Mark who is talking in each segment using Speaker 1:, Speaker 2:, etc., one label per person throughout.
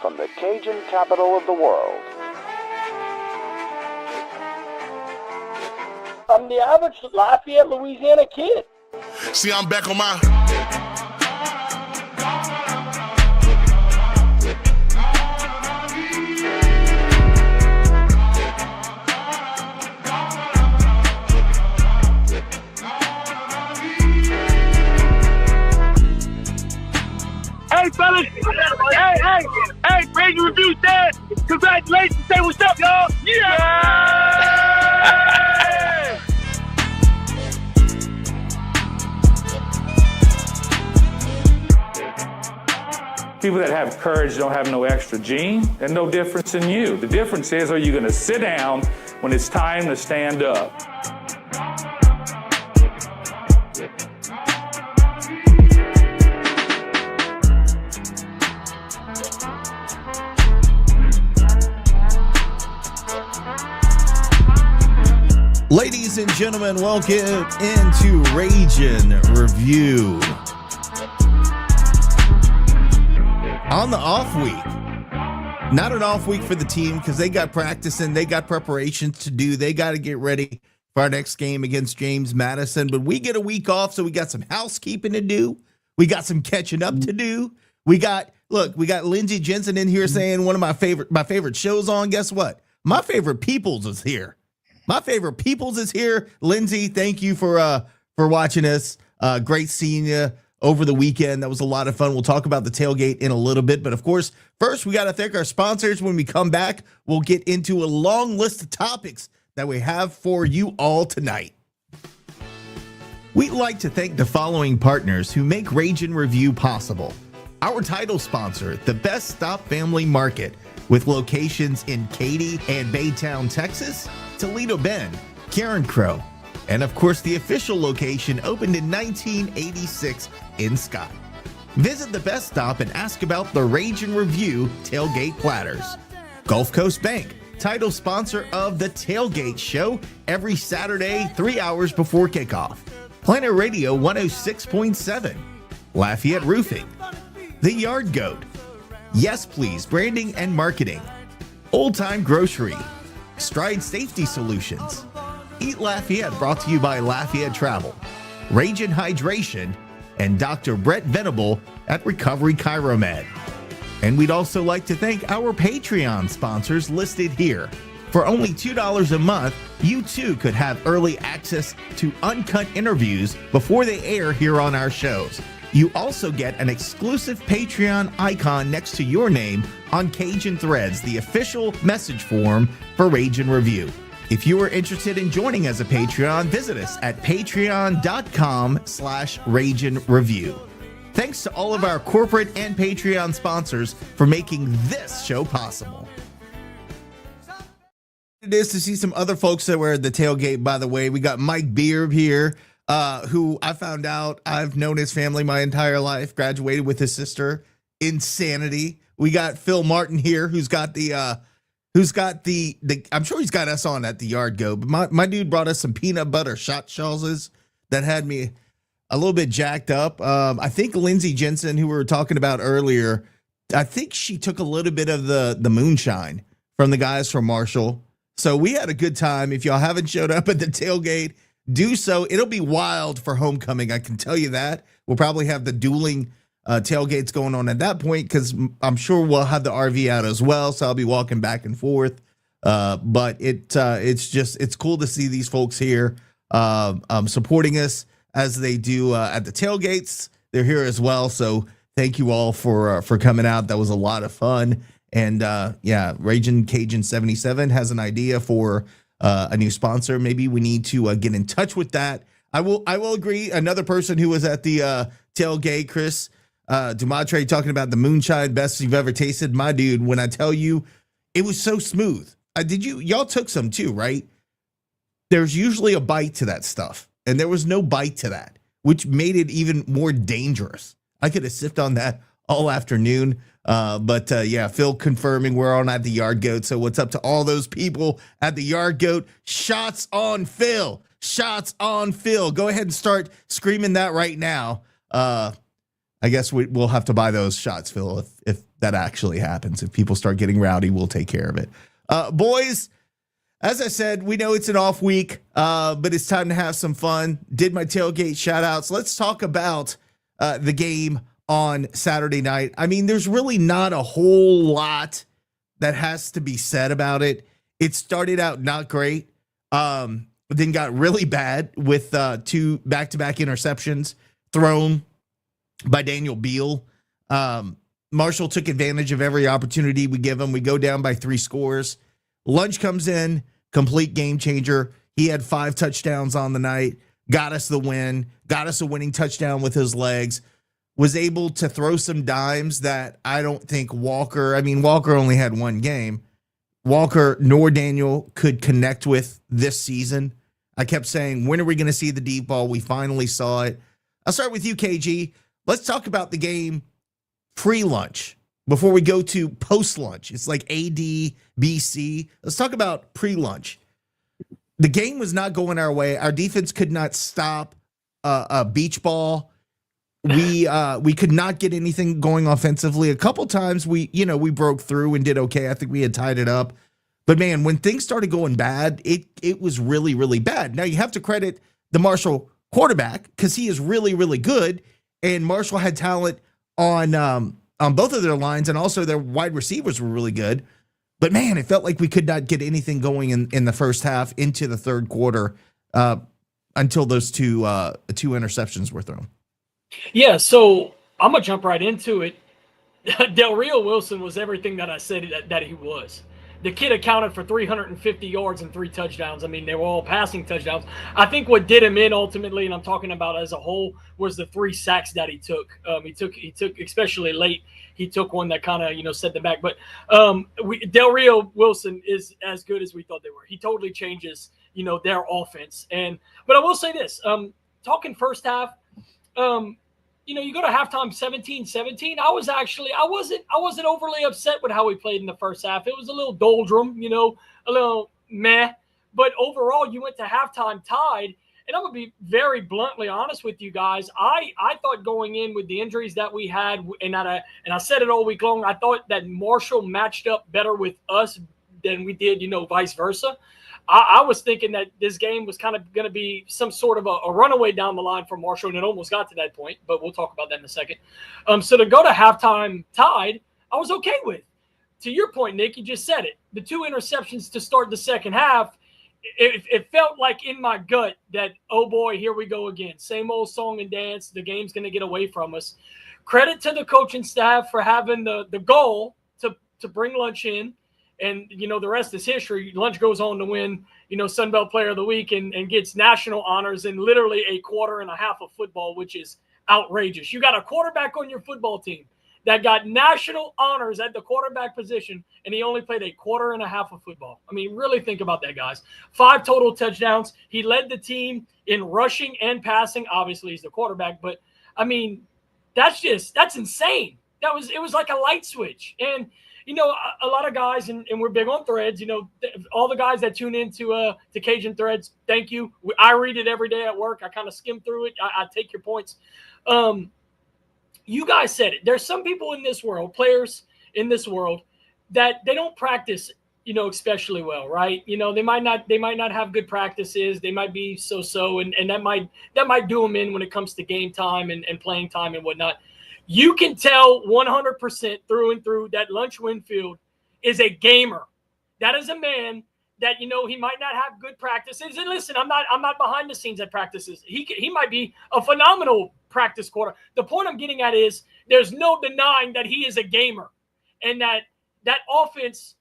Speaker 1: from the Cajun capital of the world.
Speaker 2: I'm the average Lafayette, Louisiana kid.
Speaker 3: See, I'm back on my...
Speaker 2: Hey, fellas. Hey, Raging Review Dad. Congratulations. Say what's up, y'all. Yeah!
Speaker 4: People that have courage don't have no extra gene and no difference in you. The difference is, are you going to sit down when it's time to stand up?
Speaker 5: Ladies and gentlemen, welcome into Ragin' Review. On the off week, not an off week for the team because they got practicing, they got preparations to do, they got to get ready for our next game against James Madison. But we get a week off, so we got some housekeeping to do. We got some catching up to do. We got Lindsey Jensen in here saying one of my favorite shows on. Guess what? My favorite Peoples is here. My favorite Peoples is here. Lindsey, thank you for watching us. Great seeing you over the weekend. That was a lot of fun. We'll talk about the tailgate in a little bit. But of course, first, we got to thank our sponsors. When we come back, we'll get into a long list of topics that we have for you all tonight. We'd like to thank the following partners who make Ragin' Review possible. Our title sponsor, the Best Stop Family Market, with locations in Katy and Baytown, Texas, Toledo Bend, Karen Crow, and of course the official location opened in 1986 in Scott. Visit the Best Stop and ask about the Ragin' Review tailgate platters. Gulf Coast Bank, title sponsor of the Tailgate Show every Saturday 3 hours before kickoff. Planet Radio 106.7, Lafayette Roofing, The Yard Goat, Yes Please Branding and Marketing, Old Time Grocery, Stride Safety Solutions, Eat Lafayette brought to you by Lafayette Travel, Ragin' Hydration, and Dr. Brett Venable at Recovery Chiromed. And we'd also like to thank our Patreon sponsors listed here. For only $2 a month, you too could have early access to uncut interviews before they air here on our shows. You also get an exclusive Patreon icon next to your name on Cajun Threads, the official message form for Ragin' Review. If you are interested in joining as a Patreon, visit us at patreon.com/Ragin' Review. Thanks to all of our corporate and Patreon sponsors for making this show possible. It is to see some other folks that were at the tailgate, by the way. We got Mike Beard here, who I found out I've known his family my entire life, graduated with his sister. Insanity. We got Phil Martin here, who's got the I'm sure he's got us on at the Yard Go, but my dude brought us some peanut butter shot shells that had me a little bit jacked up. I think Lindsey Jensen, who we were talking about earlier, I think she took a little bit of the moonshine from the guys from Marshall. So we had a good time. If y'all haven't showed up at the tailgate, do so. It'll be wild for homecoming, I can tell you that. We'll probably have the dueling tailgates going on at that point because I'm sure we'll have the RV out as well. So I'll be walking back and forth. But it's cool to see these folks here supporting us as they do at the tailgates. They're here as well. So thank you all for coming out. That was a lot of fun. And Ragin' Cajun 77 has an idea for a new sponsor. Maybe we need to get in touch with that. I will agree. Another person who was at the tailgate, Chris Dumatre, talking about the moonshine, best you've ever tasted. My dude, when I tell you, it was so smooth. Y'all took some too, right? There's usually a bite to that stuff, and there was no bite to that, which made it even more dangerous. I could have sipped on that all afternoon. But Phil confirming we're on at the Yard Goat. So what's up to all those people at the Yard Goat? Shots on Phil. Shots on Phil. Go ahead and start screaming that right now. I guess we'll have to buy those shots, Phil, if that actually happens. If people start getting rowdy, we'll take care of it. Boys, as I said, we know it's an off week, but it's time to have some fun. Did my tailgate shout-outs. Let's talk about the game on Saturday night. I mean, there's really not a whole lot that has to be said about it. It started out not great, but then got really bad with 2 back-to-back interceptions thrown by Daniel Beal. Marshall took advantage of every opportunity we give him. We go down by 3 scores. Lunch comes in, complete game changer. He had 5 touchdowns on the night, got us the win, got us a winning touchdown with his legs, was able to throw some dimes that I don't think Walker only had 1 game. Walker nor Daniel could connect with this season. I kept saying, when are we going to see the deep ball? We finally saw it. I'll start with you, KG. Let's talk about the game pre-lunch before we go to post-lunch. It's like A, B, C. Let's talk about pre-lunch. The game was not going our way. Our defense could not stop a beach ball. We could not get anything going offensively. A couple times we broke through and did okay. I think we had tied it up. But man, when things started going bad, it was really, really bad. Now you have to credit the Marshall quarterback because he is really, really good. And Marshall had talent on both of their lines, and also their wide receivers were really good. But man, it felt like we could not get anything going in the first half into the third quarter until those two interceptions were thrown.
Speaker 6: Yeah, so I'm going to jump right into it. Del Rio Wilson was everything that I said that he was. The kid accounted for 350 yards and 3 touchdowns. I mean, they were all passing touchdowns. I think what did him in ultimately, and I'm talking about as a whole, was the 3 sacks that he took. He took, especially late, he took one that kind of, set them back. But Del Rio Wilson is as good as we thought they were. He totally changes, their offense. But I will say this, talking first half, you go to halftime 17-17. I wasn't overly upset with how we played in the first half. It was a little doldrum, a little meh. But overall, you went to halftime tied. And I'm going to be very bluntly honest with you guys. I thought going in with the injuries that we had, and I said it all week long, I thought that Marshall matched up better with us than we did, vice versa. I was thinking that this game was kind of going to be some sort of a runaway down the line for Marshall, and it almost got to that point, but we'll talk about that in a second. So to go to halftime tied, I was okay with. To your point, Nick, you just said it. The 2 interceptions to start the second half, it felt like in my gut that, oh boy, here we go again. Same old song and dance. The game's going to get away from us. Credit to the coaching staff for having the goal to bring Lunch in. And, the rest is history. Lunch goes on to win, Sun Belt Player of the Week and gets national honors in literally a quarter and a half of football, which is outrageous. You got a quarterback on your football team that got national honors at the quarterback position, and he only played a quarter and a half of football. I mean, really think about that, guys. 5 total touchdowns. He led the team in rushing and passing. Obviously, he's the quarterback, but, I mean, that's insane. It was like a light switch. And, a lot of guys, and we're big on threads, all the guys that tune into Cajun Threads, thank you. I read it every day at work. I kind of skim through it. I take your points. You guys said it. There's some people in this world, players in this world, that they don't practice, especially well, right? They might not have good practices. They might be so-so, and that might do them in when it comes to game time and playing time and whatnot. You can tell 100% through and through that Lunch Winfield is a gamer. That is a man that, he might not have good practices. And listen, I'm not behind the scenes at practices. He might be a phenomenal practice quarter. The point I'm getting at is there's no denying that he is a gamer, and that offense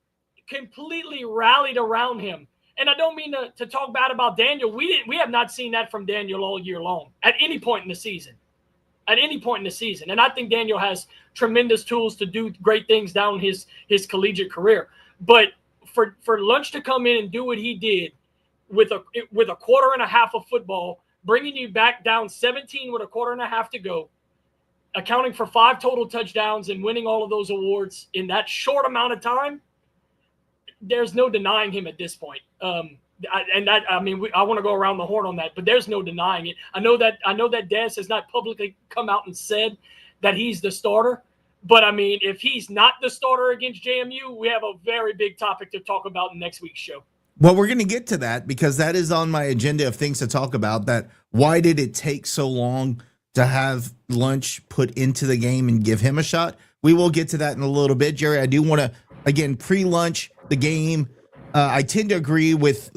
Speaker 6: completely rallied around him. And I don't mean to talk bad about Daniel. We have not seen that from Daniel all year long at any point in the season. And I think Daniel has tremendous tools to do great things down his collegiate career. But for Lunch to come in and do what he did with a quarter and a half of football, bringing you back down 17 with a quarter and a half to go, accounting for 5 total touchdowns and winning all of those awards in that short amount of time, there's no denying him at this point. I want to go around the horn on that, but there's no denying it. I know that Des has not publicly come out and said that he's the starter. But, I mean, if he's not the starter against JMU, we have a very big topic to talk about in next week's show.
Speaker 5: Well, we're going to get to that because that is on my agenda of things to talk about. That why did it take so long to have Lunch put into the game and give him a shot? We will get to that in a little bit, Jerry. I do want to, again, pre-lunch the game. I tend to agree with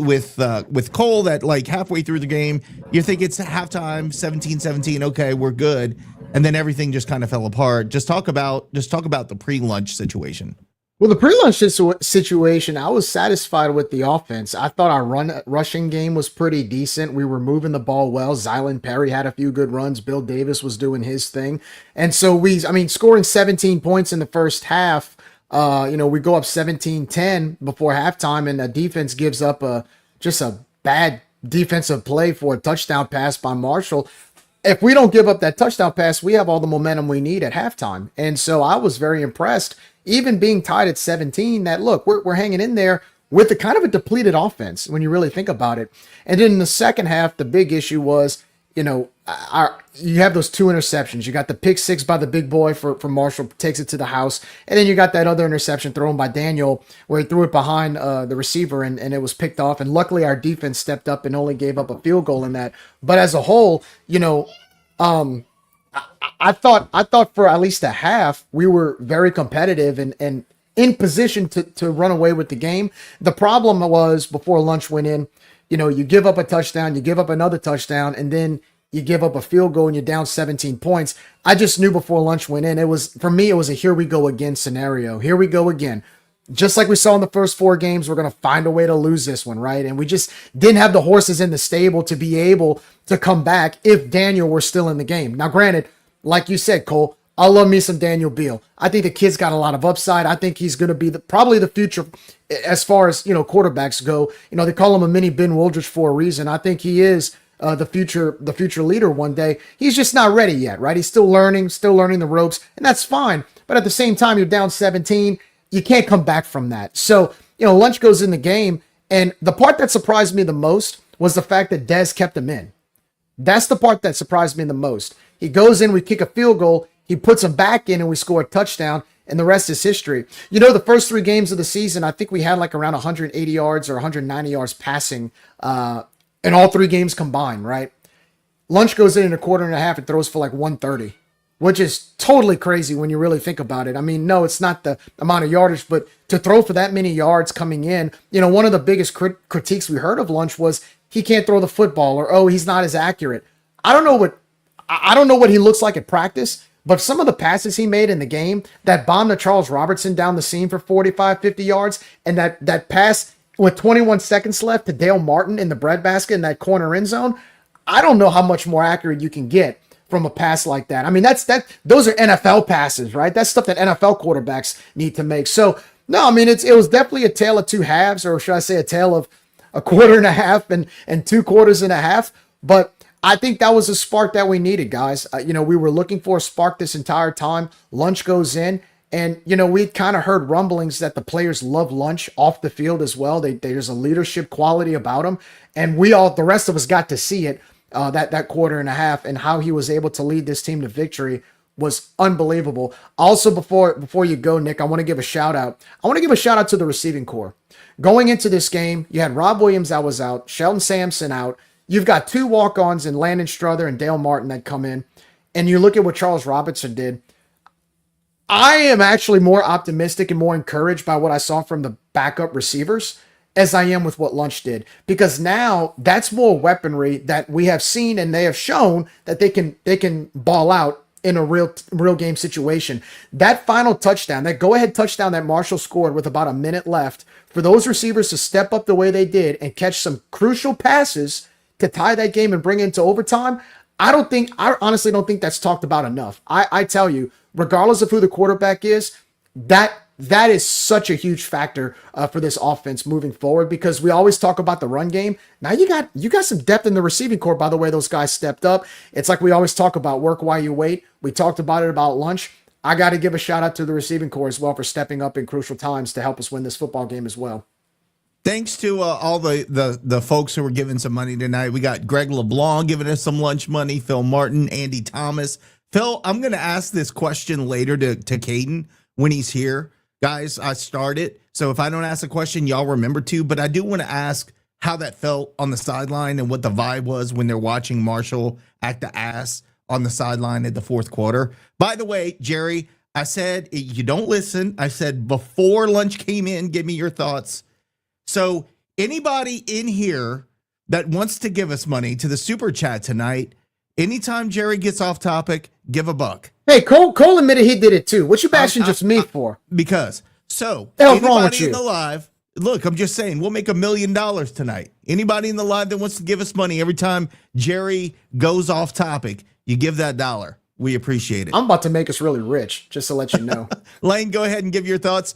Speaker 5: Cole that like halfway through the game, you think it's halftime, 17-17. Okay, we're good. And then everything just kind of fell apart. Just talk about the pre-lunch situation.
Speaker 7: Well, the pre-lunch situation, I was satisfied with the offense. I thought our rushing game was pretty decent. We were moving the ball well. Zylan Perry had a few good runs. Bill Davis was doing his thing. And so scoring 17 points in the first half, we go up 17-10 before halftime, and the defense gives up just a bad defensive play for a touchdown pass by Marshall. If we don't give up that touchdown pass, we have all the momentum we need at halftime. And so I was very impressed, even being tied at 17, that look, we're hanging in there with a kind of a depleted offense when you really think about it. And then in the second half, the big issue was, you have those two interceptions. You got the pick six by the big boy for Marshall, takes it to the house. And then you got that other interception thrown by Daniel where he threw it behind the receiver and it was picked off. And luckily our defense stepped up and only gave up a field goal in that. But as a whole, I thought for at least a half, we were very competitive and in position to run away with the game. The problem was before lunch went in, you give up a touchdown, you give up another touchdown, and then you give up a field goal and you're down 17 points. I just knew before lunch went in, it was a here we go again scenario. Here we go again. Just like we saw in the first 4 games, we're going to find a way to lose this one, right? And we just didn't have the horses in the stable to be able to come back if Daniel were still in the game. Now, granted, like you said, Cole, I love me some Daniel Beal. I think the kid's got a lot of upside. I think he's going to be probably the future as far as, quarterbacks go. They call him a mini Ben Wildrich for a reason. I think he is the future leader one day. He's just not ready yet, right? He's still learning the ropes, and that's fine. But at the same time, you're down 17. You can't come back from that. So, Lunch goes in the game, and the part that surprised me the most was the fact that Dez kept him in. That's the part that surprised me the most. He goes in, we kick a field goal, he puts him back in, and we score a touchdown, and the rest is history. The first 3 games of the season, I think we had like around 180 yards or 190 yards passing in all 3 games combined, right? Lunch goes in a quarter and a half and throws for like 130, which is totally crazy when you really think about it. I mean, no, it's not the amount of yardage, but to throw for that many yards coming in, one of the biggest critiques we heard of Lunch was he can't throw the football or, he's not as accurate. I don't know what he looks like at practice, but some of the passes he made in the game, that bomb to Charles Robertson down the seam for 45, 50 yards, and that pass with 21 seconds left to Dale Martin in the breadbasket in that corner end zone, I don't know how much more accurate you can get from a pass like that. I mean, those are NFL passes, right? That's stuff that NFL quarterbacks need to make. So, no, I mean, it was definitely a tale of 2 halves, or should I say a tale of a quarter and a half and 2 quarters and a half. But I think that was a spark that we needed, guys. We were looking for a spark this entire time. Lunch goes in, and, we'd kind of heard rumblings that the players love Lunch off the field as well. There's a leadership quality about him, and the rest of us got to see it. That quarter and a half and how he was able to lead this team to victory was unbelievable. Also, before you go, Nick, I want to give a shout out. I want to give a shout out to the receiving corps. Going into this game, you had Rob Williams that was out, Sheldon Sampson out. You've got 2 walk-ons in Landon Strother and Dale Martin that come in, and you look at what Charles Robertson did. I am actually more optimistic and more encouraged by what I saw from the backup receivers as I am with what Lunch did, because now that's more weaponry that we have seen, and they have shown that they can ball out in a real game situation. That final touchdown, that go-ahead touchdown that Marshall scored with about a minute left, for those receivers to step up the way they did and catch some crucial passes to tie that game and bring it into overtime, I honestly don't think that's talked about enough. I tell you, regardless of who the quarterback is, that is such a huge factor for this offense moving forward, because we always talk about the run game. Now you got some depth in the receiving corps, by the way those guys stepped up. It's like we always talk about work while you wait. We talked about it about Lunch. I got to give a shout out to the receiving corps as well for stepping up in crucial times to help us win this football game as well.
Speaker 5: Thanks to all the folks who were giving some money tonight. We got Greg LeBlanc giving us some lunch money, Phil Martin, Andy Thomas, Phil, I'm going to ask this question later to Kaden when he's here. Guys, I started. So if I don't ask a question, y'all remember to. But I do want to ask how that felt on the sideline and what the vibe was when they're watching Marshall act the ass on the sideline at the fourth quarter. By the way, Jerry, I said, you don't listen. I said before lunch came in, give me your thoughts. So anybody in here that wants to give us money to the super chat tonight, anytime Jerry gets off topic, give $1.
Speaker 7: Hey, Cole admitted he did it too. What you bashing just me for?
Speaker 5: Because so
Speaker 7: the hell's wrong with you?
Speaker 5: In the live, look, I'm just saying we'll make $1 million tonight. Anybody in the live that wants to give us money every time Jerry goes off topic, you give that $1. We appreciate it.
Speaker 7: I'm about to make us really rich, just to let you know.
Speaker 5: Lane, go ahead and give your thoughts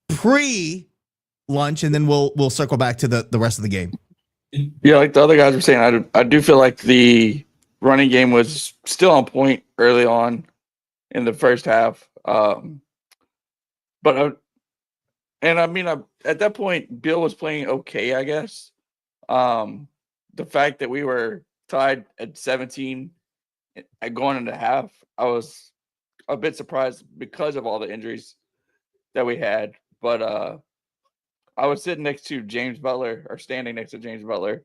Speaker 5: pre-lunch, and then we'll circle back to the rest of the game.
Speaker 8: Yeah, like the other guys were saying, I do feel like the running game was still on point early on in the first half. At that point, Bill was playing okay, I guess. The fact that we were tied at 17 at going into half, I was a bit surprised because of all the injuries that we had. But I was sitting next to James Butler, or standing next to James Butler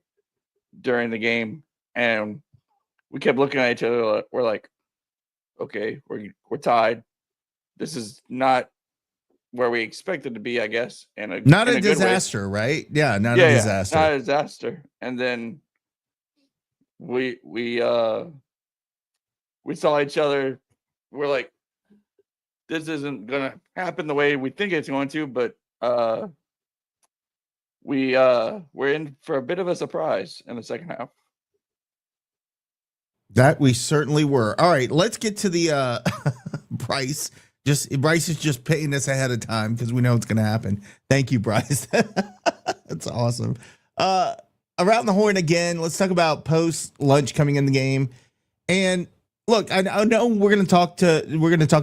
Speaker 8: during the game, and we kept looking at each other. We're like, okay, we're tied. This is not where we expected to be, I guess.
Speaker 5: Not a disaster, right? Yeah, not a disaster.
Speaker 8: Not a disaster. And then we saw each other. We're like, this isn't gonna happen the way we think it's going to, but we're in for a bit of a surprise in the second half.
Speaker 5: That we certainly were. All right, let's get to the Bryce. Bryce is just paying us ahead of time because we know it's going to happen. Thank you, Bryce. That's awesome. Around the horn again. Let's talk about post lunch coming in the game. And look, I know we're going to talk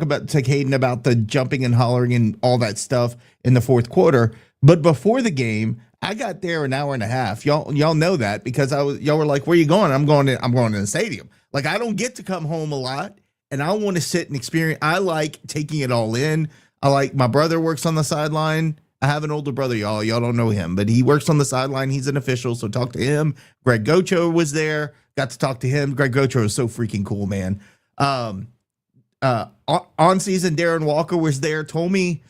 Speaker 5: about to Kaden about the jumping and hollering and all that stuff in the fourth quarter. But before the game, I got there an hour and a half. Y'all know that because y'all were like, "Where you going?" I'm going to the stadium. Like, I don't get to come home a lot, and I want to sit and experience. I like taking it all in. My brother works on the sideline. I have an older brother, y'all. Y'all don't know him, but he works on the sideline. He's an official, so talk to him. Greg Gocho was there. Got to talk to him. Greg Gocho is so freaking cool, man. On season, Darren Walker was there. Told me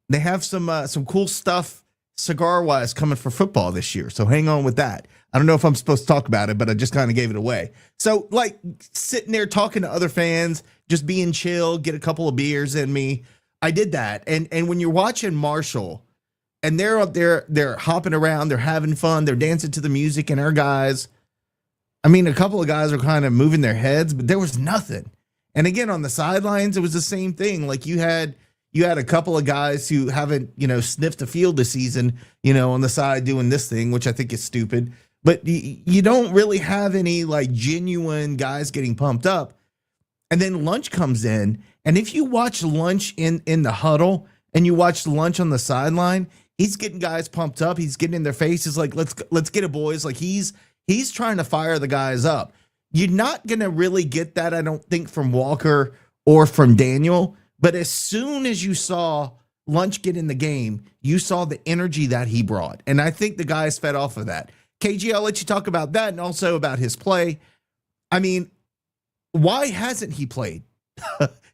Speaker 5: they have some cool stuff cigar-wise coming for football this year. So hang on with that. I don't know if I'm supposed to talk about it, but I just kind of gave it away. So like sitting there talking to other fans, just being chill, get a couple of beers in me. I did that. And when you're watching Marshall and they're up there, they're hopping around, they're having fun, they're dancing to the music, and our guys, I mean, a couple of guys are kind of moving their heads, but there was nothing. And again, on the sidelines, it was the same thing. Like you had a couple of guys who haven't, sniffed the field this season, on the side doing this thing, which I think is stupid. But you don't really have any like genuine guys getting pumped up. And then Lunch comes in. And if you watch Lunch in the huddle and you watch Lunch on the sideline, he's getting guys pumped up. He's getting in their faces like, let's get it, boys. Like he's trying to fire the guys up. You're not going to really get that, I don't think, from Walker or from Daniel. But as soon as you saw Lunch get in the game, you saw the energy that he brought. And I think the guys fed off of that. KG, I'll let you talk about that and also about his play. I mean, why hasn't he played?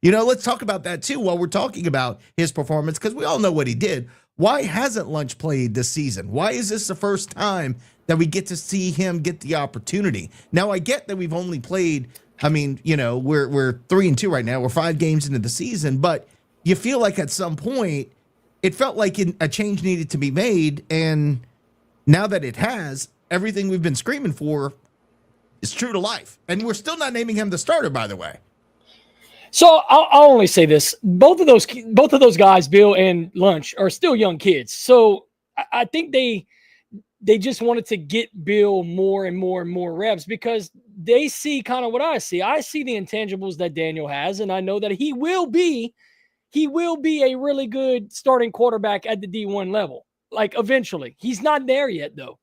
Speaker 5: Let's talk about that too while we're talking about his performance, because we all know what he did. Why hasn't Lunch played this season? Why is this the first time that we get to see him get the opportunity? Now, I get that we've only played, I mean, we're 3-2 right now. We're 5 games into the season, but you feel like at some point it felt like a change needed to be made. And now that it has, everything we've been screaming for is true to life. And we're still not naming him the starter, by the way.
Speaker 6: So I'll only say this: both of those guys, Bill and Lunch, are still young kids. So I think they just wanted to get Bill more and more and more reps because they see kind of what I see. I see the intangibles that Daniel has, and I know that he will be a really good starting quarterback at the D1 level. Like eventually, he's not there yet though.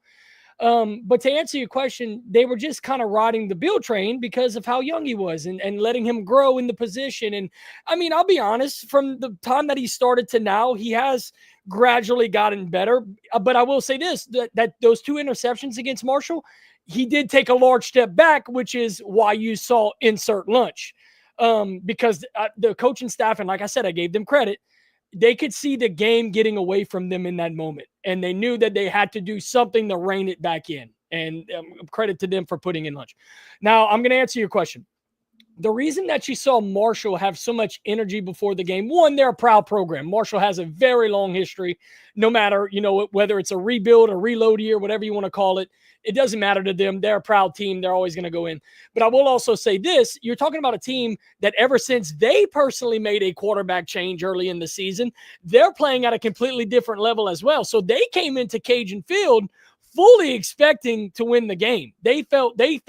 Speaker 6: But to answer your question, they were just kind of riding the Bill train because of how young he was and letting him grow in the position. And I mean, I'll be honest, from the time that he started to now, he has gradually gotten better. But I will say this, that those 2 interceptions against Marshall, he did take a large step back, which is why you saw insert lunch. Because the coaching staff, and like I said, I gave them credit, they could see the game getting away from them in that moment. And they knew that they had to do something to rein it back in. And credit to them for putting in lunch. Now, I'm going to answer your question. The reason that you saw Marshall have so much energy before the game, one, they're a proud program. Marshall has a very long history, no matter, whether it's a rebuild or reload year, whatever you want to call it. It doesn't matter to them. They're a proud team. They're always going to go in. But I will also say this. You're talking about a team that ever since they personally made a quarterback change early in the season, they're playing at a completely different level as well. So they came into Cajun Field fully expecting to win the game. They felt the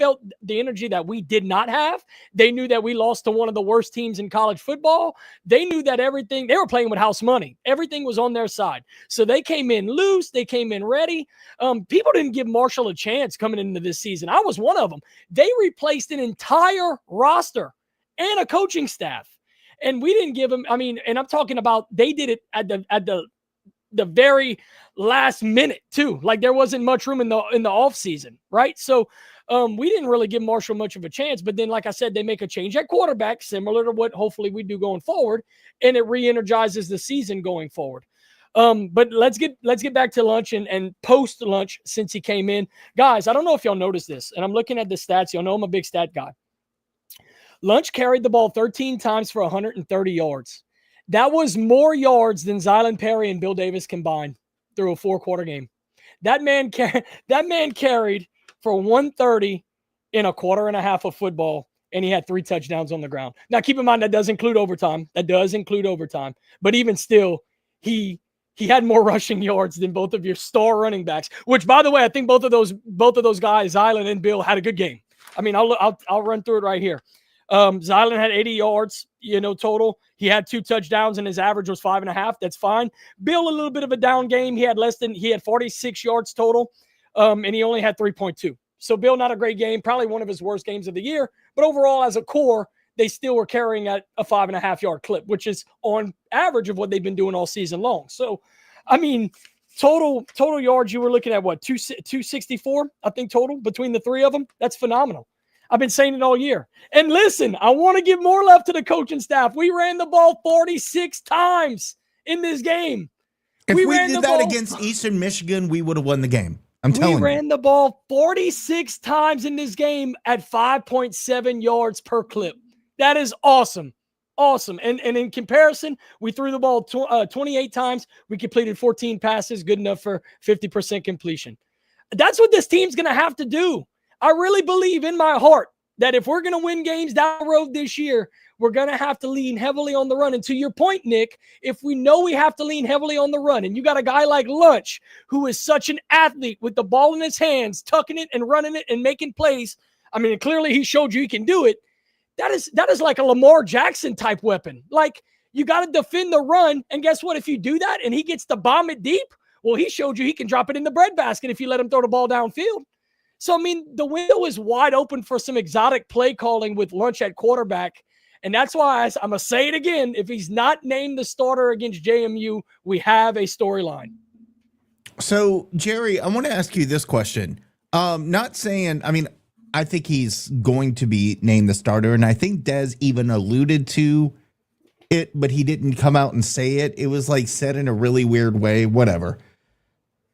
Speaker 6: energy that we did not have. They knew that we lost to one of the worst teams in college football. They knew that everything, they were playing with house money. Everything was on their side. So they came in loose. They came in ready. People didn't give Marshall a chance coming into this season. I was one of them. They replaced an entire roster and a coaching staff. And we didn't give them, and I'm talking about, they did it at the very last minute too. Like there wasn't much room in the off season, right? So we didn't really give Marshall much of a chance. But then, like I said, they make a change at quarterback, similar to what hopefully we do going forward, and it re-energizes the season going forward. But let's get back to lunch and post lunch since he came in, guys. I don't know if y'all noticed this, and I'm looking at the stats. Y'all know I'm a big stat guy. Lunch carried the ball 13 times for 130 yards. That was more yards than Zylan Perry and Bill Davis combined through a 4-quarter game. That man carried for 130 in a quarter and a half of football, and he had 3 touchdowns on the ground. Now, keep in mind, that does include overtime. But even still, he had more rushing yards than both of your star running backs, which, by the way, I think both of those guys, Zylan and Bill, had a good game. I mean, I'll run through it right here. Zylan had 80 yards, total. He had 2 touchdowns and his average was 5.5. That's fine. Bill, a little bit of a down game. He had 46 yards total. And he only had 3.2. So Bill, not a great game, probably one of his worst games of the year, but overall as a core, they still were carrying at a 5.5 yard clip, which is on average of what they've been doing all season long. So, I mean, total yards, you were looking at what, 264, I think total between the 3 of them. That's phenomenal. I've been saying it all year. And listen, I want to give more love to the coaching staff. We ran the ball 46 times in this game.
Speaker 5: If we did that against Eastern Michigan, we would have won the game. I'm telling you.
Speaker 6: We ran the ball 46 times in this game at 5.7 yards per clip. That is awesome. Awesome. And in comparison, we threw the ball 28 times. We completed 14 passes, good enough for 50% completion. That's what this team's going to have to do. I really believe in my heart that if we're going to win games down the road this year, we're going to have to lean heavily on the run. And to your point, Nick, if we know we have to lean heavily on the run, and you got a guy like Lunch, who is such an athlete with the ball in his hands, tucking it and running it and making plays. I mean, clearly he showed you he can do it. That is like a Lamar Jackson type weapon. Like, you got to defend the run. And guess what? If you do that and he gets to bomb it deep, well, he showed you he can drop it in the breadbasket if you let him throw the ball downfield. So, I mean, the window is wide open for some exotic play calling with Lunch at quarterback. And that's why I'm going to say it again. If he's not named the starter against JMU, we have a storyline.
Speaker 5: So, Jerry, I want to ask you this question. Not saying, I mean, I think he's going to be named the starter. And I think Des even alluded to it, but he didn't come out and say it. It was like said in a really weird way, whatever.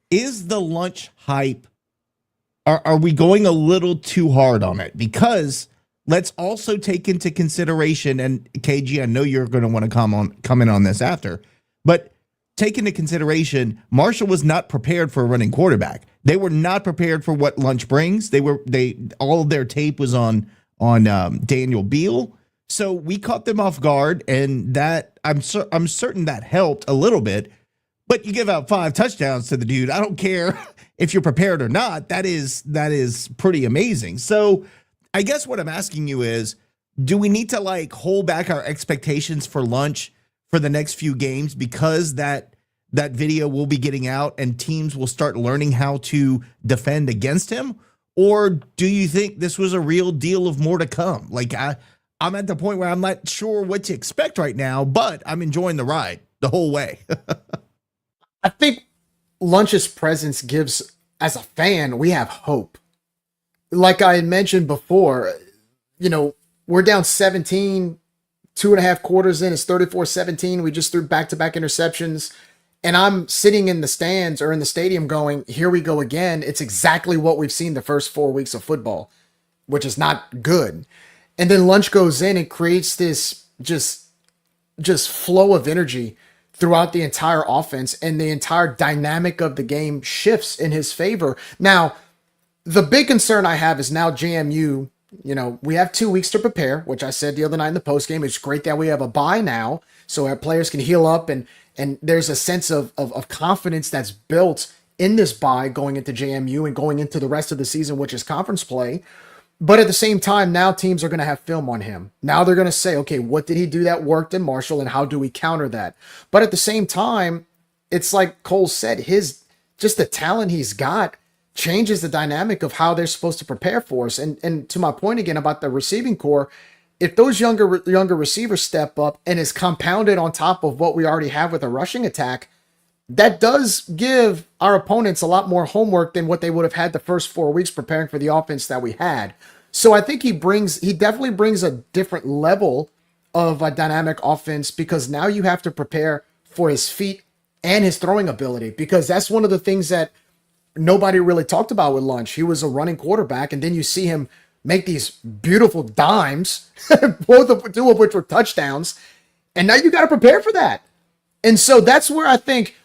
Speaker 5: Is the Lunch hype, are we going a little too hard on it? Because let's also take into consideration, and KG, I know you're going to want to come in on this after, but take into consideration, Marshall was not prepared for a running quarterback. They were not prepared for what Lunch brings. All of their tape was on Daniel Beal. So we caught them off guard, and that I'm certain that helped a little bit. But you give out 5 touchdowns to the dude. I don't care if you're prepared or not. That is pretty amazing. So I guess what I'm asking you is, do we need to like hold back our expectations for Lunch for the next few games because that that video will be getting out and teams will start learning how to defend against him? Or do you think this was a real deal of more to come? Like, I'm at the point where I'm not sure what to expect right now, but I'm enjoying the ride the whole way.
Speaker 7: I think Lunch's presence gives, as a fan, we have hope. Like I had mentioned before, we're down 17, 2.5 quarters in, it's 34-17. We just threw back-to-back interceptions. And I'm sitting in the stands or in the stadium going, here we go again. It's exactly what we've seen the first 4 weeks of football, which is not good. And then Lunch goes in and creates this just flow of energy throughout the entire offense, and the entire dynamic of the game shifts in his favor. Now, the big concern I have is now JMU, we have 2 weeks to prepare, which I said the other night in the postgame. It's great that we have a bye now so our players can heal up, and there's a sense of confidence that's built in this bye going into JMU and going into the rest of the season, which is conference play. But at the same time, now teams are going to have film on him. Now they're going to say, okay, what did he do that worked in Marshall, and how do we counter that? But at the same time, it's like Cole said, just the talent he's got changes the dynamic of how they're supposed to prepare for us. And to my point again about the receiving core, if those younger receivers step up and is compounded on top of what we already have with a rushing attack, that does give our opponents a lot more homework than what they would have had the first 4 weeks preparing for the offense that we had. So I think he definitely brings a different level of a dynamic offense, because now you have to prepare for his feet and his throwing ability, because that's one of the things that nobody really talked about with Lunch. He was a running quarterback, and then you see him make these beautiful dimes, two of which were touchdowns, and now you got to prepare for that. And so that's where I think,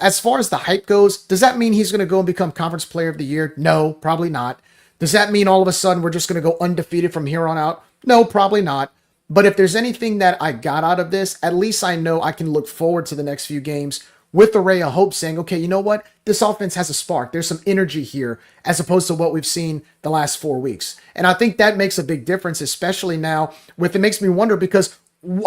Speaker 7: as far as the hype goes, does that mean he's going to go and become Conference Player of the Year? No, probably not. Does that mean all of a sudden we're just going to go undefeated from here on out? No, probably not. But if there's anything that I got out of this, at least I know I can look forward to the next few games with a ray of hope, saying, okay, you know what? This offense has a spark. There's some energy here, as opposed to what we've seen the last 4 weeks. And I think that makes a big difference, especially now it makes me wonder, because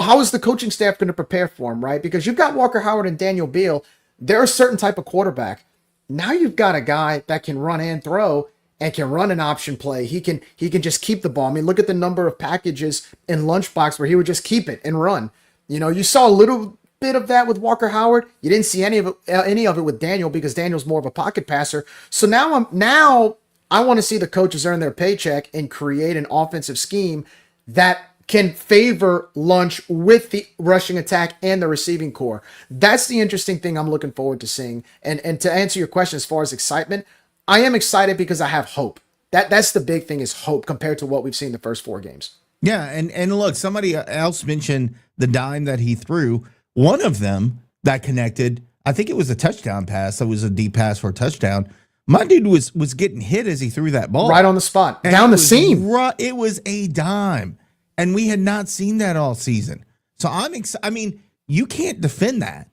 Speaker 7: how is the coaching staff going to prepare for him, right? Because you've got Walker Howard and Daniel Beal. They're a certain type of quarterback. Now you've got a guy that can run and throw and can run an option play. He can just keep the ball. I mean, look at the number of packages in Lunchbox where he would just keep it and run. You saw a little bit of that with Walker Howard. You didn't see any of it with Daniel, because Daniel's more of a pocket passer. So now I want to see the coaches earn their paycheck and create an offensive scheme that can favor Lunch with the rushing attack and the receiving core. That's the interesting thing I'm looking forward to seeing. And to answer your question as far as excitement, I am excited because I have hope. That's the big thing, is hope compared to what we've seen the first 4 games.
Speaker 5: Yeah, and look, somebody else mentioned the dime that he threw. One of them that connected, I think it was a touchdown pass. That was a deep pass for a touchdown. My dude was getting hit as he threw that ball.
Speaker 7: Right on the spot, down the seam.
Speaker 5: It was a dime. And we had not seen that all season. So I'm excited. I mean, you can't defend that.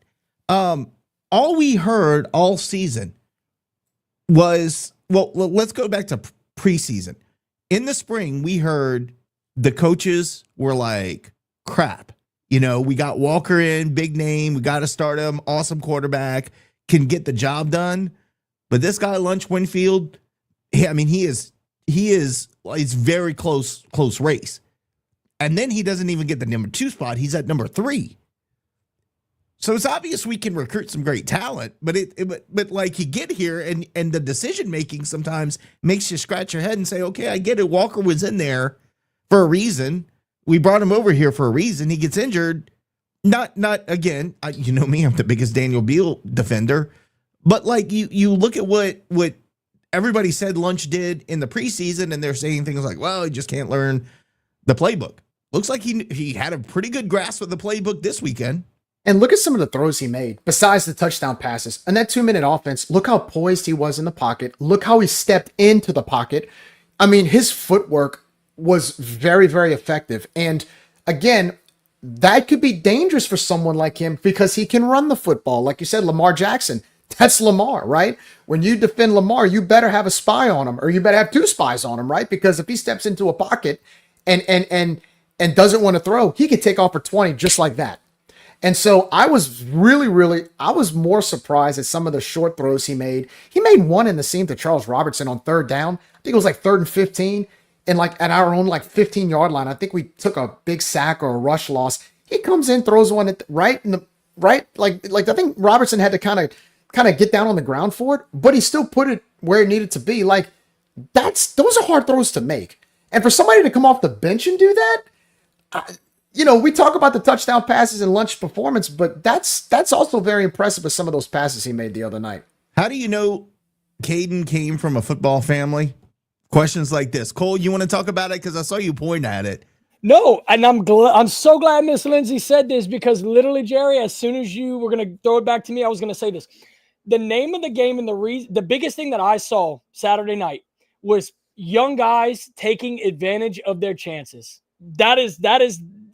Speaker 5: All we heard all season was, well, let's go back to preseason. In the spring, we heard the coaches were like, crap. We got Walker in, big name. We got to start him. Awesome quarterback. Can get the job done. But this guy, Lunch Winfield, he's very close race. And then he doesn't even get the number 2 spot. He's at number 3. So it's obvious we can recruit some great talent, but like you get here and the decision making sometimes makes you scratch your head and say, okay, I get it. Walker was in there for a reason. We brought him over here for a reason. He gets injured. Not again. You know me, I'm the biggest Daniel Beal defender. But like you look at what everybody said Lunch did in the preseason, and they're saying things like, well, he just can't learn the playbook. Looks like he had a pretty good grasp of the playbook this weekend.
Speaker 7: And look at some of the throws he made, besides the touchdown passes. And that 2-minute offense, look how poised he was in the pocket. Look how he stepped into the pocket. I mean, his footwork was very, very effective. And again, that could be dangerous for someone like him because he can run the football. Like you said, Lamar Jackson, that's Lamar, right? When you defend Lamar, you better have a spy on him, or you better have 2 spies on him, right? Because if he steps into a pocket and doesn't want to throw, he could take off for 20 just like that. And so I was I was more surprised at some of the short throws he made. He made one in the seam to Charles Robertson on third down. I think it was like 3rd and 15. And like at our own like 15-yard line, I think we took a big sack or a rush loss. He comes in, throws one at right in the right, like I think Robertson had to kind of get down on the ground for it, but he still put it where it needed to be. Like those are hard throws to make. And for somebody to come off the bench and do that, we talk about the touchdown passes and lunch performance, but that's also very impressive with some of those passes he made the other night.
Speaker 5: How do you know Kaden came from a football family? Questions like this. Cole, you want to talk about it? Because I saw you point at it.
Speaker 6: No, and I'm so glad Miss Lindsay said this, because literally, Jerry, as soon as you were going to throw it back to me, I was going to say this. The name of the game and the biggest thing that I saw Saturday night was young guys taking advantage of their chances. That is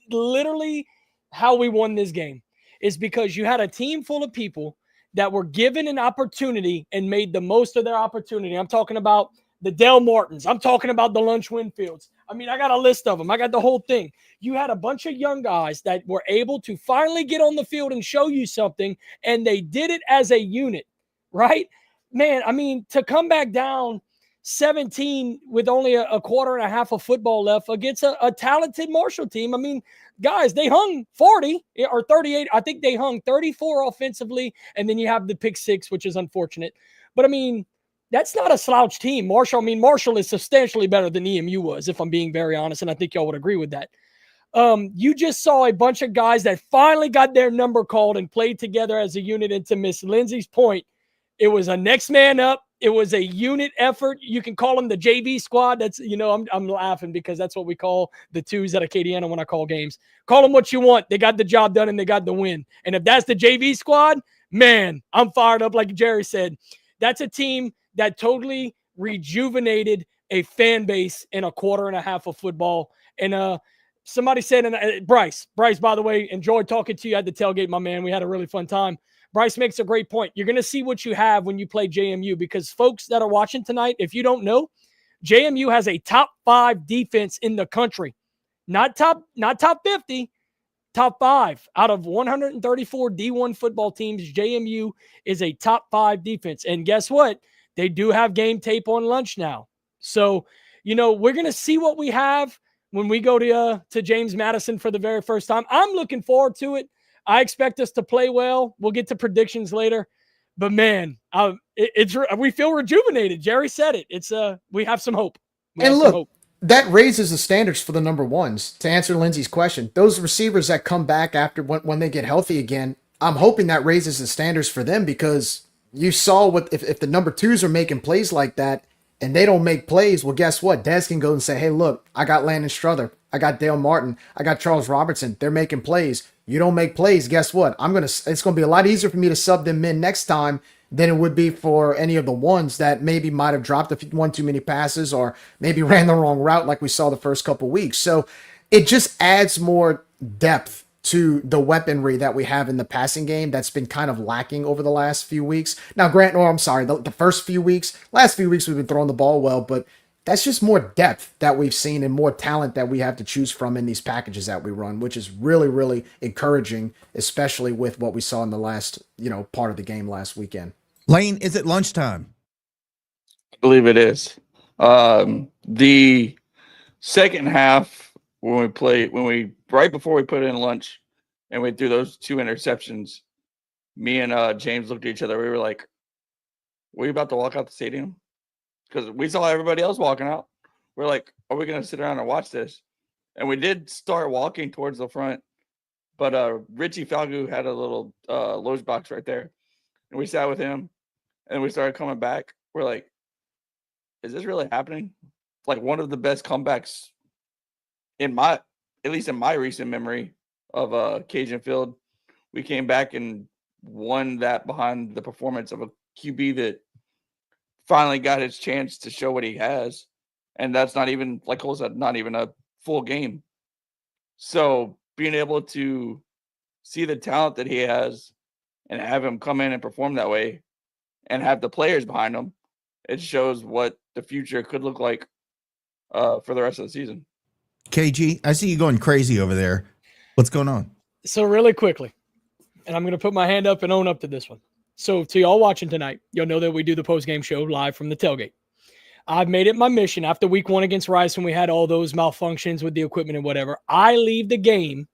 Speaker 6: literally how we won this game, is because you had a team full of people that were given an opportunity and made the most of their opportunity. I'm talking about the Del Martins. I'm talking about the Lunch Winfields. I mean, I got a list of them. I got the whole thing. You had a bunch of young guys that were able to finally get on the field and show you something, and they did it as a unit, right? Man, I mean, to come back down 17 with only a quarter and a half of football left against a talented Marshall team. I mean, guys, they hung 40 or 38. I think they hung 34 offensively, and then you have the pick 6, which is unfortunate. But, I mean, that's not a slouch team. Marshall is substantially better than EMU was, if I'm being very honest, and I think y'all would agree with that. You just saw a bunch of guys that finally got their number called and played together as a unit. And to Miss Lindsay's point, it was a next man up. It was a unit effort. You can call them the JV squad. That's, I'm laughing because that's what we call the twos at Acadiana when I call games. Call them what you want. They got the job done and they got the win. And if that's the JV squad, man, I'm fired up. Like Jerry said, that's a team that totally rejuvenated a fan base in a quarter and a half of football. And somebody said, and Bryce, by the way, enjoyed talking to you at the tailgate, my man. We had a really fun time. Bryce makes a great point. You're going to see what you have when you play JMU, because folks that are watching tonight, if you don't know, JMU has a top 5 defense in the country. Not top 50, top 5. Out of 134 D1 football teams, JMU is a top 5 defense. And guess what? They do have game tape on lunch now. So, we're going to see what we have when we go to James Madison for the very first time. I'm looking forward to it. I expect us to play well. We'll get to predictions later. But, man, we feel rejuvenated. Jerry said it. We have some hope.
Speaker 7: That raises the standards for the number ones. To answer Lindsay's question, those receivers that come back after when they get healthy again, I'm hoping that raises the standards for them, because you saw if the number 2s are making plays like that and they don't make plays, well, guess what? Des can go and say, hey, look, I got Landon Struther. I got Dale Martin. I got Charles Robertson. They're making plays. You don't make plays, guess what? It's going to be a lot easier for me to sub them in next time than it would be for any of the ones that maybe might have dropped one too many passes or maybe ran the wrong route like we saw the first couple weeks. So it just adds more depth to the weaponry that we have in the passing game that's been kind of lacking over the last few weeks. Now, the first few weeks, last few weeks we've been throwing the ball well, but that's just more depth that we've seen and more talent that we have to choose from in these packages that we run, which is really, really encouraging, especially with what we saw in the last, part of the game last weekend.
Speaker 5: Lane, is it lunchtime?
Speaker 8: I believe it is. The second half, right before we put in lunch and we threw those 2 interceptions, me and James looked at each other. We were like, "Were you about to walk out the stadium?" Because we saw everybody else walking out. We're like, "Are we going to sit around and watch this?" And we did start walking towards the front, but Richie Falgu had a little loge box right there, and we sat with him, and we started coming back. We're like, "Is this really happening?" Like one of the best comebacks at least in my recent memory of Cajun Field. We came back and won that behind the performance of a QB that finally got his chance to show what he has. And that's not even, like Cole said, not even a full game. So being able to see the talent that he has and have him come in and perform that way and have the players behind him, it shows what the future could look like for the rest of the season.
Speaker 5: KG, I see you going crazy over there. What's going on?
Speaker 6: So really quickly, and I'm going to put my hand up and own up to this one. So to y'all watching tonight, you'll know that we do the post-game show live from the tailgate. I've made it my mission after week 1 against Rice when we had all those malfunctions with the equipment and whatever. I leave the game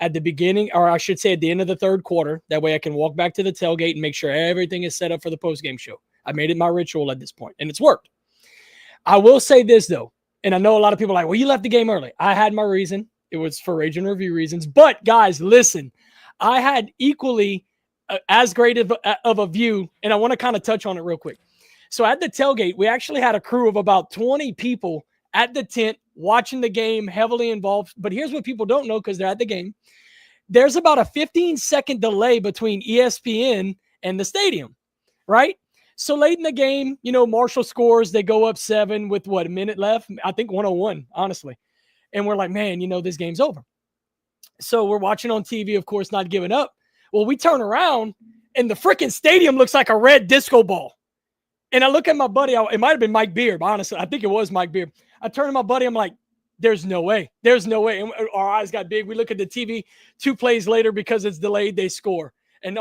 Speaker 6: at the beginning, or I should say at the end of the third quarter. That way I can walk back to the tailgate and make sure everything is set up for the post-game show. I made it my ritual at this point, and it's worked. I will say this, though, and I know a lot of people are like, well, you left the game early. I had my reason. It was for Rage and Review reasons. But, guys, listen, I had equally as great of a view, and I want to kind of touch on it real quick. So at the tailgate, we actually had a crew of about 20 people at the tent watching the game, heavily involved. But here's what people don't know because they're at the game. There's about a 15-second delay between ESPN and the stadium, right? So late in the game, Marshall scores. They go up 7 with, a minute left? I think 101, honestly. And we're like, man, this game's over. So we're watching on TV, of course, not giving up. Well, we turn around, and the freaking stadium looks like a red disco ball. And I look at my buddy. It might have been Mike Beard, honestly. I think it was Mike Beard. I turn to my buddy. I'm like, there's no way. There's no way. And our eyes got big. We look at the TV 2 plays later because it's delayed. They score. And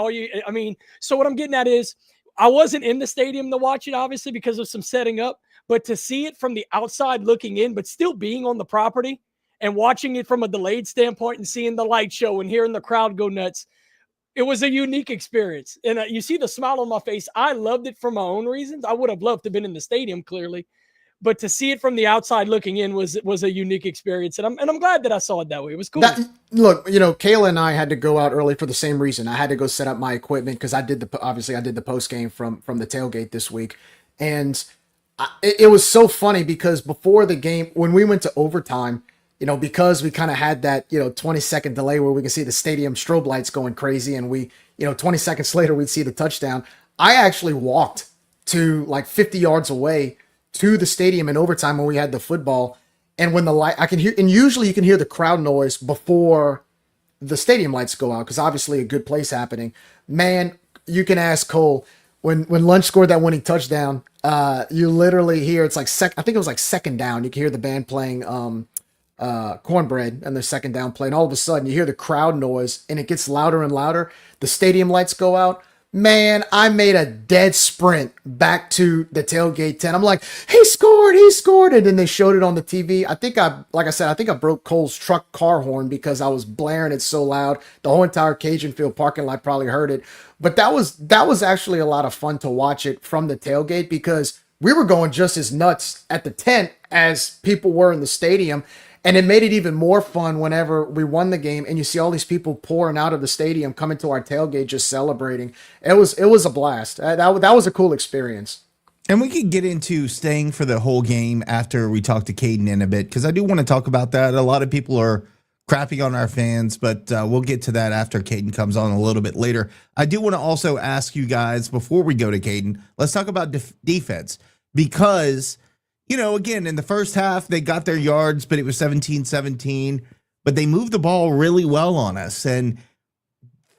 Speaker 6: so what I'm getting at is I wasn't in the stadium to watch it, obviously, because of some setting up. But to see it from the outside looking in, but still being on the property and watching it from a delayed standpoint and seeing the light show and hearing the crowd go nuts, it was a unique experience. And you see the smile on my face. I loved it for my own reasons. I would have loved to have been in the stadium, clearly. But to see it from the outside looking in was a unique experience. And I'm glad that I saw it that way. It was cool.
Speaker 7: Look, Kayla and I had to go out early for the same reason. I had to go set up my equipment because I did the post game from the tailgate this week. And it was so funny because before the game, when we went to overtime, because we kind of had that, 20-second delay where we could see the stadium strobe lights going crazy, and we, 20 seconds later, we'd see the touchdown. I actually walked to like 50 yards away to the stadium in overtime when we had the football. And when the light, I can hear, and usually you can hear the crowd noise before the stadium lights go out, because obviously a good play's happening. Man, you can ask Cole. When Lunch scored that winning touchdown, you literally hear, it's like I think it was like second down. You can hear the band playing Cornbread and the second down play, and all of a sudden you hear the crowd noise and it gets louder and louder. The stadium lights go out. Man, I made a dead sprint back to the tailgate tent. I'm like, he scored. And then they showed it on the TV. I think I broke Cole's truck car horn because I was blaring it so loud. The whole entire Cajun field parking lot probably heard it. But that was actually a lot of fun to watch it from the tailgate because we were going just as nuts at the tent as people were in the stadium. And it made it even more fun whenever we won the game and you see all these people pouring out of the stadium, coming to our tailgate, just celebrating. It was a blast. That was a cool experience.
Speaker 5: And we could get into staying for the whole game after we talk to Kaden in a bit, because I do want to talk about that. A lot of people are crapping on our fans, but we'll get to that after Kaden comes on a little bit later. I do want to also ask you guys, before we go to Kaden, let's talk about defense, because again, in the first half, they got their yards, but it was 17-17. But they moved the ball really well on us. And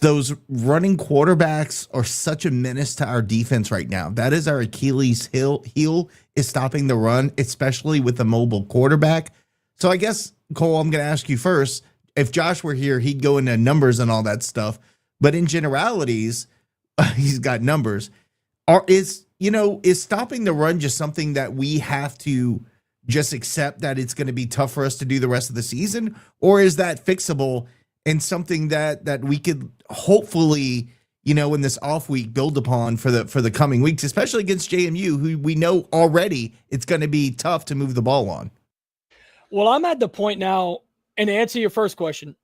Speaker 5: those running quarterbacks are such a menace to our defense right now. That is our Achilles heel is stopping the run, especially with the mobile quarterback. So I guess, Cole, I'm going to ask you first. If Josh were here, he'd go into numbers and all that stuff. But in generalities, he's got numbers. Is stopping the run just something that we have to just accept that it's going to be tough for us to do the rest of the season? Or is that fixable and something that we could hopefully, in this off week build upon for the coming weeks, especially against JMU, who we know already it's going to be tough to move the ball on?
Speaker 6: Well, I'm at the point now, and to answer your first question,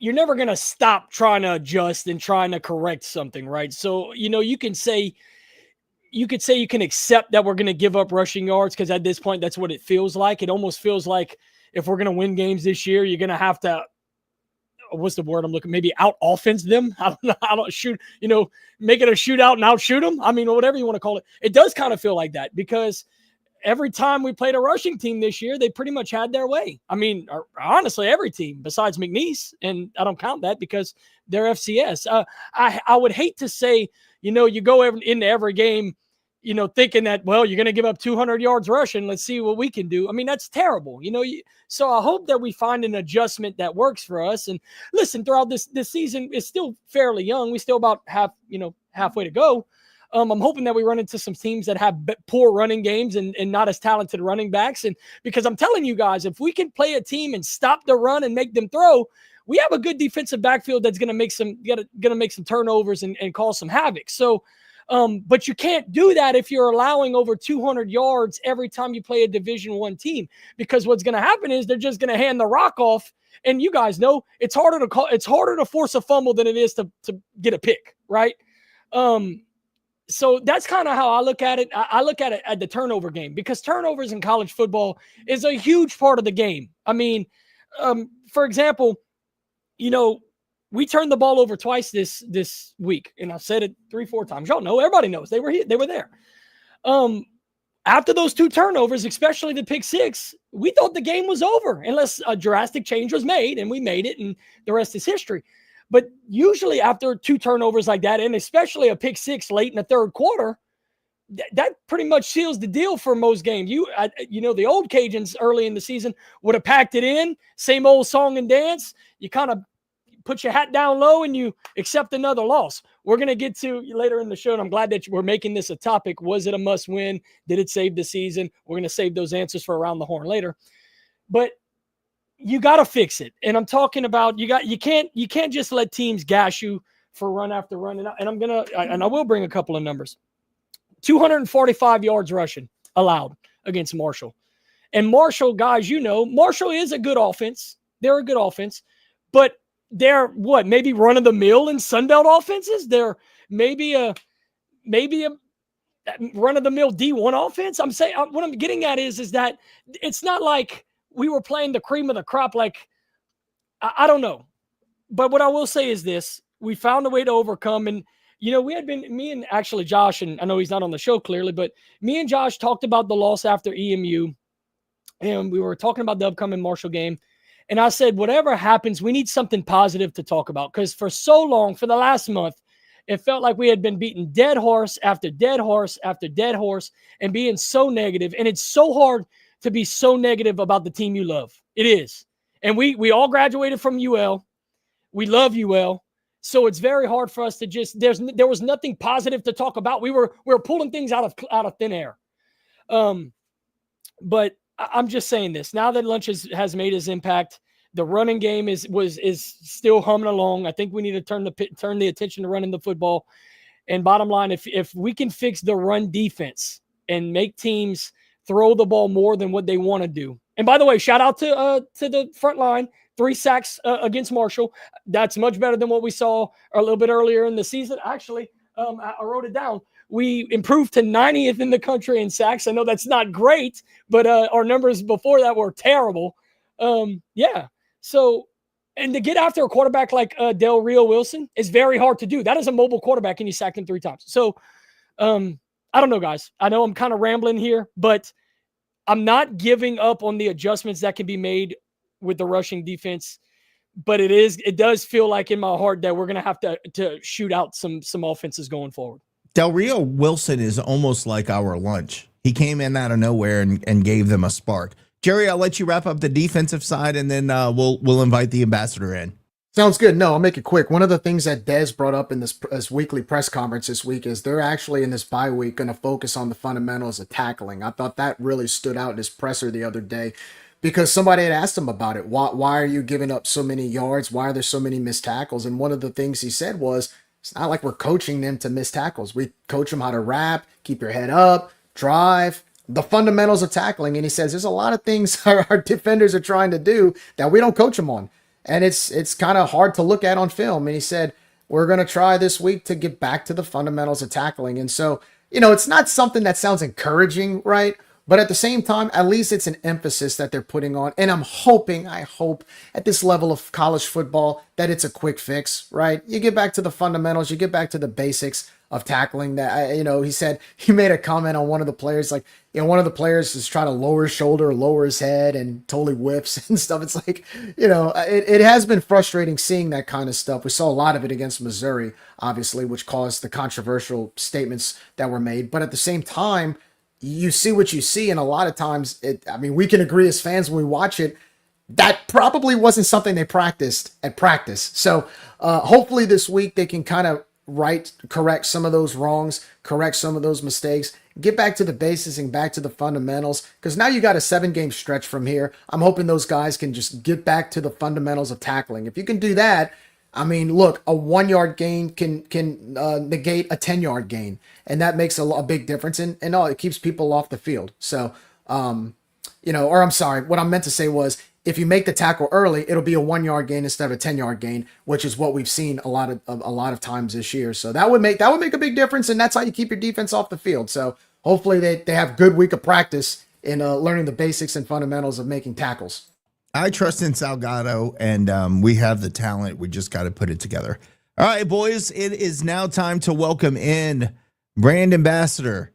Speaker 6: you're never going to stop trying to adjust and trying to correct something, right? So, you could say you can accept that we're going to give up rushing yards because at this point, that's what it feels like. It almost feels like if we're going to win games this year, you're going to have to, what's the word I'm looking, maybe out offense them. I don't know. I don't shoot, make it a shootout and outshoot them. I mean, whatever you want to call it. It does kind of feel like that because every time we played a rushing team this year, they pretty much had their way. I mean, honestly, every team besides McNeese, and I don't count that because they're FCS. I would hate to say, you go into every game thinking that, well, you're going to give up 200 yards rushing. Let's see what we can do. I mean, that's terrible. So I hope that we find an adjustment that works for us. And listen, throughout this season, it's still fairly young. We still about halfway to go. I'm hoping that we run into some teams that have poor running games and not as talented running backs. And because I'm telling you guys, if we can play a team and stop the run and make them throw, we have a good defensive backfield that's going to make some turnovers and cause some havoc. So, but you can't do that if you're allowing over 200 yards every time you play a Division I team, because what's going to happen is they're just going to hand the rock off. And you guys know it's harder to force a fumble than it is to get a pick, right? So that's kind of how I look at it. I look at it at the turnover game, because turnovers in college football is a huge part of the game. I mean, for example, we turned the ball over twice this week, and I've said it 3-4 times. Y'all know, everybody knows they were there. After those 2 turnovers, especially the pick 6, we thought the game was over unless a drastic change was made, and we made it, and the rest is history. But usually after 2 turnovers like that, and especially a pick 6 late in the third quarter, that pretty much seals the deal for most games. The old Cajuns early in the season would have packed it in, same old song and dance. You kind of put your hat down low and you accept another loss. We're going to get to later in the show, and I'm glad that we're making this a topic. Was it a must win? Did it save the season? We're going to save those answers for Around the Horn later. But you got to fix it. And I'm talking about you can't just let teams gash you for run after run. And I will bring a couple of numbers. 245 yards rushing allowed against Marshall. And Marshall, guys, Marshall is a good offense. They're a good offense, but they're maybe run of the mill in Sunbelt offenses. They're maybe a run of the mill D1 offense. I'm saying what I'm getting at is that it's not like we were playing the cream of the crop. Like, I don't know. But what I will say is this: we found a way to overcome. And, me and actually Josh, and I know he's not on the show clearly, but me and Josh talked about the loss after EMU. And we were talking about the upcoming Marshall game. And I said, whatever happens, we need something positive to talk about. Because for so long, for the last month, it felt like we had been beating dead horse after dead horse after dead horse and being so negative. And it's so hard to be so negative about the team you love. It is. And we all graduated from UL. We love UL. So it's very hard for us to there was nothing positive to talk about. We were pulling things out of thin air. But I'm just saying this. Now that Lunch has made his impact, the running game is still humming along. I think we need to turn the attention to running the football. And bottom line, if we can fix the run defense and make teams throw the ball more than what they want to do. And by the way, shout out to the front line, 3 sacks against Marshall. That's much better than what we saw a little bit earlier in the season. Actually, I wrote it down. We improved to 90th in the country in sacks. I know that's not great, but our numbers before that were terrible. Yeah. So, and to get after a quarterback like Del Rio Wilson is very hard to do. That is a mobile quarterback, and you sacked him 3 times. So, I don't know, guys. I know I'm kind of rambling here, but I'm not giving up on the adjustments that can be made with the rushing defense. But it does feel like in my heart that we're going to have to shoot out some offenses going forward.
Speaker 5: Del Rio Wilson is almost like our Lunch. He came in out of nowhere and gave them a spark. Jerry, I'll let you wrap up the defensive side, and then we'll invite the ambassador in.
Speaker 7: Sounds good. No, I'll make it quick. One of the things that Dez brought up in this weekly press conference this week is they're actually in this bye week going to focus on the fundamentals of tackling. I thought that really stood out in his presser the other day because somebody had asked him about it. Why are you giving up so many yards? Why are there so many missed tackles? And one of the things he said was, it's not like we're coaching them to miss tackles. We coach them how to wrap, keep your head up, drive, the fundamentals of tackling. And he says there's a lot of things our defenders are trying to do that we don't coach them on. And it's kind of hard to look at on film. And he said, we're going to try this week to get back to the fundamentals of tackling. And so, it's not something that sounds encouraging, right? But at the same time, at least it's an emphasis that they're putting on. And I hope at this level of college football that it's a quick fix, right? You get back to the fundamentals, you get back to the basics. of tackling that, he said he made a comment on one of the players, like, one of the players is trying to lower his shoulder, lower his head, and totally whips and stuff. It's like, it has been frustrating seeing that kind of stuff. We saw a lot of it against Missouri, obviously, which caused the controversial statements that were made. But at the same time, you see what you see, and a lot of times, we can agree as fans when we watch it, that probably wasn't something they practiced at practice. So hopefully this week they can kind of correct some of those wrongs, correct some of those mistakes, get back to the basics and back to the fundamentals, because now you got a 7-game stretch from here. I'm hoping those guys can just get back to the fundamentals of tackling. If you can do that, look, a 1-yard gain can negate a 10-yard gain, and that makes a big difference, and it keeps people off the field. So, or I'm sorry, what I meant to say was, if you make the tackle early, it'll be a 1-yard gain instead of a 10-yard gain, which is what we've seen a lot of times this year. So that would make a big difference, and that's how you keep your defense off the field. So hopefully they have good week of practice in learning the basics and fundamentals of making tackles.
Speaker 5: I trust in Salgado, and we have the talent. We just got to put it together. All right, boys, it is now time to welcome in brand ambassador,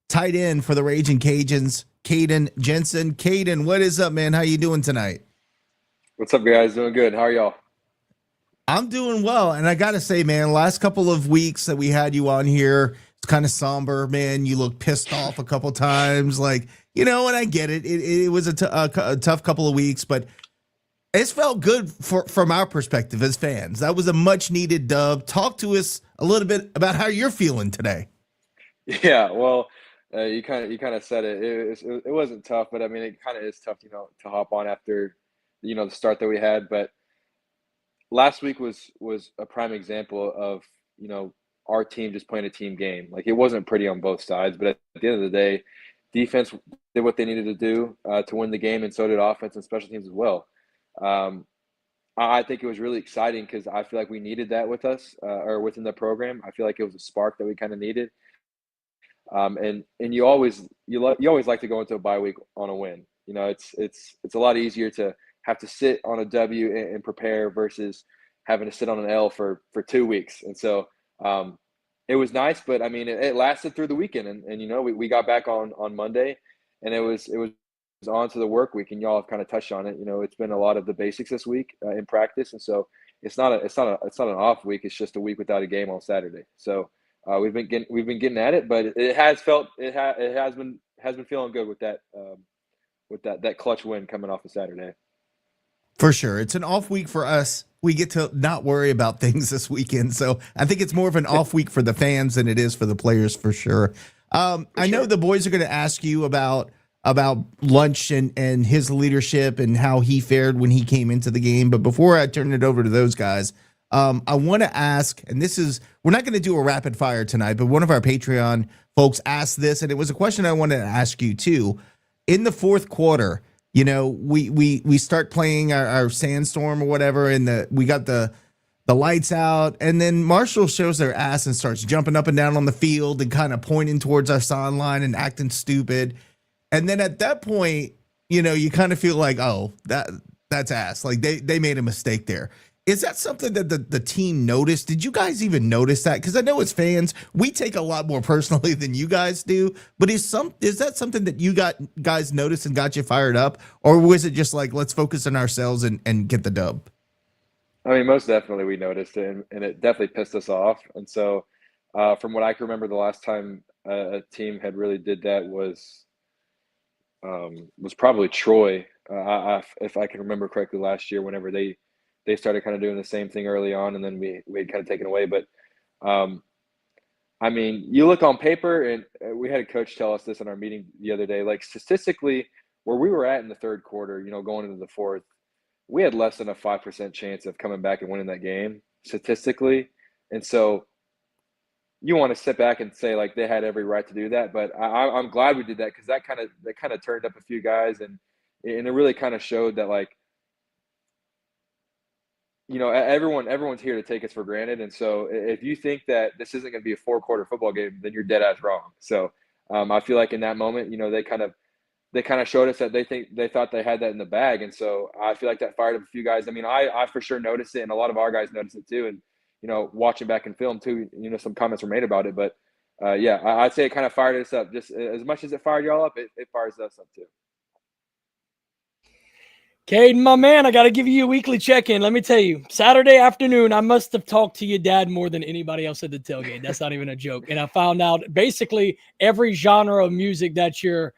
Speaker 5: tight end for the Raging Cajuns, Kaden Jensen. Kaden, what is up, man? How you doing tonight?
Speaker 9: What's up, guys? Doing good. How are y'all?
Speaker 5: I'm doing well, and I gotta say, man, last couple of weeks that we had you on here, it's kind of somber, man. You look pissed off a couple times, like, and I get it. It was a tough couple of weeks, but it's felt good from our perspective as fans. That was a much needed dub. Talk to us a little bit about how you're feeling today.
Speaker 9: Yeah, well, you kind of said it. It wasn't tough, but it kind of is tough, to hop on after, the start that we had. But last week was a prime example of, our team just playing a team game. Like, it wasn't pretty on both sides, but at the end of the day, defense did what they needed to do to win the game, and so did offense and special teams as well. I think it was really exciting because I feel like we needed that with us or within the program. I feel like it was a spark that we kind of needed. And you always like to go into a bye week on a win. It's a lot easier to have to sit on a W and prepare versus having to sit on an L for 2 weeks. And so it was nice, but it lasted through the weekend, and we got back on Monday, and it was on to the work week, and y'all have kind of touched on it. It's been a lot of the basics this week in practice, and so it's not an off week. It's just a week without a game on Saturday. So we've been getting at it, but it has been feeling good with that clutch win coming off of Saturday.
Speaker 5: For sure. It's an off week for us. We get to not worry about things this weekend. So I think it's more of an off week for the fans than it is for the players, for sure. I know the boys are going to ask you about Lunch and his leadership and how he fared when he came into the game. But before I turn it over to those guys, I want to ask, and we're not going to do a rapid fire tonight, but one of our Patreon folks asked this, and it was a question I wanted to ask you too. In the fourth quarter, we start playing our sandstorm or whatever, and we got the lights out, and then Marshall shows their ass and starts jumping up and down on the field and kind of pointing towards our sideline and acting stupid. And then at that point, you kind of feel like, oh, that's ass. Like they made a mistake there. Is that something that the team noticed? Did you guys even notice that? Because I know as fans, we take a lot more personally than you guys do. But is that something that you guys noticed and got you fired up? Or was it just like, let's focus on ourselves and get the dub?
Speaker 9: Most definitely we noticed it, and it definitely pissed us off. And so from what I can remember, the last time a team had really did that was probably Troy, if I can remember correctly, last year, whenever they started kind of doing the same thing early on, and then we had kind of taken away. But you look on paper, and we had a coach tell us this in our meeting the other day, like statistically where we were at in the third quarter, going into the fourth, we had less than a 5% chance of coming back and winning that game statistically. And so you want to sit back and say like they had every right to do that, but I'm glad we did that, because that kind of turned up a few guys, and it really kind of showed that, like, everyone's here to take us for granted. And so if you think that this isn't going to be a 4-quarter football game, then you're dead ass wrong. So I feel like in that moment, they kind of showed us that they thought they had that in the bag. And so I feel like that fired up a few guys. I for sure noticed it, and a lot of our guys noticed it too. And, watching back in film too, some comments were made about it, but yeah, I'd say it kind of fired us up. Just as much as it fired y'all up, it fires us up too.
Speaker 6: Caden, my man, I got to give you a weekly check-in. Let me tell you, Saturday afternoon, I must have talked to your dad more than anybody else at the tailgate. That's not even a joke. And I found out basically every genre of music that your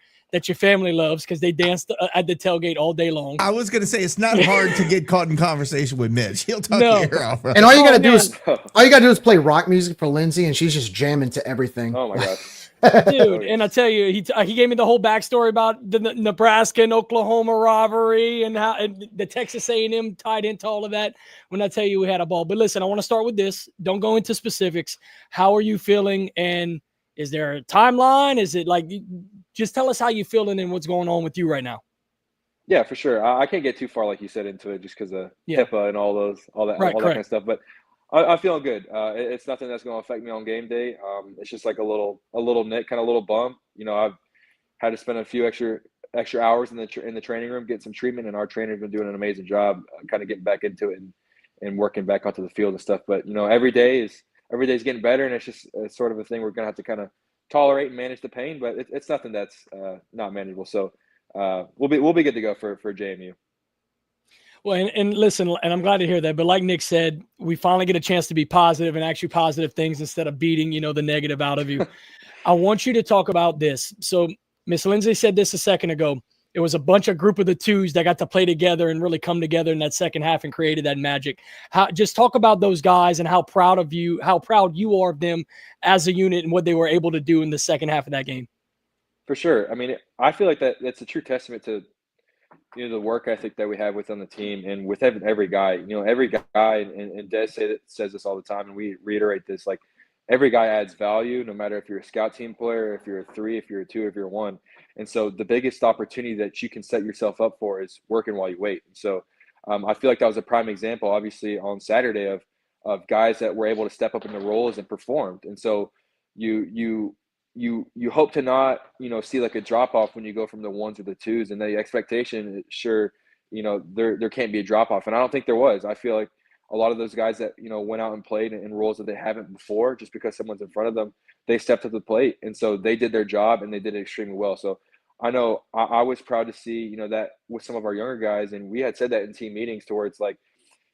Speaker 6: family loves, because they danced at the tailgate all day long.
Speaker 5: I was going to say, it's not hard to get caught in conversation with Mitch. He'll talk
Speaker 6: No.
Speaker 5: your ear off. Right?
Speaker 7: And all you gotta do is play rock music for Lindsay, and she's just jamming to everything.
Speaker 9: Oh my gosh.
Speaker 6: Dude, and I tell you, he gave me the whole backstory about the Nebraska and Oklahoma rivalry and how and the Texas A&M tied into all of that. When I tell you we had a ball. But listen, I want to start with this. Don't go into specifics. How are you feeling? And is there a timeline? Is it like, just tell us how you're feeling and what's going on with you right now.
Speaker 9: Yeah, for sure. I can't get too far, like you said, into it just because of HIPAA and all that kind of stuff. But I'm feeling good. It's nothing that's going to affect me on game day. It's just like a little nick, kind of a little bump. I've had to spend a few extra hours in the training room getting some treatment, and our trainer's been doing an amazing job, kind of getting back into it and working back onto the field and stuff. But every day's getting better, and it's sort of a thing we're gonna have to kind of tolerate and manage the pain. But it's nothing that's not manageable. So we'll be good to go for JMU.
Speaker 6: Well, and listen, and I'm glad to hear that. But like Nick said, we finally get a chance to be positive and actually positive things instead of beating, the negative out of you. I want you to talk about this. So Miss Lindsay said this a second ago. It was a bunch of group of the twos that got to play together and really come together in that second half and created that magic. Just talk about those guys and how proud you are of them as a unit and what they were able to do in the second half of that game.
Speaker 9: For sure. I mean, I feel like that's a true testament to the work ethic that we have within the team and with every guy. Every guy, and Des says this all the time, and we reiterate this, like every guy adds value, no matter if you're a scout team player, if you're a 3, if you're a 2, if you're a 1. And so the biggest opportunity that you can set yourself up for is working while you wait. And so I feel like that was a prime example, obviously, on Saturday of guys that were able to step up in the roles and performed. And so you hope to not, see like a drop off when you go from the 1s or the 2s, and the expectation, sure, there can't be a drop off. And I don't think there was. I feel like a lot of those guys that, went out and played in roles that they haven't before, just because someone's in front of them, they stepped up to the plate. And so they did their job and they did it extremely well. So I know I was proud to see, that with some of our younger guys, and we had said that in team meetings towards like,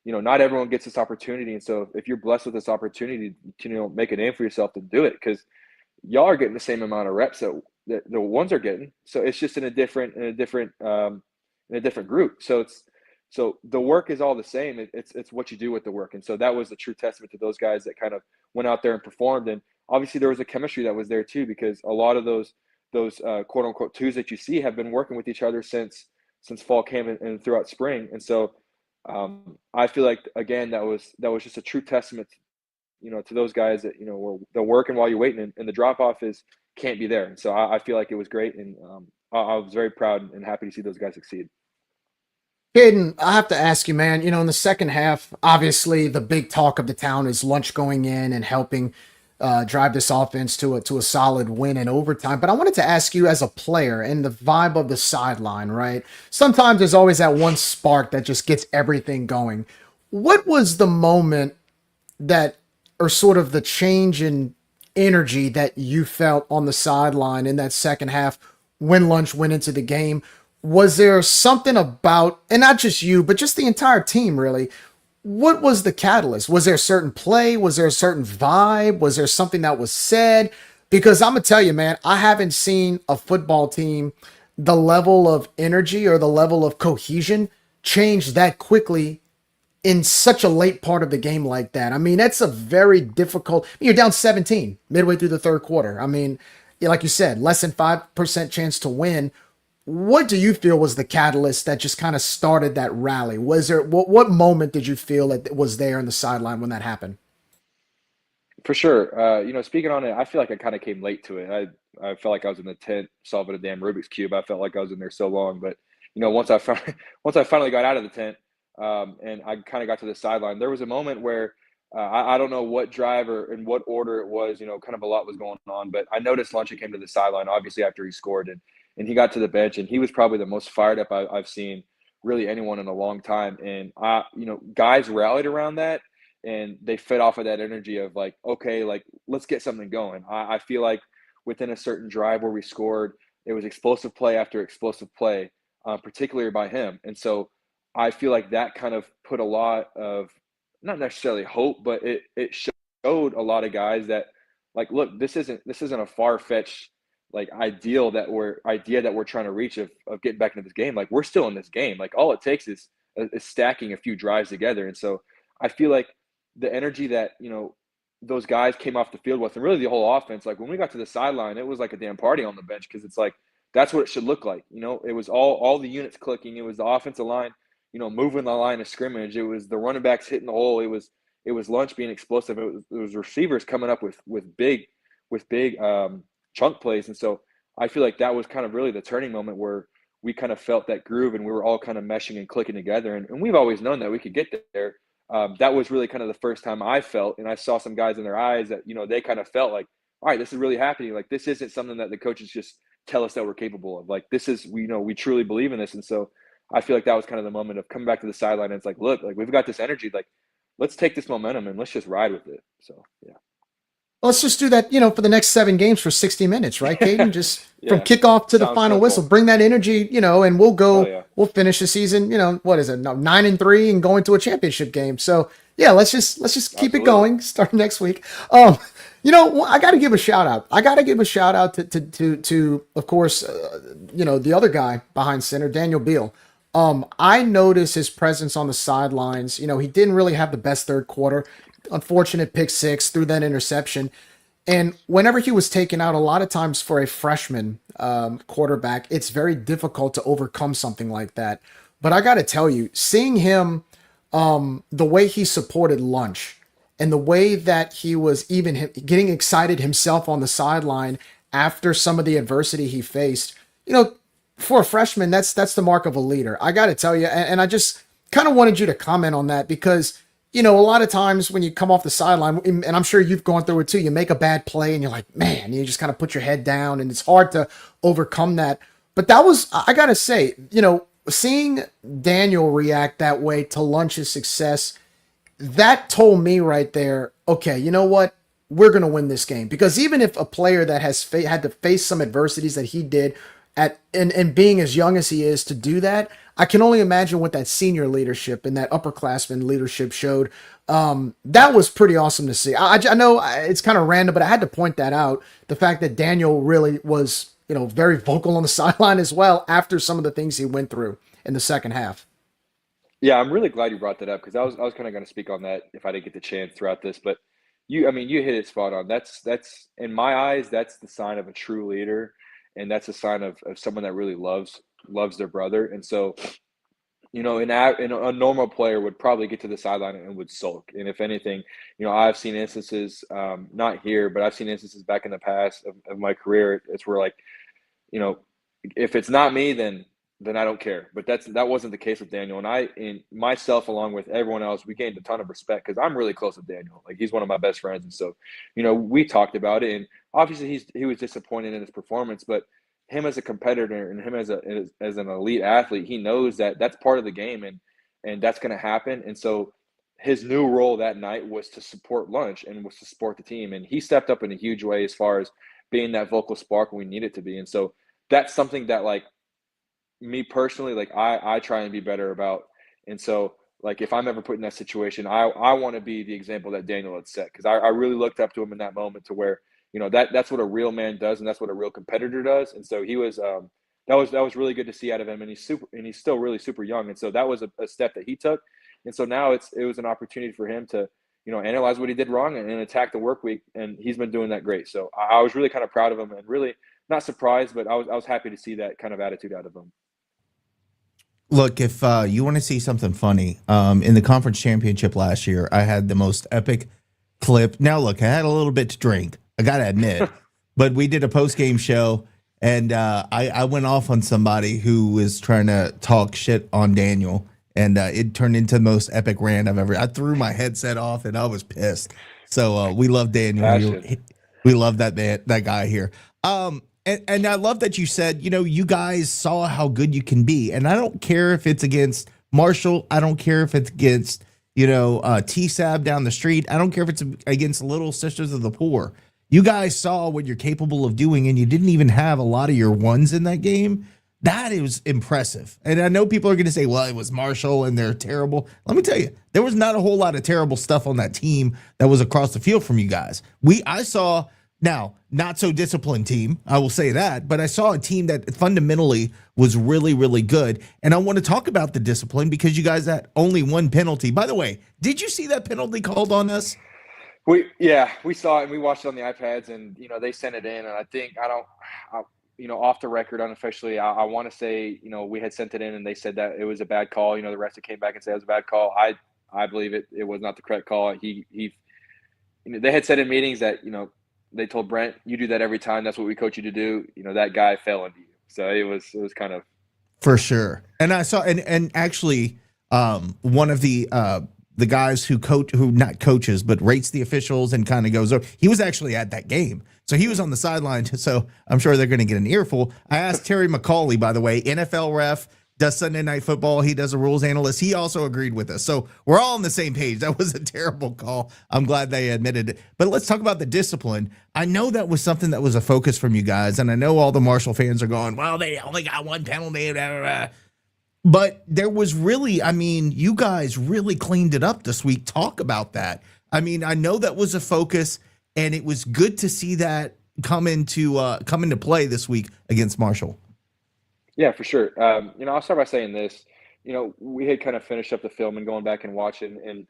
Speaker 9: not everyone gets this opportunity. And so if you're blessed with this opportunity to, make a name for yourself, to do it, because y'all are getting the same amount of reps that the ones are getting. So it's just in a different group. So the work is all the same. It's what you do with the work. And so that was a true testament to those guys that kind of went out there and performed. And obviously there was a chemistry that was there too, because a lot of those quote unquote 2s that you see have been working with each other since fall camp and throughout spring. And so I feel like, again, that was just a true testament to those guys that, they're working while you're waiting, and the drop off can't be there. And so I feel like it was great. And I was very proud and happy to see those guys succeed.
Speaker 7: Kaden, I have to ask you, man, in the second half, obviously the big talk of the town is Lunch going in and helping drive this offense to a solid win in overtime. But I wanted to ask you, as a player and the vibe of the sideline, right? Sometimes there's always that one spark that just gets everything going. What was the moment or sort of the change in energy that you felt on the sideline in that second half when Lunch went into the game? Was there something about, and not just you, but just the entire team, really? What was the catalyst? Was there a certain play? Was there a certain vibe? Was there something that was said? Because I'm going to tell you, man, I haven't seen a football team, the level of energy or the level of cohesion change that quickly in such a late part of the game like that. I mean, that's a very difficult, you're down 17 midway through the third quarter. I mean, like you said, less than 5% chance to win. What do you feel was the catalyst that just kind of started that rally? Was there, what moment did you feel that was there in the sideline when that happened?
Speaker 9: For sure. Speaking on it, I feel like I kind of came late to it. I felt like I was in the tent solving a damn Rubik's Cube. I felt like I was in there so long, but once I finally got out of the tent, and I kind of got to the sideline, there was a moment where I don't know what drive or in what order it was, kind of a lot was going on, but I noticed Lunchy came to the sideline, obviously after he scored, and he got to the bench, and he was probably the most fired up I've seen really anyone in a long time. And guys rallied around that. and they fed off of that energy of like, okay, like let's get something going. I feel like within a certain drive where we scored, it was explosive play after explosive play, particularly by him. And so I feel like that kind of put a lot of, not necessarily hope, but it showed a lot of guys that like, look, this isn't a far-fetched like idea that we're trying to reach of getting back into this game. Like we're still in this game. Like all it takes is stacking a few drives together. And so I feel like the energy that, those guys came off the field with, and really the whole offense, like when we got to the sideline, it was like a damn party on the bench, because it's like that's what it should look like. It was all the units clicking. It was the offensive line, moving the line of scrimmage. It was the running backs hitting the hole. It was Lunch being explosive. It was receivers coming up with big chunk plays. And so I feel like that was kind of really the turning moment where we kind of felt that groove, and we were all kind of meshing and clicking together. And we've always known that we could get there. That was really kind of the first time I felt, and I saw some guys in their eyes that, they kind of felt like, all right, this is really happening. Like, this isn't something that the coaches just tell us that we're capable of. Like, this is, we truly believe in this. And so I feel like that was kind of the moment of coming back to the sideline. And it's like, look, like we've got this energy, like let's take this momentum and let's just ride with it. So, yeah.
Speaker 7: Let's just do that, for the next 7 games for 60 minutes, right, Kaden? Just
Speaker 9: Yeah.
Speaker 7: from kickoff to the
Speaker 9: Sounds
Speaker 7: final
Speaker 9: simple.
Speaker 7: whistle. Bring that energy, and we'll go.
Speaker 9: Oh, yeah.
Speaker 7: We'll finish the season. What is it? 9-3 and going to a championship game. So yeah, let's just keep it
Speaker 9: Absolutely.
Speaker 7: going. Start next week. I got to give a shout out. I got to give a shout out to of course, the other guy behind center, Daniel Beal. I noticed his presence on the sidelines. He didn't really have the best third quarter. Unfortunate pick six, threw that interception. And whenever he was taken out, a lot of times for a freshman quarterback, it's very difficult to overcome something like that. But I got to tell you, seeing him, the way he supported Lunch and the way that he was even getting excited himself on the sideline after some of the adversity he faced, for a freshman, that's the mark of a leader. I got to tell you, and I just kind of wanted you to comment on that, because a lot of times when you come off the sideline, and I'm sure you've gone through it too, you make a bad play and you're like, man, you just kind of put your head down, and it's hard to overcome that. But that was, I got to say, seeing Daniel react that way to Lunch's success, that told me right there, okay, you know what? We're going to win this game. Because even if a player that has had to face some adversities that he did and being as young as he is to do that, I can only imagine what that senior leadership and that upperclassman leadership showed. That was pretty awesome to see. I know it's kind of random, but I had to point that out. The fact that Daniel really was, very vocal on the sideline as well after some of the things he went through in the second half.
Speaker 9: Yeah, I'm really glad you brought that up, because I was kind of going to speak on that if I didn't get the chance throughout this. But you hit it spot on. That's in my eyes, that's the sign of a true leader, and that's a sign of someone that really loves their brother. And so, a normal player would probably get to the sideline and would sulk. And if anything, I've seen instances, not here, but I've seen instances back in the past of my career. It's where like, if it's not me, then I don't care. But that wasn't the case with Daniel. And myself, along with everyone else, we gained a ton of respect, because I'm really close with Daniel. Like, he's one of my best friends. And so, we talked about it, and obviously he was disappointed in his performance, but him as a competitor and him as an elite athlete, he knows that that's part of the game, and that's going to happen. And so his new role that night was to support Lunch and was to support the team. And he stepped up in a huge way as far as being that vocal spark when we needed to be. And so that's something that, like, me personally, like I try and be better about. And so, like, if I'm ever put in that situation, I want to be the example that Daniel had set, because I really looked up to him in that moment, to where, that's what a real man does, and that's what a real competitor does. And so he was that was really good to see out of him, and he's still really super young. And so that was a step that he took. And so now it was an opportunity for him to, analyze what he did wrong and attack the work week, and he's been doing that great. So I was really kind of proud of him, and really not surprised, but I was happy to see that kind of attitude out of him.
Speaker 5: Look, if you want to see something funny, in the conference championship last year, I had the most epic clip. Now, look, I had a little bit to drink, I got to admit, but we did a post-game show, and I went off on somebody who was trying to talk shit on Daniel, and it turned into the most epic rant I've ever. I threw my headset off, and I was pissed. So we love Daniel. We love that guy here. And I love that you said, you guys saw how good you can be. And I don't care if it's against Marshall. I don't care if it's against, TSAB down the street. I don't care if it's against Little Sisters of the Poor. You guys saw what you're capable of doing, and you didn't even have a lot of your ones in that game. That is impressive. And I know people are going to say, well, it was Marshall and they're terrible. Let me tell you, there was not a whole lot of terrible stuff on that team that was across the field from you guys. I saw, now, not so disciplined team, I will say that, but I saw a team that fundamentally was really, really good. And I want to talk about the discipline because you guys had only one penalty. By the way, did you see that penalty called on us?
Speaker 9: We saw it and we watched it on the iPads, and they sent it in, and I think off the record, unofficially, I want to say we had sent it in and they said that it was a bad call. The rest came back and said it was a bad call. I believe it was not the correct call. They had said in meetings that they told Brent, you do that every time. That's what we coach you to do. That guy fell into you. So it was kind of,
Speaker 5: for sure. And I saw and actually one of the guys who not coaches, but rates the officials and kind of goes over. He was actually at that game. So he was on the sideline. So I'm sure they're going to get an earful. I asked Terry McCauley, by the way, NFL ref, does Sunday Night Football. He does a rules analyst. He also agreed with us. So we're all on the same page. That was a terrible call. I'm glad they admitted it. But let's talk about the discipline. I know that was something that was a focus from you guys. And I know all the Marshall fans are going, well, they only got one penalty. Blah, blah, blah. But there was really, you guys really cleaned it up this week. Talk about that. I know that was a focus, and it was good to see that come into play this week against Marshall.
Speaker 9: Yeah, for sure. I'll start by saying this. We had kind of finished up the film and going back and watching, and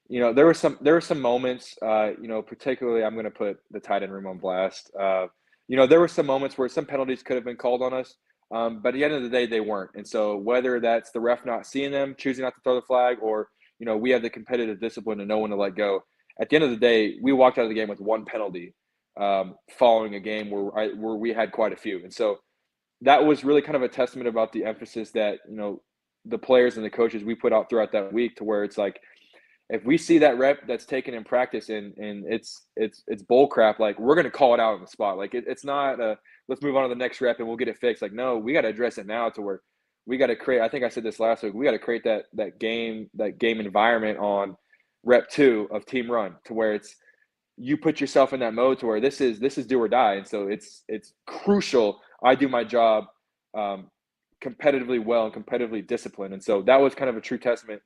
Speaker 9: there were some moments. Particularly, I'm going to put the tight end room on blast. There were some moments where some penalties could have been called on us. But at the end of the day, they weren't. And so whether that's the ref not seeing them, choosing not to throw the flag, or, we have the competitive discipline to know when to let go. At the end of the day, we walked out of the game with one penalty following a game where we had quite a few. And so that was really kind of a testament about the emphasis that, the players and the coaches we put out throughout that week, to where it's like, if we see that rep that's taken in practice and it's bull crap, like, we're going to call it out on the spot. Like, it's not let's move on to the next rep and we'll get it fixed. Like, no, we got to address it now, to where we got to create, I think I said this last week, we got to create that game environment on rep 2 of team run, to where it's, you put yourself in that mode to where this is do or die. And so it's crucial I do my job competitively well and competitively disciplined. And so that was kind of a true testament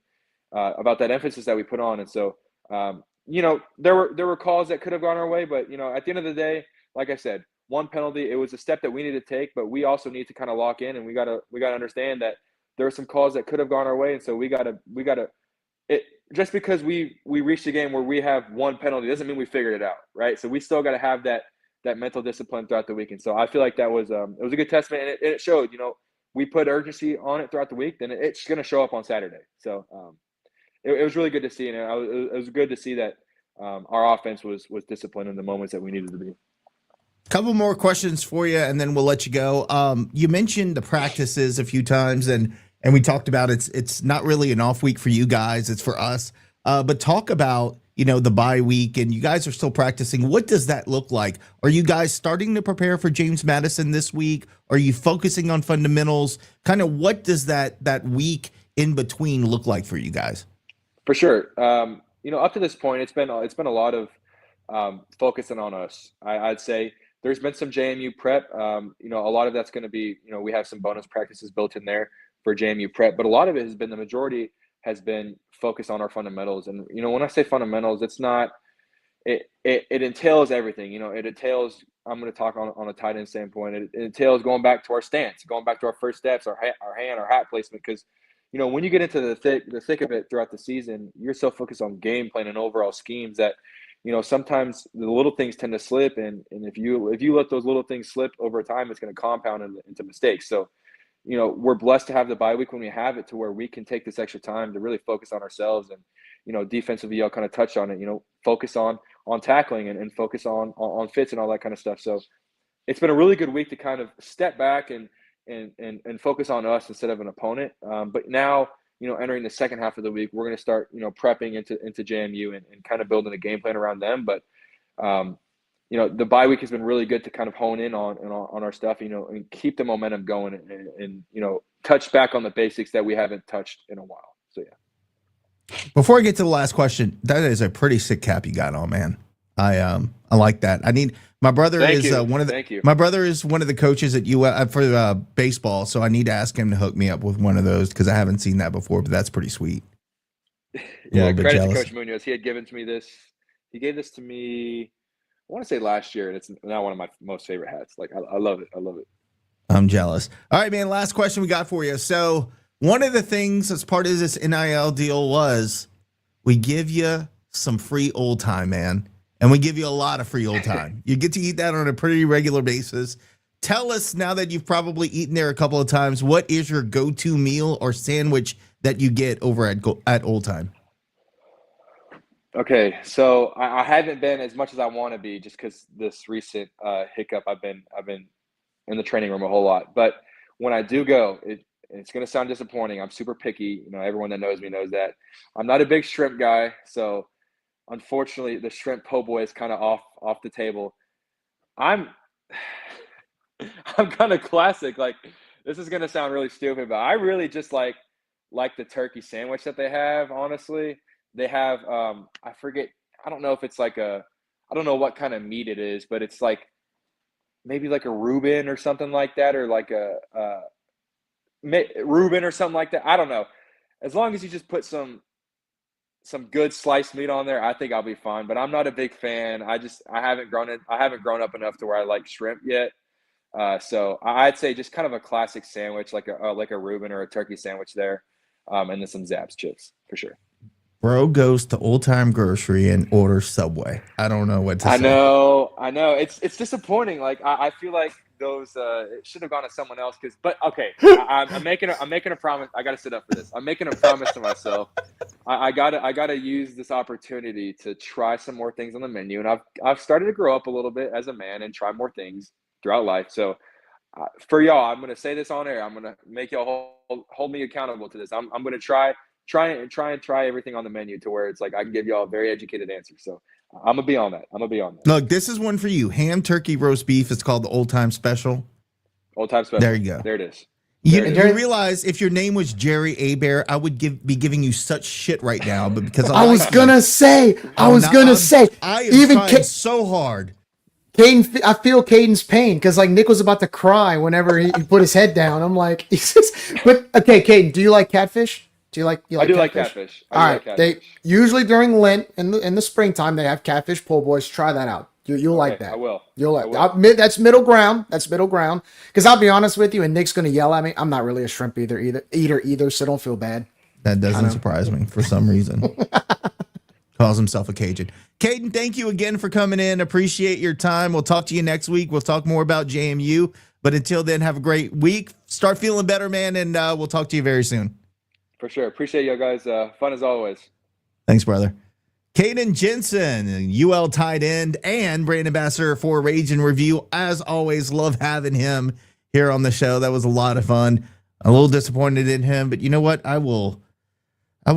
Speaker 9: about that emphasis that we put on. And so, there were calls that could have gone our way, but, at the end of the day, like I said, one penalty, it was a step that we need to take, but we also need to kind of lock in, and we got to understand that there are some calls that could have gone our way. And so we got to, just because we reached a game where we have one penalty doesn't mean we figured it out. Right. So we still got to have that mental discipline throughout the week. And so I feel like that was, it was a good testament, and it showed, we put urgency on it throughout the week, then it's going to show up on Saturday. So, it was really good to see, and it was good to see that our offense was disciplined in the moments that we needed to be.
Speaker 5: Couple more questions for you, and then we'll let you go. You mentioned the practices a few times, and we talked about it's not really an off week for you guys; it's for us. But talk about the bye week, and you guys are still practicing. What does that look like? Are you guys starting to prepare for James Madison this week? Are you focusing on fundamentals? Kind of what does that week in between look like for you guys?
Speaker 9: For sure. Up to this point, it's been a lot of focusing on us. I'd say there's been some JMU prep. A lot of that's going to be, we have some bonus practices built in there for JMU prep, but a lot of it has been, the majority has been focused on our fundamentals. And, when I say fundamentals, it's not, it entails everything. It entails, I'm going to talk on a tight end standpoint. It entails going back to our stance, going back to our first steps, our hand, our hat placement, because when you get into the thick of it throughout the season, you're so focused on game plan and overall schemes that, sometimes the little things tend to slip. And if you let those little things slip over time, it's going to compound into mistakes. So, we're blessed to have the bye week when we have it, to where we can take this extra time to really focus on ourselves. And, defensively, y'all kind of touched on it, focus on tackling and focus on fits and all that kind of stuff. So it's been a really good week to kind of step back and focus on us instead of an opponent. But now, entering the second half of the week, we're going to start, prepping into JMU and kind of building a game plan around them. But, the bye week has been really good to kind of hone in on our stuff, and keep the momentum going and touch back on the basics that we haven't touched in a while. So, yeah.
Speaker 5: Before I get to the last question, that is a pretty sick cap you got on, man. I like that. I need my brother
Speaker 9: Thank
Speaker 5: is
Speaker 9: you.
Speaker 5: one of the
Speaker 9: Thank you.
Speaker 5: my brother is one of the coaches at for baseball, so I need to ask him to hook me up with one of those because I haven't seen that before. But that's pretty sweet.
Speaker 9: Yeah,
Speaker 5: little bit
Speaker 9: credit to
Speaker 5: jealous.
Speaker 9: Coach Munoz. He had given to me this. He gave this to me, I want to say last year, and it's now one of my most favorite hats. Like, I love it. I love it.
Speaker 5: I'm jealous. All right, man. Last question we got for you. So one of the things as part of this NIL deal was we give you some free old time, man. And we give you a lot of free old time. You get to eat that on a pretty regular basis. Tell us, now that you've probably eaten there a couple of times, what is your go-to meal or sandwich that you get over at Old Time?
Speaker 9: Okay, so I haven't been as much as I want to be just because this recent hiccup. I've been in the training room a whole lot. But when I do go, it's going to sound disappointing. I'm super picky. You know, everyone that knows me knows that. I'm not a big shrimp guy, so unfortunately, the shrimp po' boy is kind of off the table. I'm kind of classic. Like, this is going to sound really stupid, but I really just like the turkey sandwich that they have, honestly. They have I forget, I don't know if it's like I don't know what kind of meat it is, but it's like maybe like a Reuben or something like that, or like a Reuben or something like that. I don't know. As long as you just put some good sliced meat on there, I think I'll be fine. But I'm not a big fan. I haven't grown up enough to where I like shrimp yet. So I'd say just kind of a classic sandwich, like a Reuben or a turkey sandwich there, and then some Zapp's chips for sure.
Speaker 5: Bro goes to Old Time Grocery and orders Subway. I don't know what to say.
Speaker 9: I know. It's disappointing. Like, I feel like those it should have gone to someone else. But okay, I'm making a promise. I got to sit up for this. I'm making a promise to myself. I gotta use this opportunity to try some more things on the menu, and I've started to grow up a little bit as a man and try more things throughout life. So for y'all, I'm gonna say this on air. I'm gonna make y'all hold me accountable to this. I'm gonna try everything on the menu to where it's like I can give y'all a very educated answer. So I'm gonna be on that.
Speaker 5: Look, this is one for you. Ham, turkey, roast beef. It's called the Old Time Special.
Speaker 9: Old Time Special.
Speaker 5: There you go.
Speaker 9: There it is.
Speaker 5: You realize if your name was Jerry Abear, I would be giving you such shit right now, but because
Speaker 7: I was gonna say, I am
Speaker 5: even trying so hard.
Speaker 7: Kaden, I feel Caden's pain because like Nick was about to cry whenever he put his head down. I'm like, but okay, Kaden, do you like catfish? Do you like
Speaker 9: I do like catfish.
Speaker 7: All right, they usually during Lent in the springtime they have catfish po' boys. Try that out. You'll like that.
Speaker 9: I will.
Speaker 7: You'll like that. That's middle ground. Because I'll be honest with you, and Nick's gonna yell at me. I'm not really a shrimp eater, so don't feel bad.
Speaker 5: That doesn't surprise me for some reason. Calls himself a Cajun. Kaden, thank you again for coming in. Appreciate your time. We'll talk to you next week. We'll talk more about JMU. But until then, have a great week. Start feeling better, man, and we'll talk to you very soon.
Speaker 9: For sure. Appreciate you guys. Fun as always.
Speaker 5: Thanks, brother. Kaden Jensen, UL tight end and brand ambassador for Rage and Review. As always, love having him here on the show. That was a lot of fun. A little disappointed in him, but you know what? I will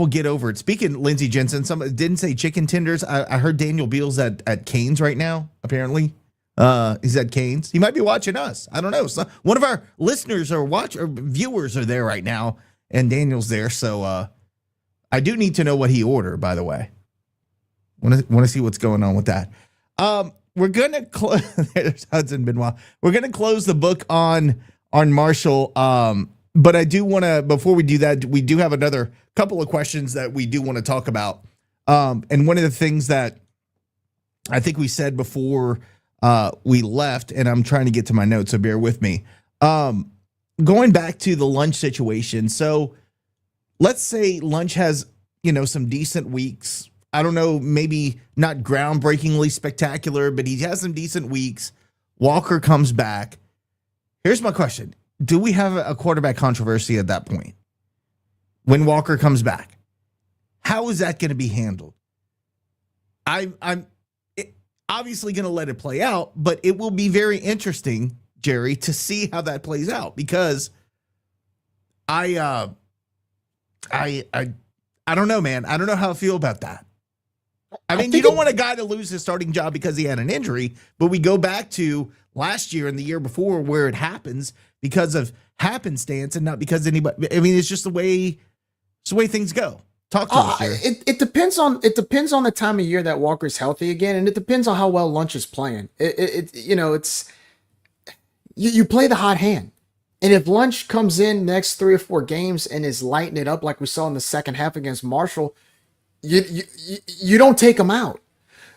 Speaker 5: get over it. Speaking of Lindsey Jensen, somebody didn't say chicken tenders. I heard Daniel Beals at Canes right now, apparently. He's at Canes. He might be watching us. I don't know. So one of our listeners or viewers are there right now, and Daniel's there. So I do need to know what he ordered, by the way. Want to see what's going on with that. We're gonna close. There's Hudson Benoit. We're gonna close the book on Marshall. But I do want to, before we do that, we do have another couple of questions that we do want to talk about. And one of the things that I think we said before we left, and I'm trying to get to my notes, so bear with me. Going back to the Lunch situation. So let's say Lunch has, some decent weeks. I don't know, maybe not groundbreakingly spectacular, but he has some decent weeks. Walker comes back. Here's my question. Do we have a quarterback controversy at that point? When Walker comes back, how is that going to be handled? I'm obviously going to let it play out, but it will be very interesting, Jerry, to see how that plays out, because I don't know, man. I don't know how I feel about that. I mean, you don't want a guy to lose his starting job because he had an injury, but we go back to last year and the year before where it happens because of happenstance and not because anybody. I mean, it's just the way things go. Talk to us, Jerry.
Speaker 7: It depends on the time of year that Walker's healthy again, and it depends on how well Lunch is playing. It's you play the hot hand, and if Lunch comes in next 3 or 4 games and is lighting it up like we saw in the second half against Marshall, you don't take him out.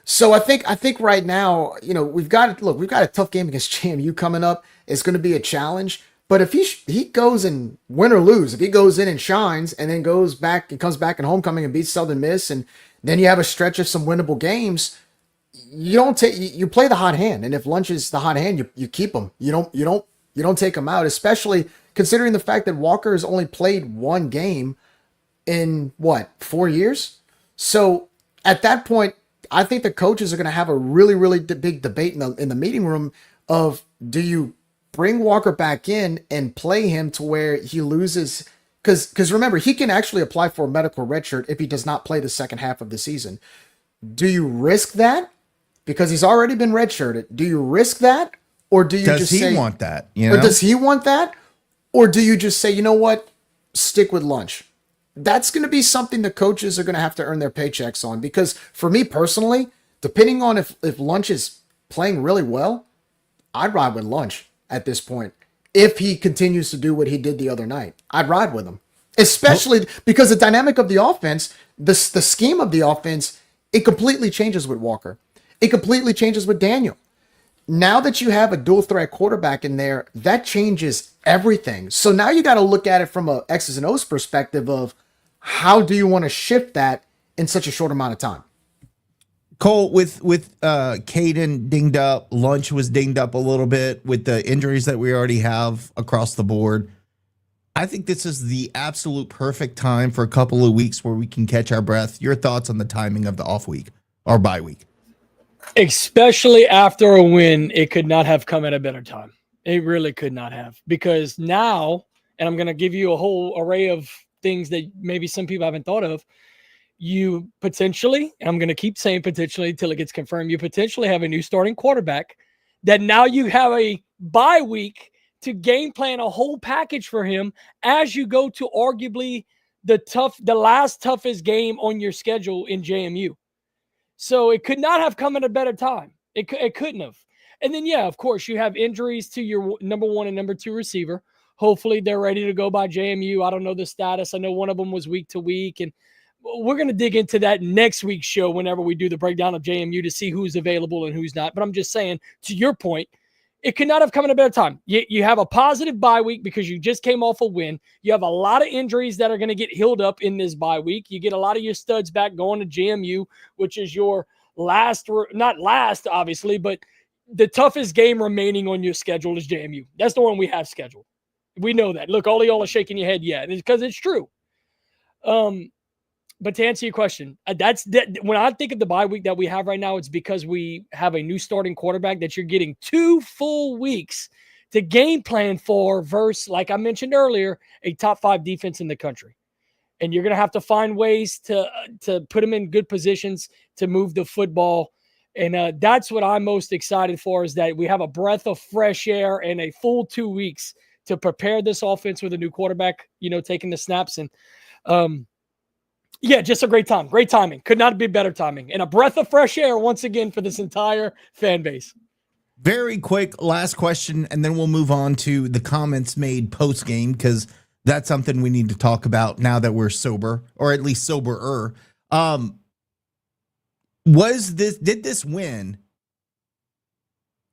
Speaker 7: So I think right now, we've got a tough game against JMU coming up. It's going to be a challenge. But if he goes and win or lose, if he goes in and shines and then goes back and comes back in homecoming and beats Southern Miss, and then you have a stretch of some winnable games, you play the hot hand. And if Lunch is the hot hand, you keep him. You don't take him out, especially considering the fact that Walker has only played 1 game in 4 years. So at that point, I think the coaches are going to have a really, really big debate in the meeting room of, do you bring Walker back in and play him to where he loses? Because remember, he can actually apply for a medical redshirt if he does not play the second half of the season. Do you risk that? Because he's already been redshirted. Do you risk that? Or do you
Speaker 5: does he want that?
Speaker 7: Or does he want that? Or do you just say, you know what? Stick with Lunch. That's going to be something the coaches are going to have to earn their paychecks on. Because for me personally, depending on if Lunch is playing really well, I'd ride with Lunch at this point. If he continues to do what he did the other night, I'd ride with him. Especially because the dynamic of the offense, the scheme of the offense, it completely changes with Walker. It completely changes with Daniel. Now that you have a dual threat quarterback in there, that changes everything. So now you got to look at it from a X's and O's perspective of, how do you want to shift that in such a short amount of time?
Speaker 5: Cole, with Kaden dinged up, Lunch was dinged up a little bit with the injuries that we already have across the board. I think this is the absolute perfect time for a couple of weeks where we can catch our breath. Your thoughts on the timing of the off week or bye week?
Speaker 6: Especially after a win, it could not have come at a better time. It really could not have, because now, and I'm going to give you a whole array of things that maybe some people haven't thought of. You potentially, and I'm going to keep saying potentially until it gets confirmed, you potentially have a new starting quarterback that now you have a bye week to game plan a whole package for him as you go to arguably the last toughest game on your schedule in JMU. So it could not have come at a better time. It couldn't have. And then, yeah, of course, you have injuries to your number 1 and number 2 receiver. Hopefully they're ready to go by JMU. I don't know the status. I know one of them was week to week, and we're going to dig into that next week's show whenever we do the breakdown of JMU to see who's available and who's not. But I'm just saying, to your point, it could not have come at a better time. You have a positive bye week because you just came off a win. You have a lot of injuries that are going to get healed up in this bye week. You get a lot of your studs back going to JMU, which is your not last, obviously, but the toughest game remaining on your schedule is JMU. That's the one we have scheduled. We know that. Look, all of y'all are shaking your head. Yeah, because it's true. But to answer your question, when I think of the bye week that we have right now, it's because we have a new starting quarterback that you're getting 2 full weeks to game plan for versus, like I mentioned earlier, a top 5 defense in the country. And you're going to have to find ways to put them in good positions to move the football. And that's what I'm most excited for, is that we have a breath of fresh air and a full 2 weeks to prepare this offense with a new quarterback, taking the snaps. And yeah, just a great time. Great timing. Could not be better timing. And a breath of fresh air once again for this entire fan base.
Speaker 5: Very quick last question, and then we'll move on to the comments made post game, because that's something we need to talk about now that we're sober, or at least soberer. Did this win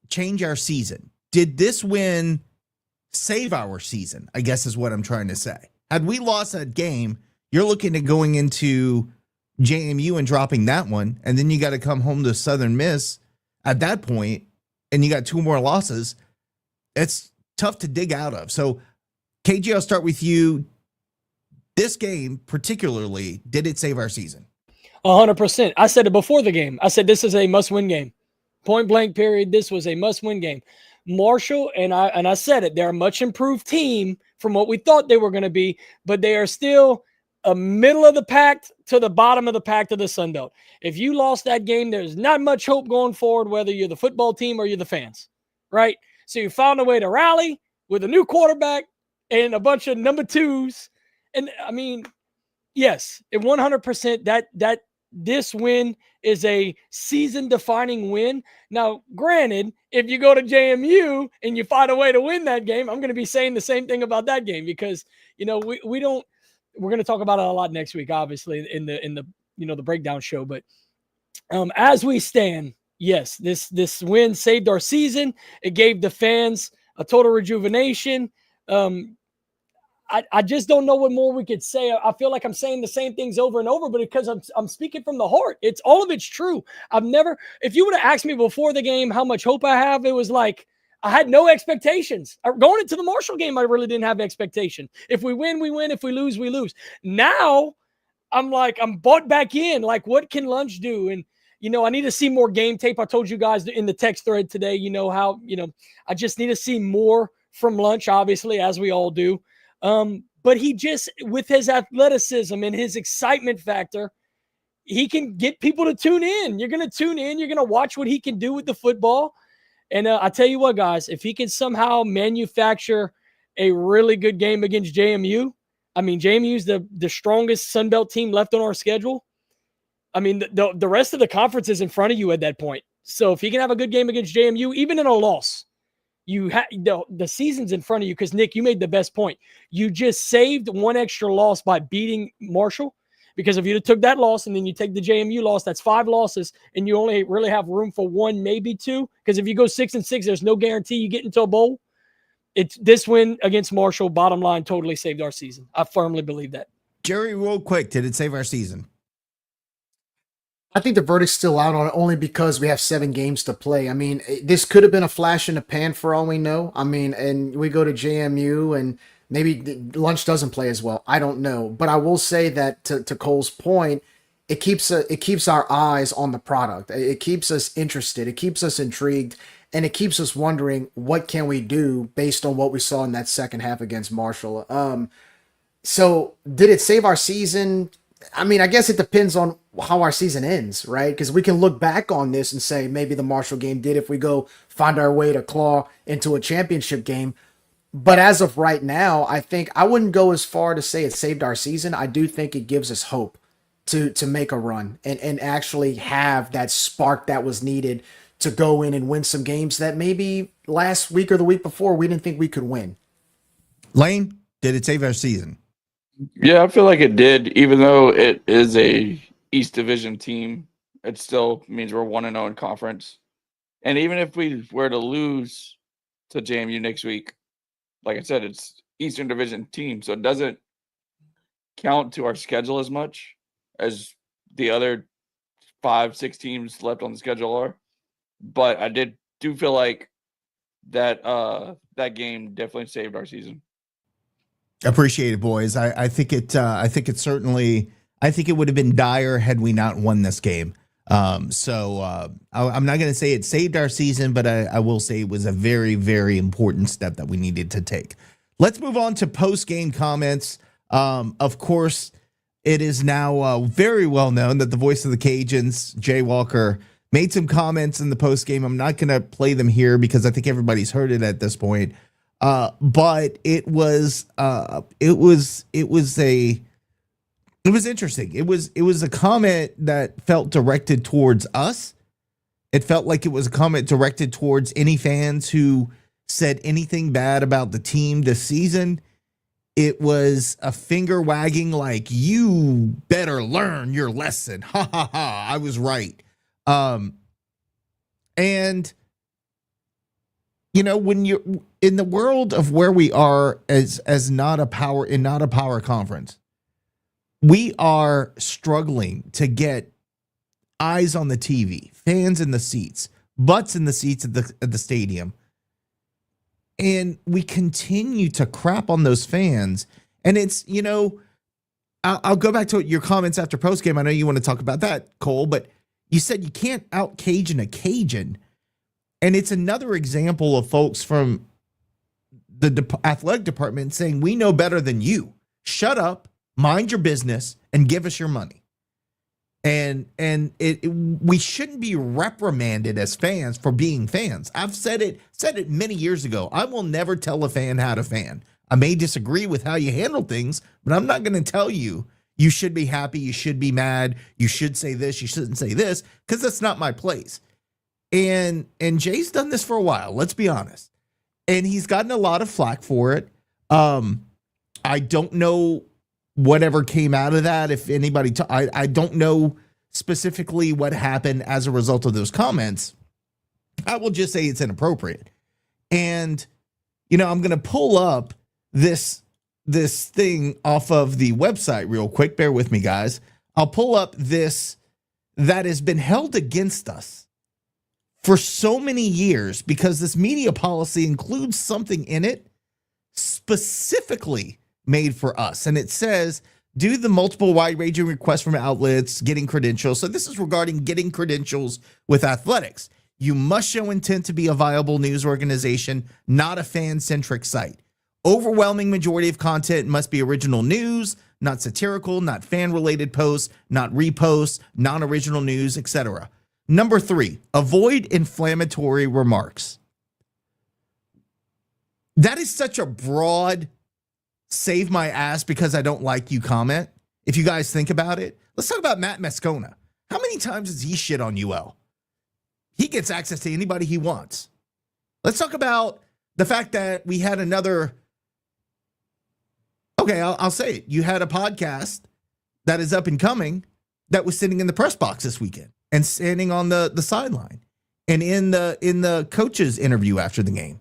Speaker 5: change our season? Did this win save our season, I guess is what I'm trying to say. Had we lost that game, you're looking at going into JMU and dropping that one, and then you got to come home to Southern Miss at that point, and you got 2 more losses. It's tough to dig out of. So, KG, I'll start with you. This game, particularly, did it save our season?
Speaker 6: 100%. I said it before the game. I said this is a must-win game. Point blank period. This was a must-win game. Marshall, and I said it, they're a much improved team from what we thought they were going to be, but they are still a middle of the pack to the bottom of the pack to the Sun Belt. If you lost that game, there's not much hope going forward, whether you're the football team or you're the fans, right? So you found a way to rally with a new quarterback and a bunch of number 2s. And I mean, Yes, 100% that this win is a season-defining win. Now, granted, if you go to JMU and you find a way to win that game, I'm going to be saying the same thing about that game because we don't. We're going to talk about it a lot next week, obviously in the the breakdown show. But as we stand, yes, this win saved our season. It gave the fans a total rejuvenation. I just don't know what more we could say. I feel like I'm saying the same things over and over, but because I'm speaking from the heart, it's all of it's true. If you would have asked me before the game how much hope I have, it was like I had no expectations. Going into the Marshall game, I really didn't have expectation. If we win, we win. If we lose, we lose. Now I'm bought back in. Like, what can Lunch do? And I need to see more game tape. I told you guys in the text thread today, I just need to see more from Lunch, obviously, as we all do. But he just, with his athleticism and his excitement factor, he can get people to tune in. You're going to tune in. You're going to watch what he can do with the football. And I tell you what, guys, if he can somehow manufacture a really good game against JMU, I mean, JMU's the strongest Sun Belt team left on our schedule. I mean, the rest of the conference is in front of you at that point. So if he can have a good game against JMU, even in a loss, the season's in front of you because, Nick, you made the best point. You just saved one extra loss by beating Marshall because if you took that loss and then you take the JMU loss, that's 5 losses, and you only really have room for 1, maybe 2. Because if you go 6-6, there's no guarantee you get into a bowl. This win against Marshall, bottom line, totally saved our season. I firmly believe that.
Speaker 5: Jerry, real quick, did it save our season?
Speaker 7: I think the verdict's still out on it only because we have 7 games to play. I mean, this could have been a flash in the pan for all we know. I mean, and we go to JMU and maybe Lunch doesn't play as well. I don't know. But I will say that to Cole's point, it keeps our eyes on the product. It keeps us interested. It keeps us intrigued. And it keeps us wondering, what can we do based on what we saw in that second half against Marshall? So did it save our season? I mean, I guess it depends on how our season ends, right? Because we can look back on this and say maybe the Marshall game did if we go find our way to claw into a championship game. But as of right now, I think I wouldn't go as far to say it saved our season. I do think it gives us hope to make a run and actually have that spark that was needed to go in and win some games that maybe last week or the week before we didn't think we could win.
Speaker 5: Lane, did it save our season?
Speaker 8: Yeah, I feel like it did. Even though it is a East Division team, it still means we're 1-0 in conference. And even if we were to lose to JMU next week, like I said, it's Eastern Division team, so it doesn't count to our schedule as much as the other 5-6 teams left on the schedule are. But I do feel like that that game definitely saved our season.
Speaker 5: Appreciate it, boys. I think it certainly, I think it would have been dire had we not won this game. I'm not going to say it saved our season, but I will say it was a very, very important step that we needed to take. Let's move on to post-game comments. Of course, it is now very well known that the voice of the Cajuns, Jay Walker, made some comments in the post-game. I'm not going to play them here because I think everybody's heard it at this point. But it was interesting. It was a comment that felt directed towards us. It felt like it was a comment directed towards any fans who said anything bad about the team this season. It was a finger wagging like, you better learn your lesson. Ha ha ha. I was right. And when you're in the world of where we are as not a power conference, we are struggling to get eyes on the TV, fans in the seats, butts in the seats at the stadium. And we continue to crap on those fans. And it's, I'll go back to your comments after postgame. I know you want to talk about that, Cole, but you said you can't out Cajun a Cajun. And it's another example of folks from the athletic department saying, we know better than you. Shut up, mind your business, and give us your money. And we shouldn't be reprimanded as fans for being fans. I've said it many years ago. I will never tell a fan how to fan. I may disagree with how you handle things, but I'm not going to tell you You should be happy. You should be mad. You should say this. You shouldn't say this, because that's not my place. And Jay's done this for a while. Let's be honest. And he's gotten a lot of flack for it. I don't know whatever came out of that. If anybody, I don't know specifically what happened as a result of those comments. I will just say it's inappropriate. And, you know, I'm going to pull up this thing off of the website real quick. Bear with me, guys. I'll pull up this that has been held against us for so many years because this media policy includes something in it specifically made for us. And it says, due to the multiple wide-ranging requests from outlets getting credentials. So this is regarding getting credentials with athletics. You must show intent to be a viable news organization, not a fan-centric site. Overwhelming majority of content must be original news, not satirical, not fan-related posts, not reposts, non-original news, etc. Number 3, avoid inflammatory remarks. That is such a broad save my ass because I don't like you comment. If you guys think about it, let's talk about Matt Moscona. How many times does he shit on UL? He gets access to anybody he wants. Let's talk about the fact that we had another. Okay, I'll say it. You had a podcast that is up and coming that was sitting in the press box this weekend and standing on the sideline and in the coach's interview after the game.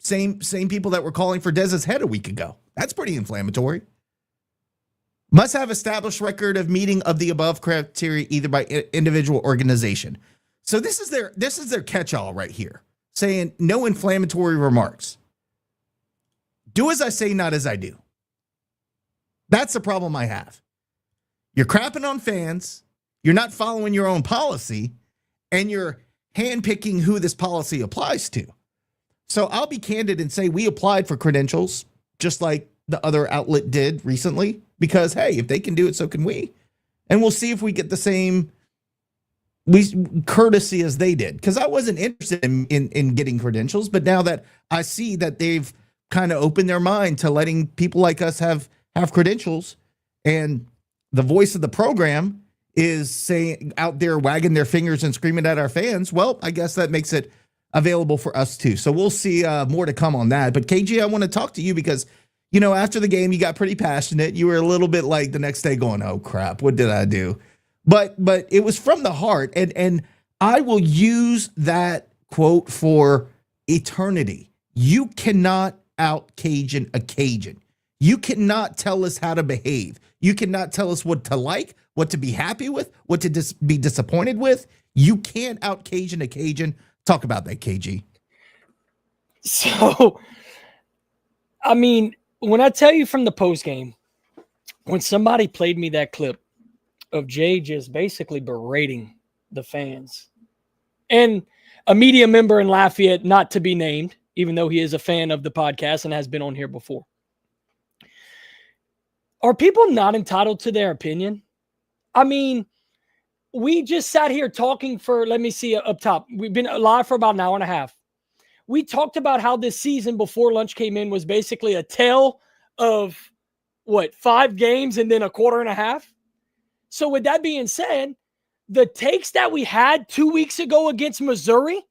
Speaker 5: Same people that were calling for Dez's head a week ago. That's pretty inflammatory. Must have established record of meeting of the above criteria either by individual organization. So this is their catch-all right here, saying no inflammatory remarks. Do as I say, not as I do. That's the problem I have. You're crapping on fans. You're not following your own policy, and you're handpicking who this policy applies to. So I'll be candid and say we applied for credentials, just like the other outlet did recently, because, hey, if they can do it, so can we. And we'll see if we get the same courtesy as they did, because I wasn't interested in getting credentials. But now that I see that they've kind of opened their mind to letting people like us have credentials, and the voice of the program is saying out there wagging their fingers and screaming at our fans, well, I guess that makes it available for us too. So we'll see more to come on that. But KG, I want to talk to you because, you know, after the game, you got pretty passionate. You were a little bit like the next day going, oh crap, what did I do? But it was from the heart. And I will use that quote for eternity. You cannot out Cajun a Cajun. You cannot tell us how to behave. You cannot tell us what to like, what to be happy with, what to be disappointed with. You can't out Cajun a Cajun. Talk about that, KG.
Speaker 6: So, I mean, when I tell you from the post game, when somebody played me that clip of Jay just basically berating the fans, and a media member in Lafayette, not to be named, even though he is a fan of the podcast and has been on here before. Are people not entitled to their opinion? I mean, we just sat here talking for, let me see up top. We've been live for about an hour and a half. We talked about how this season before lunch came in was basically a tale of, 5 games and then a quarter and a half? So with that being said, the takes that we had 2 weeks ago against Missouri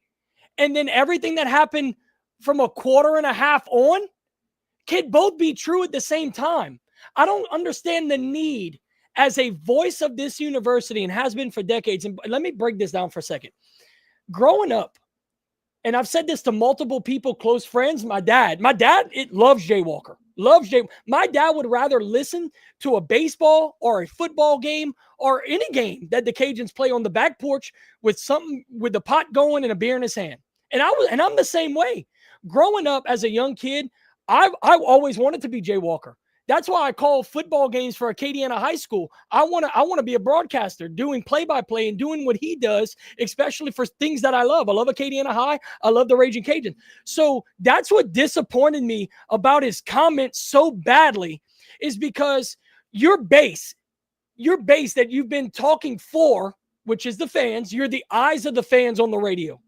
Speaker 6: and then everything that happened from a quarter and a half on can both be true at the same time. I don't understand the need as a voice of this university, and has been for decades. And let me break this down for a second. Growing up, and I've said this to multiple people, close friends, my dad loves Jay Walker. My dad would rather listen to a baseball or a football game or any game that the Cajuns play on the back porch with the pot going and a beer in his hand. And I'm the same way. Growing up as a young kid, I always wanted to be Jay Walker. That's why I call football games for Acadiana High School. I want to be a broadcaster, doing play-by-play and doing what he does, especially for things that I love. I love Acadiana High. I love the Raging Cajun. So that's what disappointed me about his comments so badly, is because your base that you've been talking for, which is the fans, you're the eyes of the fans on the radio.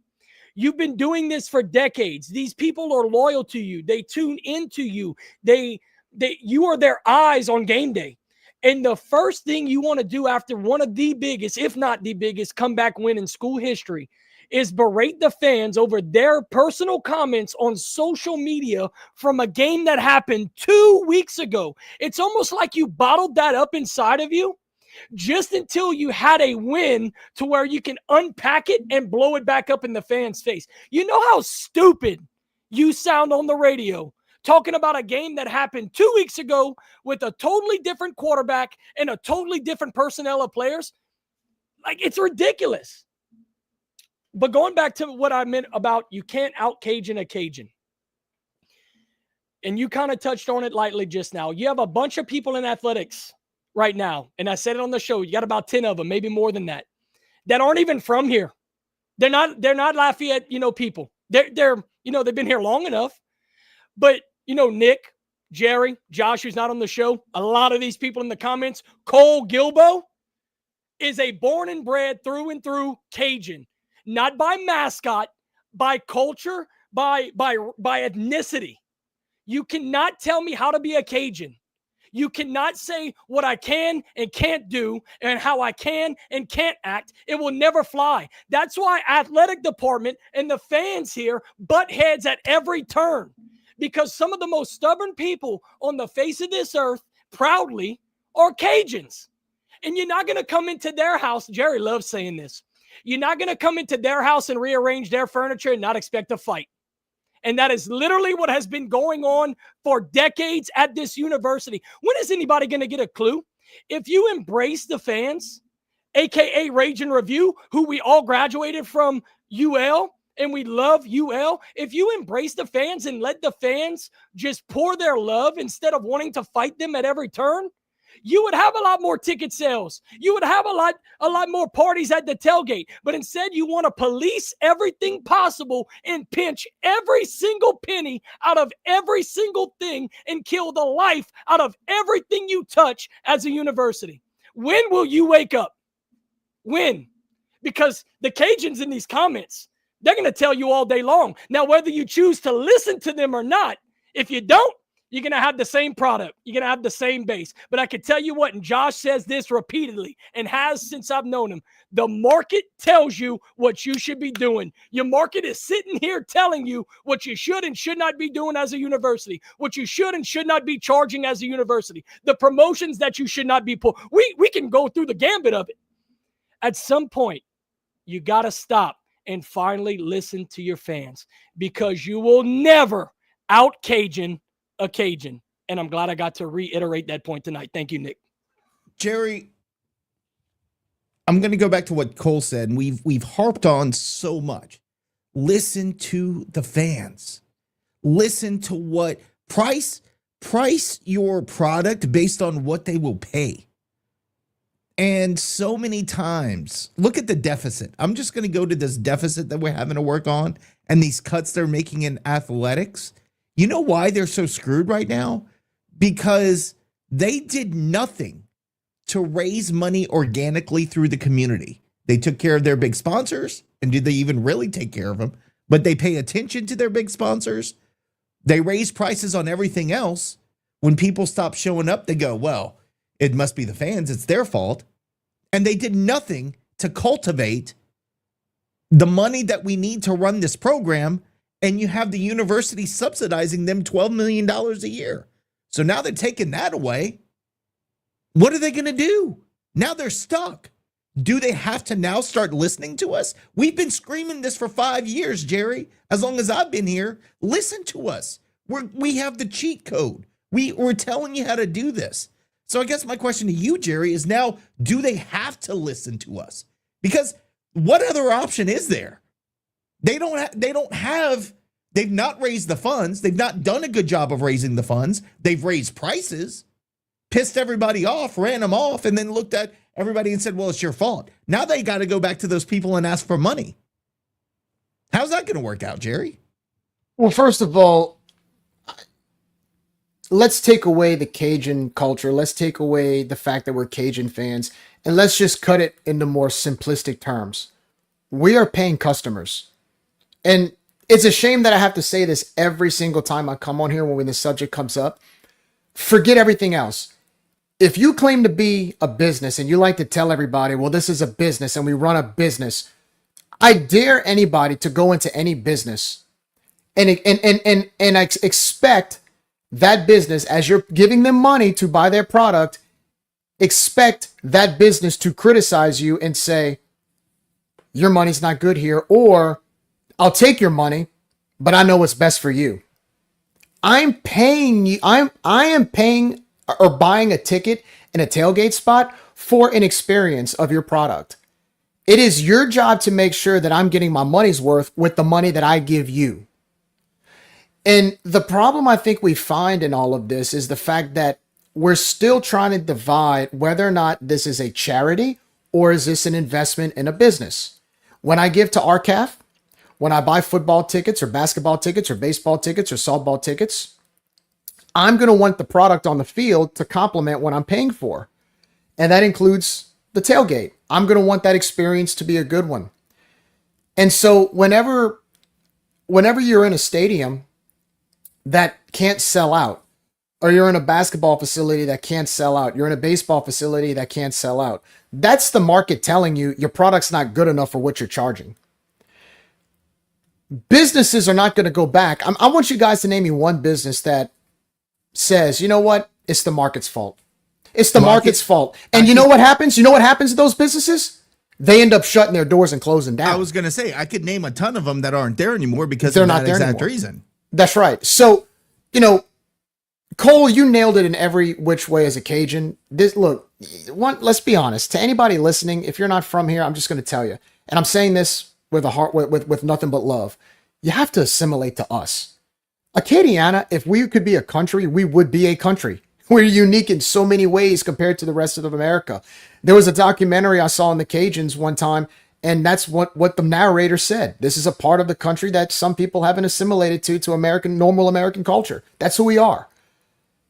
Speaker 6: You've been doing this for decades. These people are loyal to you. They tune into you. They You are their eyes on game day. And the first thing you want to do after one of the biggest, if not the biggest, comeback win in school history is berate the fans over their personal comments on social media from a game that happened 2 weeks ago. It's almost like you bottled that up inside of you just until you had a win to where you can unpack it and blow it back up in the fans' face. You know how stupid you sound on the radio talking about a game that happened 2 weeks ago with a totally different quarterback and a totally different personnel of players? Like, it's ridiculous. But going back to what I meant about you can't out-Cajun a Cajun. And you kind of touched on it lightly just now. You have a bunch of people in athletics right now, and I said it on the show, you got about 10 of them, maybe more than that aren't even from here. They're not Lafayette, people. They're they've been here long enough. But, Nick, Jerry, Josh, who's not on the show, a lot of these people in the comments, Cole Gilbo is a born and bred through and through Cajun, not by mascot, by culture, by ethnicity. You cannot tell me how to be a Cajun. You cannot say what I can and can't do and how I can and can't act. It will never fly. That's why athletic department and the fans here butt heads at every turn, because some of the most stubborn people on the face of this earth proudly are Cajuns. And you're not going to come into their house. Jerry loves saying this. You're not going to come into their house and rearrange their furniture and not expect a fight. And that is literally what has been going on for decades at this university. When is anybody going to get a clue? If you embrace the fans, a.k.a. Rage and Review, who we all graduated from UL, and we love UL, if you embrace the fans and let the fans just pour their love instead of wanting to fight them at every turn, you would have a lot more ticket sales. You would have a lot more parties at the tailgate. But instead, you want to police everything possible and pinch every single penny out of every single thing and kill the life out of everything you touch as a university. When will you wake up? When? Because the Cajuns in these comments, they're going to tell you all day long. Now, whether you choose to listen to them or not, if you don't, you're going to have the same product. You're going to have the same base. But I can tell you what, and Josh says this repeatedly and has since I've known him, the market tells you what you should be doing. Your market is sitting here telling you what you should and should not be doing as a university, what you should and should not be charging as a university, the promotions that you should not be pulling. We can go through the gambit of it. At some point, you got to stop and finally listen to your fans, because you will never out-Cajun a Cajun. And I'm glad I got to reiterate that point tonight. Thank you, Nick.
Speaker 5: Jerry, I'm going to go back to what Cole said, and we've harped on so much. Listen to the fans. Listen to what price your product based on what they will pay. And so many times, look at the deficit. I'm just going to go to this deficit that we're having to work on and these cuts they're making in athletics. You know why they're so screwed right now? Because they did nothing to raise money organically through the community. They took care of their big sponsors, and did they even really take care of them? But they pay attention to their big sponsors. They raise prices on everything else. When people stop showing up, they go, well, it must be the fans. It's their fault. And they did nothing to cultivate the money that we need to run this program. And you have the university subsidizing them $12 million a year. So now they're taking that away. What are they going to do? Now they're stuck. Do they have to now start listening to us? We've been screaming this for 5 years, Jerry. As long as I've been here, listen to us. We have the cheat code. We're telling you how to do this. So I guess my question to you, Jerry, is now, do they have to listen to us? Because what other option is there? They've not raised the funds. They've not done a good job of raising the funds. They've raised prices, pissed everybody off, ran them off, and then looked at everybody and said, well, it's your fault. Now they got to go back to those people and ask for money. How's that going to work out, Jerry?
Speaker 7: Well, first of all, let's take away the Cajun culture. Let's take away the fact that we're Cajun fans, and let's just cut it into more simplistic terms. We are paying customers. And it's a shame that I have to say this every single time I come on here when this subject comes up. forget everything else. If you claim to be a business and you like to tell everybody, well, this is a business and we run a business, I dare anybody to go into any business and expect that business, as you're giving them money to buy their product, expect that business to criticize you and say, your money's not good here, or I'll take your money, but I know what's best for you. I'm paying you. I am paying or buying a ticket in a tailgate spot for an experience of your product. It is your job to make sure that I'm getting my money's worth with the money that I give you. And the problem I think we find in all of this is the fact that we're still trying to divide whether or not this is a charity or is this an investment in a business. When I give to RCAF, when I buy football tickets or basketball tickets or baseball tickets or softball tickets, I'm going to want the product on the field to complement what I'm paying for. And that includes the tailgate. I'm going to want that experience to be a good one. And so whenever you're in a stadium that can't sell out, or you're in a basketball facility that can't sell out, you're in a baseball facility that can't sell out, that's the market telling you your product's not good enough for what you're charging. Businesses are not going to go back. I want you guys to name me one business that says, you know what? It's the market's fault. It's the market's fault. And you know what happens? You know what happens to those businesses? They end up shutting their doors and closing down.
Speaker 5: I was going to say, I could name a ton of them that aren't there anymore because
Speaker 7: they're
Speaker 5: of
Speaker 7: not
Speaker 5: that
Speaker 7: there
Speaker 5: exact
Speaker 7: anymore.
Speaker 5: reason.
Speaker 7: That's right. So, you know, Cole, you nailed it in every which way as a Cajun. Let's be honest. To anybody listening, if you're not from here, I'm just going to tell you, and I'm saying this with a heart, with nothing but love. You have to assimilate to us. Acadiana, if we could be a country, we would be a country. We're unique in so many ways compared to the rest of America. There was a documentary I saw on the Cajuns one time, and that's what the narrator said. This is a part of the country that some people haven't assimilated to normal American culture. That's who we are.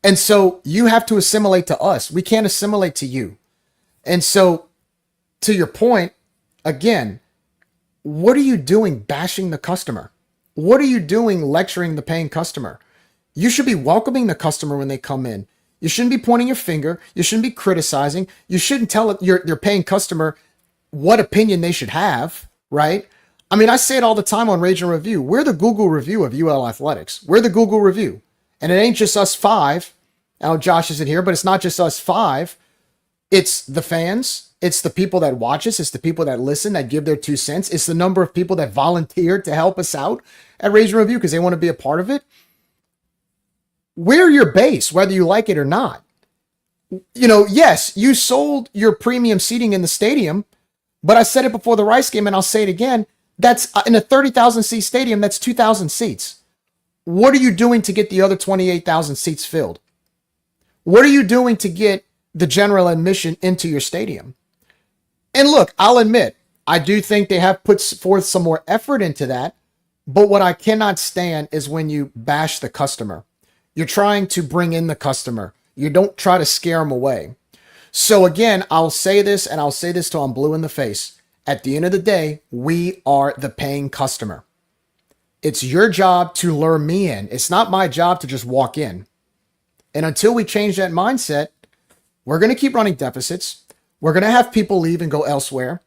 Speaker 7: And so you have to assimilate to us. We can't assimilate to you. And so, to your point, again, what are you doing bashing the customer? What are you doing lecturing the paying customer? You should be welcoming the customer when they come in. You shouldn't be pointing your finger. You shouldn't be criticizing. You shouldn't tell your paying customer what opinion they should have, right? I mean, I say it all the time on Rage and Review. We're the Google review of UL Athletics. We're the Google review. And it ain't just us five. Now, Josh isn't here, but it's not just us five. It's the fans. It's the people that watch us. It's the people that listen, that give their 2 cents. It's the number of people that volunteered to help us out at Rage and Review because they want to be a part of it. We're your base, whether you like it or not. You know, yes, you sold your premium seating in the stadium, but I said it before the Rice game, and I'll say it again. That's in a 30,000 seat stadium. That's 2,000 seats. What are you doing to get the other 28,000 seats filled? What are you doing to get the general admission into your stadium? And look, I'll admit, I do think they have put forth some more effort into that. But what I cannot stand is when you bash the customer. You're trying to bring in the customer. You don't try to scare them away. So again, I'll say this, and I'll say this till I'm blue in the face. At the end of the day, we are the paying customer. It's your job to lure me in. It's not my job to just walk in. And until we change that mindset, we're going to keep running deficits. We're going to have people leave and go elsewhere.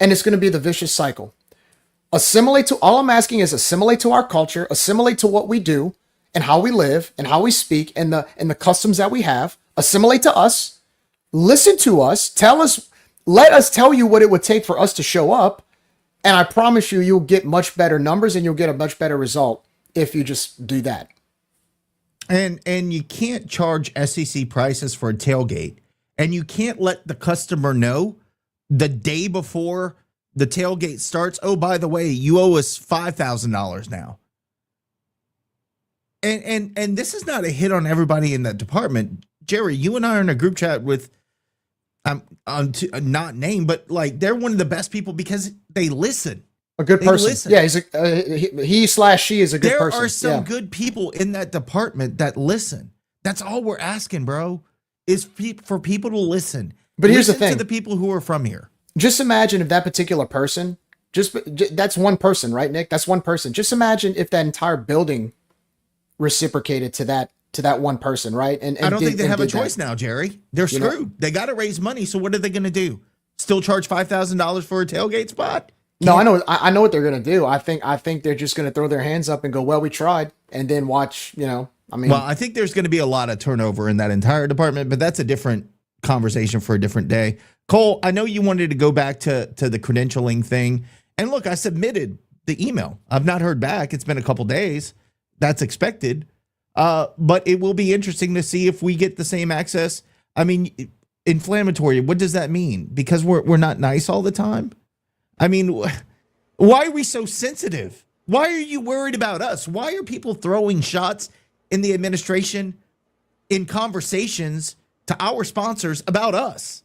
Speaker 7: And it's going to be the vicious cycle. All I'm asking is assimilate to our culture, assimilate to what we do and how we live and how we speak and the customs that we have. Assimilate to us, listen to us, let us tell you what it would take for us to show up. And I promise you, you'll get much better numbers and you'll get a much better result if you just do that.
Speaker 5: And you can't charge SEC prices for a tailgate. And you can't let the customer know the day before the tailgate starts, oh, by the way, you owe us $5,000 now. And this is not a hit on everybody in that department. Jerry, you and I are in a group chat with, not name, but like they're one of the best people because they listen.
Speaker 7: A good person. Yeah, he/she is a good person.
Speaker 5: There are some good people in that department that listen. That's all we're asking, bro, is for people to listen.
Speaker 7: But here's the thing.
Speaker 5: To the people who are from here.
Speaker 7: Just imagine if that particular person, that's one person, right, Nick? That's one person. Just imagine if that entire building reciprocated to to that one person, right? And
Speaker 5: I don't think they have a
Speaker 7: did that.
Speaker 5: choice now, Jerry. They're
Speaker 7: You know?
Speaker 5: screwed. They got to raise money. So what are they going to do? Still charge $5,000 for a tailgate spot?
Speaker 7: No, I know what they're gonna do. I think they're just gonna throw their hands up and go, well, we tried, and then watch. Well,
Speaker 5: I think there's going to be a lot of turnover in that entire department, but that's a different conversation for a different day. Cole, I know you wanted to go back to the credentialing thing, and look, I submitted the email. I've not heard back. It's been a couple days. That's expected, but it will be interesting to see if we get the same access. I mean, inflammatory. What does that mean? Because we're not nice all the time. I mean, why are we so sensitive? Why are you worried about us? Why are people throwing shots in the administration in conversations to our sponsors about us?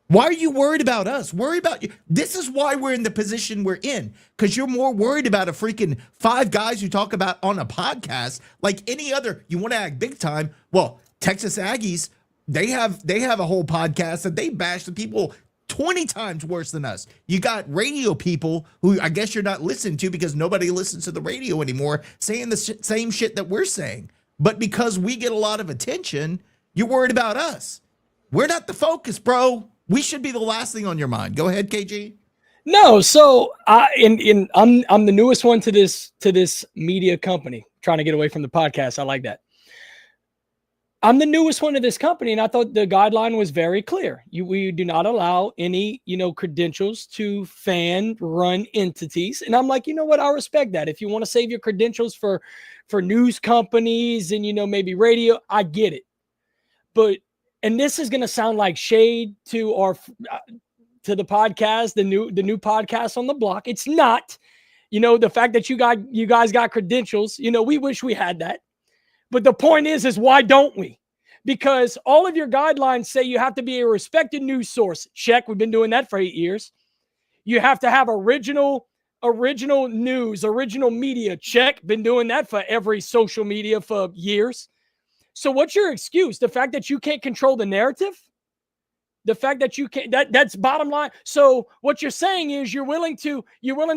Speaker 5: Why are you worried about us? Worry about you. This is why we're in the position we're in, because you're more worried about a freaking 5 guys who talk about on a podcast like any other. You want to act big time? Well, Texas Aggies, they have a whole podcast that they bash the people 20 times worse than us. You got radio people who I guess you're not listening to because nobody listens to the radio anymore saying the same shit that we're saying. But because we get a lot of attention, you're worried about us. We're not the focus, bro. We should be the last thing on your mind. Go ahead, KG.
Speaker 6: No, so I'm the newest one to this media company. Trying to get away from the podcast. I like that. I'm the newest one to this company, and I thought the guideline was very clear. We do not allow any, credentials to fan-run entities. And I'm like, you know what? I respect that. If you want to save your credentials for news companies and, maybe radio, I get it. But, and this is going to sound like shade to the podcast, the new podcast on the block. It's not. The fact that you guys got credentials, we wish we had that. But the point is why don't we? Because all of your guidelines say you have to be a respected news source. Check. We've been doing that for 8 years. You have to have original news, original media. Check. Been doing that for every social media for years. So what's your excuse? The fact that you can't control the narrative? The fact that you can't, that's bottom line. So what you're saying is you're willing to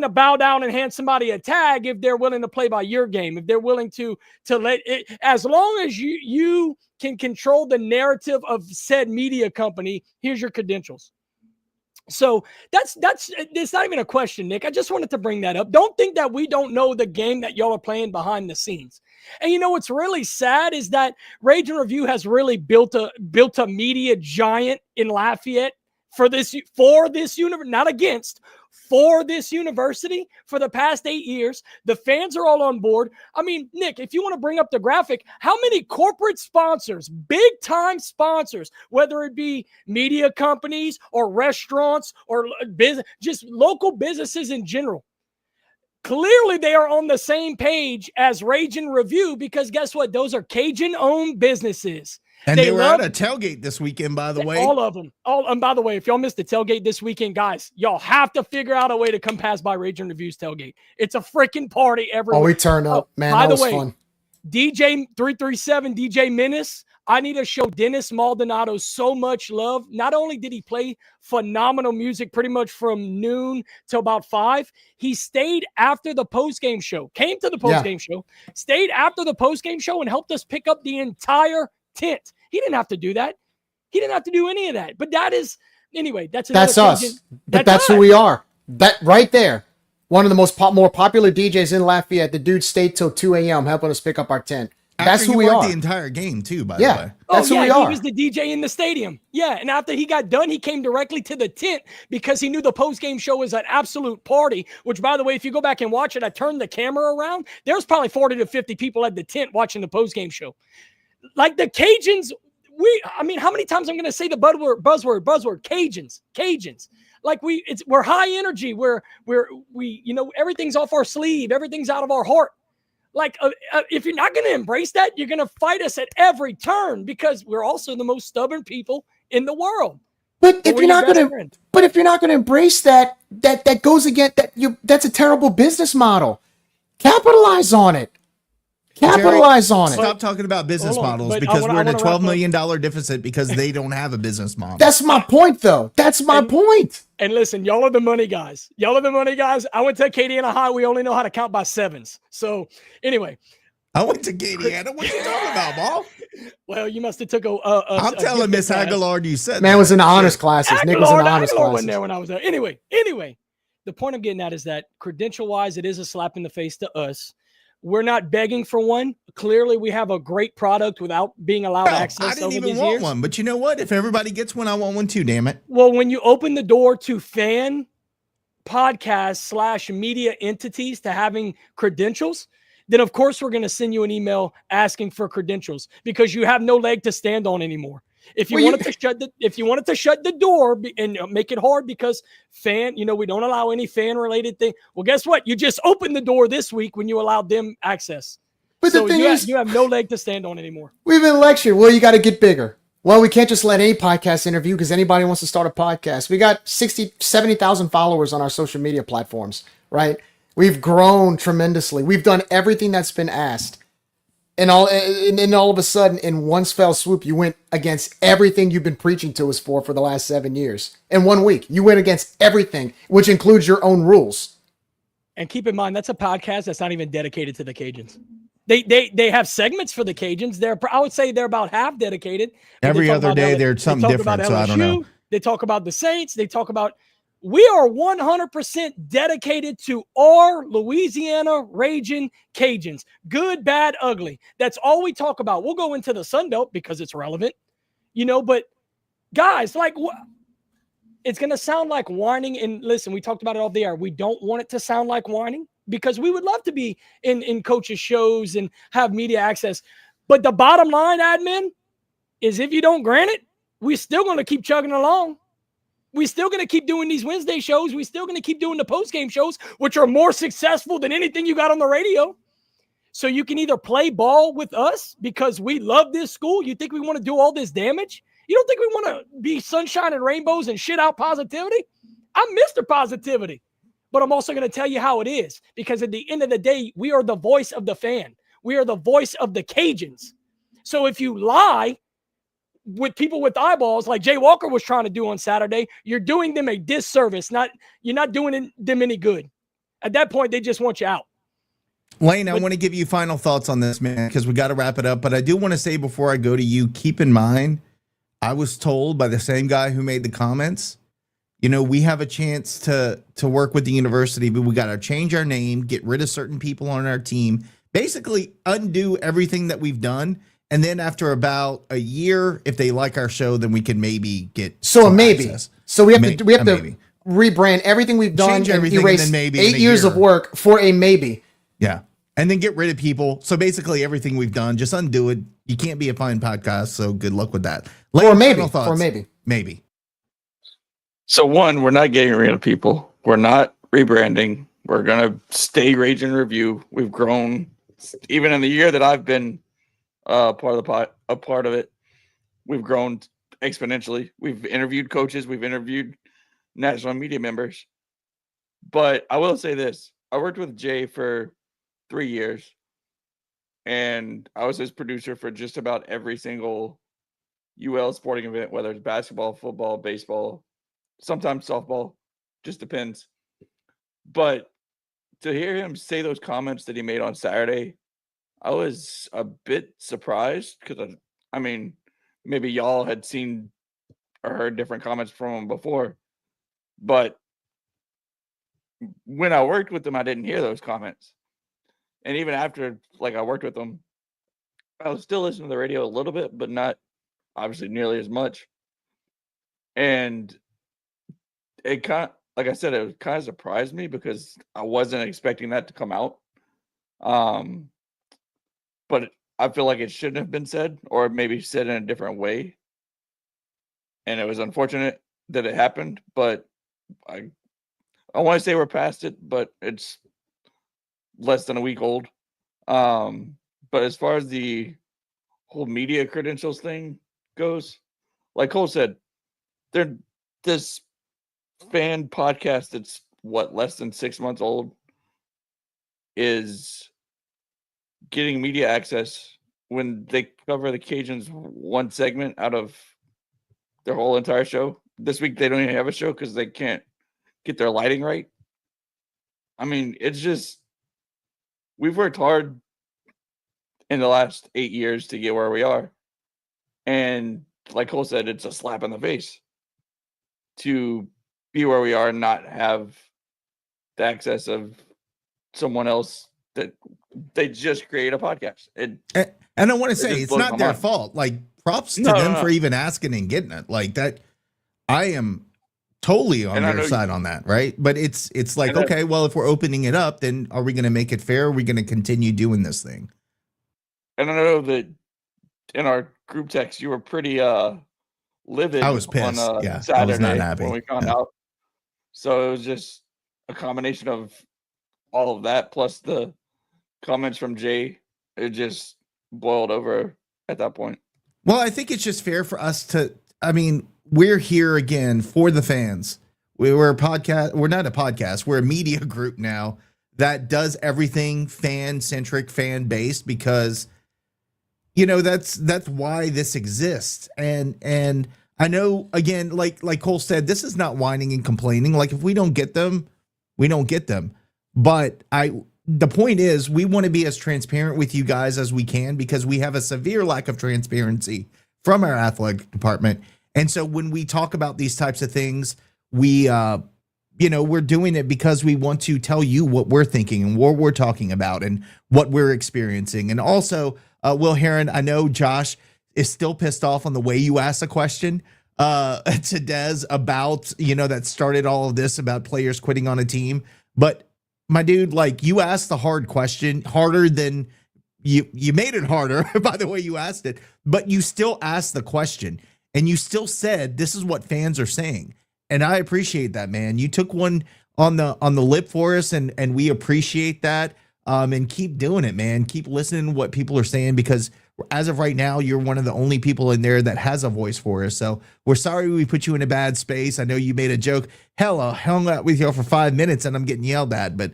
Speaker 6: bow down and hand somebody a tag if they're willing to play by your game, if they're willing to let it, as long as you can control the narrative of said media company, here's your credentials. So that's it's not even a question, Nick. I just wanted to bring that up. Don't think that we don't know the game that y'all are playing behind the scenes. And what's really sad is that Rage and Review has really built a media giant in Lafayette for this university, not against, for this university for the past 8 years. The fans are all on board. I mean, Nick, if you want to bring up the graphic, how many corporate sponsors, big time sponsors, whether it be media companies or restaurants or business, just local businesses in general, clearly they are on the same page as Rage and Review, because guess what? Those are Cajun-owned businesses.
Speaker 5: And they were at a tailgate this weekend, by the way.
Speaker 6: All of them. And by the way, if y'all missed the tailgate this weekend, guys, y'all have to figure out a way to come past by Rage and Review's tailgate. It's a freaking party everywhere.
Speaker 7: Oh, we turned up, man. By the way, fun.
Speaker 6: DJ 337, DJ Menace, I need to show Dennis Maldonado so much love. Not only did he play phenomenal music pretty much from noon to about 5, he stayed after the postgame show, came to the postgame show, stayed after the postgame show and helped us pick up the entire tent. He didn't have to do that. He didn't have to do any of that. But that is, anyway, that's
Speaker 7: us. But that's who we are. That right there. One of the more popular DJs in Lafayette. The dude stayed till 2 a.m. helping us pick up our tent. That's who we are.
Speaker 5: The entire game too, by the way.
Speaker 7: That's who we are.
Speaker 6: He was the DJ in the stadium. Yeah, and after he got done, he came directly to the tent because he knew the post-game show was an absolute party, which, by the way, if you go back and watch it, I turned the camera around. There's probably 40 to 50 people at the tent watching the post-game show. Like the Cajuns, how many times I'm going to say the buzzword, Cajuns. Like we're high energy. We're everything's off our sleeve. Everything's out of our heart. Like, if you're not going to embrace that, you're going to fight us at every turn because we're also the most stubborn people in the world.
Speaker 7: But if you're not going to embrace that goes against that. That's a terrible business model. Capitalize on it.
Speaker 5: Stop talking about business models because we're in a $12 million deficit because they don't have a business model.
Speaker 7: That's my point, though. That's my point.
Speaker 6: And listen, y'all are the money guys. I went to Acadiana High. We only know how to count by sevens. So anyway,
Speaker 5: I went to Gadiana. What you talking about, Ball?
Speaker 6: Well, you must have took
Speaker 5: I'm telling Miss Aguilar you said
Speaker 7: Man
Speaker 5: that.
Speaker 7: was in the honors classes. Nick was in the honors
Speaker 6: Aguilar
Speaker 7: classes.
Speaker 6: wasn't there when I was there. Anyway, the point I'm getting at is that credential-wise, it is a slap in the face to us. We're not begging for one. Clearly, we have a great product without being allowed access.
Speaker 5: I didn't
Speaker 6: over
Speaker 5: even
Speaker 6: these
Speaker 5: want
Speaker 6: years.
Speaker 5: one. But you know what? If everybody gets one, I want one too, damn it.
Speaker 6: Well, when you open the door to fan podcast / media entities to having credentials, then of course we're going to send you an email asking for credentials because you have no leg to stand on anymore. If you wanted to shut the door and make it hard because we don't allow any fan related thing. Well, guess what? You just opened the door this week when you allowed them access.
Speaker 7: But
Speaker 6: so
Speaker 7: the thing is,
Speaker 6: you have no leg to stand on anymore.
Speaker 7: We've been lectured. Well, you got to get bigger. Well, we can't just let any podcast interview because anybody wants to start a podcast. We got 60, 70,000 followers on our social media platforms, right? We've grown tremendously. We've done everything that's been asked. And all of a sudden, in one fell swoop, you went against everything you've been preaching to us for the last 7 years. In 1 week, you went against everything, which includes your own rules.
Speaker 6: And keep in mind, that's a podcast that's not even dedicated to the Cajuns. They have segments for the Cajuns. I would say they're about half dedicated.
Speaker 5: Every other day, there's something different, so I don't know.
Speaker 6: They talk about the Saints. They talk about we are 100% dedicated to our Louisiana Raging Cajuns. Good, bad, ugly. That's all we talk about. We'll go into the Sun Belt because it's relevant, but guys, it's going to sound like whining. And listen, we talked about it all the air. We don't want it to sound like whining because we would love to be in coaches' shows and have media access. But the bottom line, admin, is if you don't grant it, we're still going to keep chugging along. We're still going to keep doing these Wednesday shows. We're still going to keep doing the postgame shows, which are more successful than anything you got on the radio. So you can either play ball with us because we love this school. You think we want to do all this damage? You don't think we want to be sunshine and rainbows and shit out positivity? I'm Mr. Positivity. But I'm also going to tell you how it is because at the end of the day, we are the voice of the fan. We are the voice of the Cajuns. So if you lie with people with eyeballs like Jay Walker was trying to do on Saturday, you're doing them a disservice. You're not doing them any good. At that point, they just want you out.
Speaker 5: Lane, I want to give you final thoughts on this, man, because we got to wrap it up. But I do want to say before I go to you, keep in mind, I was told by the same guy who made the comments, we have a chance to work with the university, but we got to change our name, get rid of certain people on our team, basically undo everything that we've done. And then after about a year, if they like our show, then we can maybe get
Speaker 7: a maybe.
Speaker 5: Access.
Speaker 7: So we have to rebrand everything we've done,
Speaker 5: change everything,
Speaker 7: and erase
Speaker 5: and then maybe
Speaker 7: 8 years of work for a maybe.
Speaker 5: Yeah, and then get rid of people. So basically, everything we've done, just undo it. You can't be a fine podcast, so good luck with that.
Speaker 7: Or maybe.
Speaker 8: So one, we're not getting rid of people. We're not rebranding. We're gonna stay Rage and Review. We've grown, even in the year that I've been a part of it. We've grown exponentially. We've interviewed coaches. We've interviewed national media members. But I will say this: I worked with Jay for 3 years, and I was his producer for just about every single UL sporting event, whether it's basketball, football, baseball, sometimes softball, just depends. But to hear him say those comments that he made on Saturday, I was a bit surprised because, maybe y'all had seen or heard different comments from him before. But when I worked with him, I didn't hear those comments. And even after, I worked with him, I was still listening to the radio a little bit, but not obviously nearly as much. And it like I said, it kind of surprised me because I wasn't expecting that to come out. But I feel like it shouldn't have been said, or maybe said in a different way. And it was unfortunate that it happened, but I want to say we're past it, but it's less than a week old. But as far as the whole media credentials thing goes, like Cole said, this fan podcast that's less than 6 months old is getting media access when they cover the Cajuns one segment out of their whole entire show. This week they don't even have a show because they can't get their lighting right. It's just, we've worked hard in the last 8 years to get where we are. And like Cole said, it's a slap in the face to be where we are and not have the access of someone else that they just create a podcast.
Speaker 5: And I want to say it's not their fault. Like, props to them for even asking and getting it like that. I am totally on their side on that, right? But it's like, okay, well, if we're opening it up, then are we going to make it fair? Are we going to continue doing this thing?
Speaker 8: And I know that in our group text, you were pretty livid.
Speaker 5: I was pissed.
Speaker 8: On
Speaker 5: Saturday
Speaker 8: I
Speaker 5: was not happy
Speaker 8: when we found out. So it was just a combination of all of that plus the comments from Jay. It just boiled over at that point.
Speaker 5: Well, I think it's just fair for us to, I mean, we're here again for the fans. We're a podcast. We're not a podcast. We're a media group now that does everything fan-centric, fan-based, because, you know, that's why this exists. And I know, again, like Cole said, this is not whining and complaining. Like, if we don't get them, we don't get them. But the point is, we want to be as transparent with you guys as we can, because we have a severe lack of transparency from our athletic department. And so when we talk about these types of things, we, we're doing it because we want to tell you what we're thinking and what we're talking about and what we're experiencing. And also, Will Heron, I know Josh is still pissed off on the way you asked a question to Des about, that started all of this about players quitting on a team. But my dude, like, you asked the hard question, harder than you made it harder by the way you asked it, but you still asked the question and you still said, this is what fans are saying. And I appreciate that, man. You took one on the lip for us, and we appreciate that. And keep doing it, man. Keep listening to what people are saying, because as of right now, you're one of the only people in there that has a voice for us. So we're sorry we put you in a bad space. I know you made a joke. Hell, I hung out with you for 5 minutes and I'm getting yelled at, but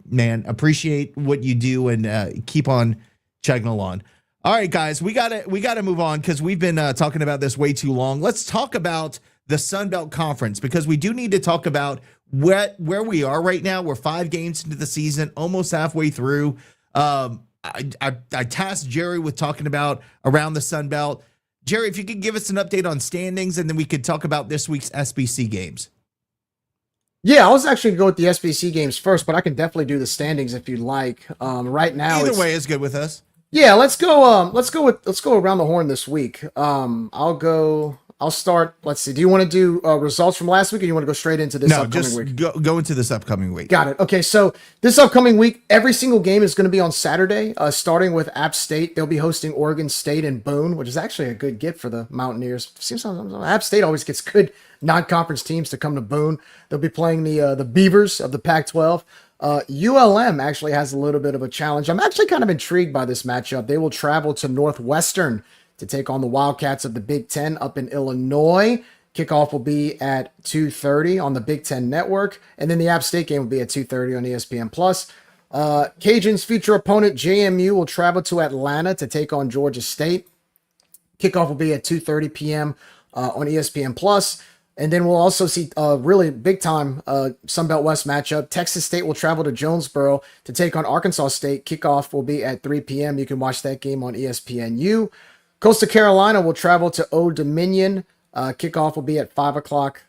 Speaker 5: man, appreciate what you do, and keep on chugging along. All right, guys, we gotta move on, because we've been talking about this way too long. Let's talk about the Sun Belt Conference, because we do need to talk about where we are right now. We're 5 games into the season, almost halfway through. I tasked Jerry with talking about around the Sun Belt. Jerry, if you could give us an update on standings, and then we could talk about this week's SBC games.
Speaker 7: Yeah, I was actually going to go with the SBC games first, but I can definitely do the standings if you'd like. Right now,
Speaker 5: either way is good with us.
Speaker 7: Yeah, let's go around the horn this week. I'll start. Let's see. Do you want to do results from last week, or do you want to go straight into this upcoming week?
Speaker 5: Go into this upcoming week.
Speaker 7: Got it. Okay, so this upcoming week, every single game is going to be on Saturday, starting with App State. They'll be hosting Oregon State in Boone, which is actually a good get for the Mountaineers. Seems App State always gets good non-conference teams to come to Boone. They'll be playing the Beavers of the Pac-12. ULM actually has a little bit of a challenge. I'm actually kind of intrigued by this matchup. They will travel to Northwestern to take on the Wildcats of the Big Ten up in Illinois. Kickoff will be at 2:30 on the Big Ten Network, and then the App State game will be at 2:30 on ESPN+. Cajuns' future opponent JMU will travel to Atlanta to take on Georgia State. Kickoff will be at 2:30 p.m. On ESPN+. And then we'll also see a really big-time Sun Belt West matchup. Texas State will travel to Jonesboro to take on Arkansas State. Kickoff will be at 3 p.m. You can watch that game on ESPNU. Coastal Carolina will travel to Old Dominion. Kickoff will be at 5 o'clock,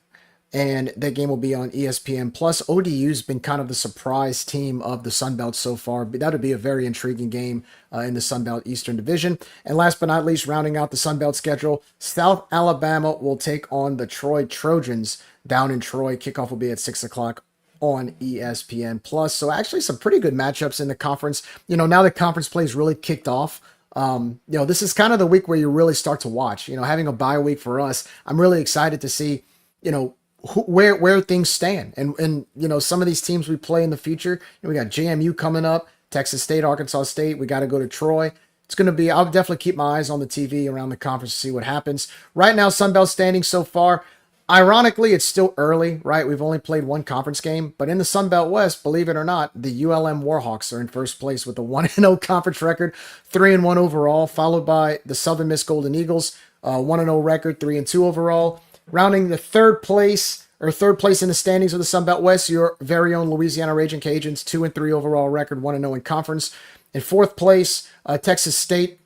Speaker 7: and that game will be on ESPN+. ODU's been kind of the surprise team of the Sun Belt so far. But that would be a very intriguing game in the Sun Belt Eastern Division. And last but not least, rounding out the Sun Belt schedule, South Alabama will take on the Troy Trojans down in Troy. Kickoff will be at 6 o'clock on ESPN+. So actually some pretty good matchups in the conference. Now the conference play is really kicked off. This is kind of the week where you really start to watch. Having a bye week for us, I'm really excited to see, where things stand. And some of these teams we play in the future. We got JMU coming up, Texas State, Arkansas State. We got to go to Troy. It's going to be, I'll definitely keep my eyes on the TV around the conference to see what happens. Right now, Sun Belt standings so far, ironically, it's still early, right? We've only played one conference game, but in the Sun Belt West, believe it or not, the ULM Warhawks are in first place with a 1-0 conference record, 3-1 overall, followed by the Southern Miss Golden Eagles, 1-0 record, 3-2 overall. Rounding the third place in the standings of the Sun Belt West, your very own Louisiana Raging Cajuns, 2-3 overall record, 1-0 in conference. In fourth place, Texas State.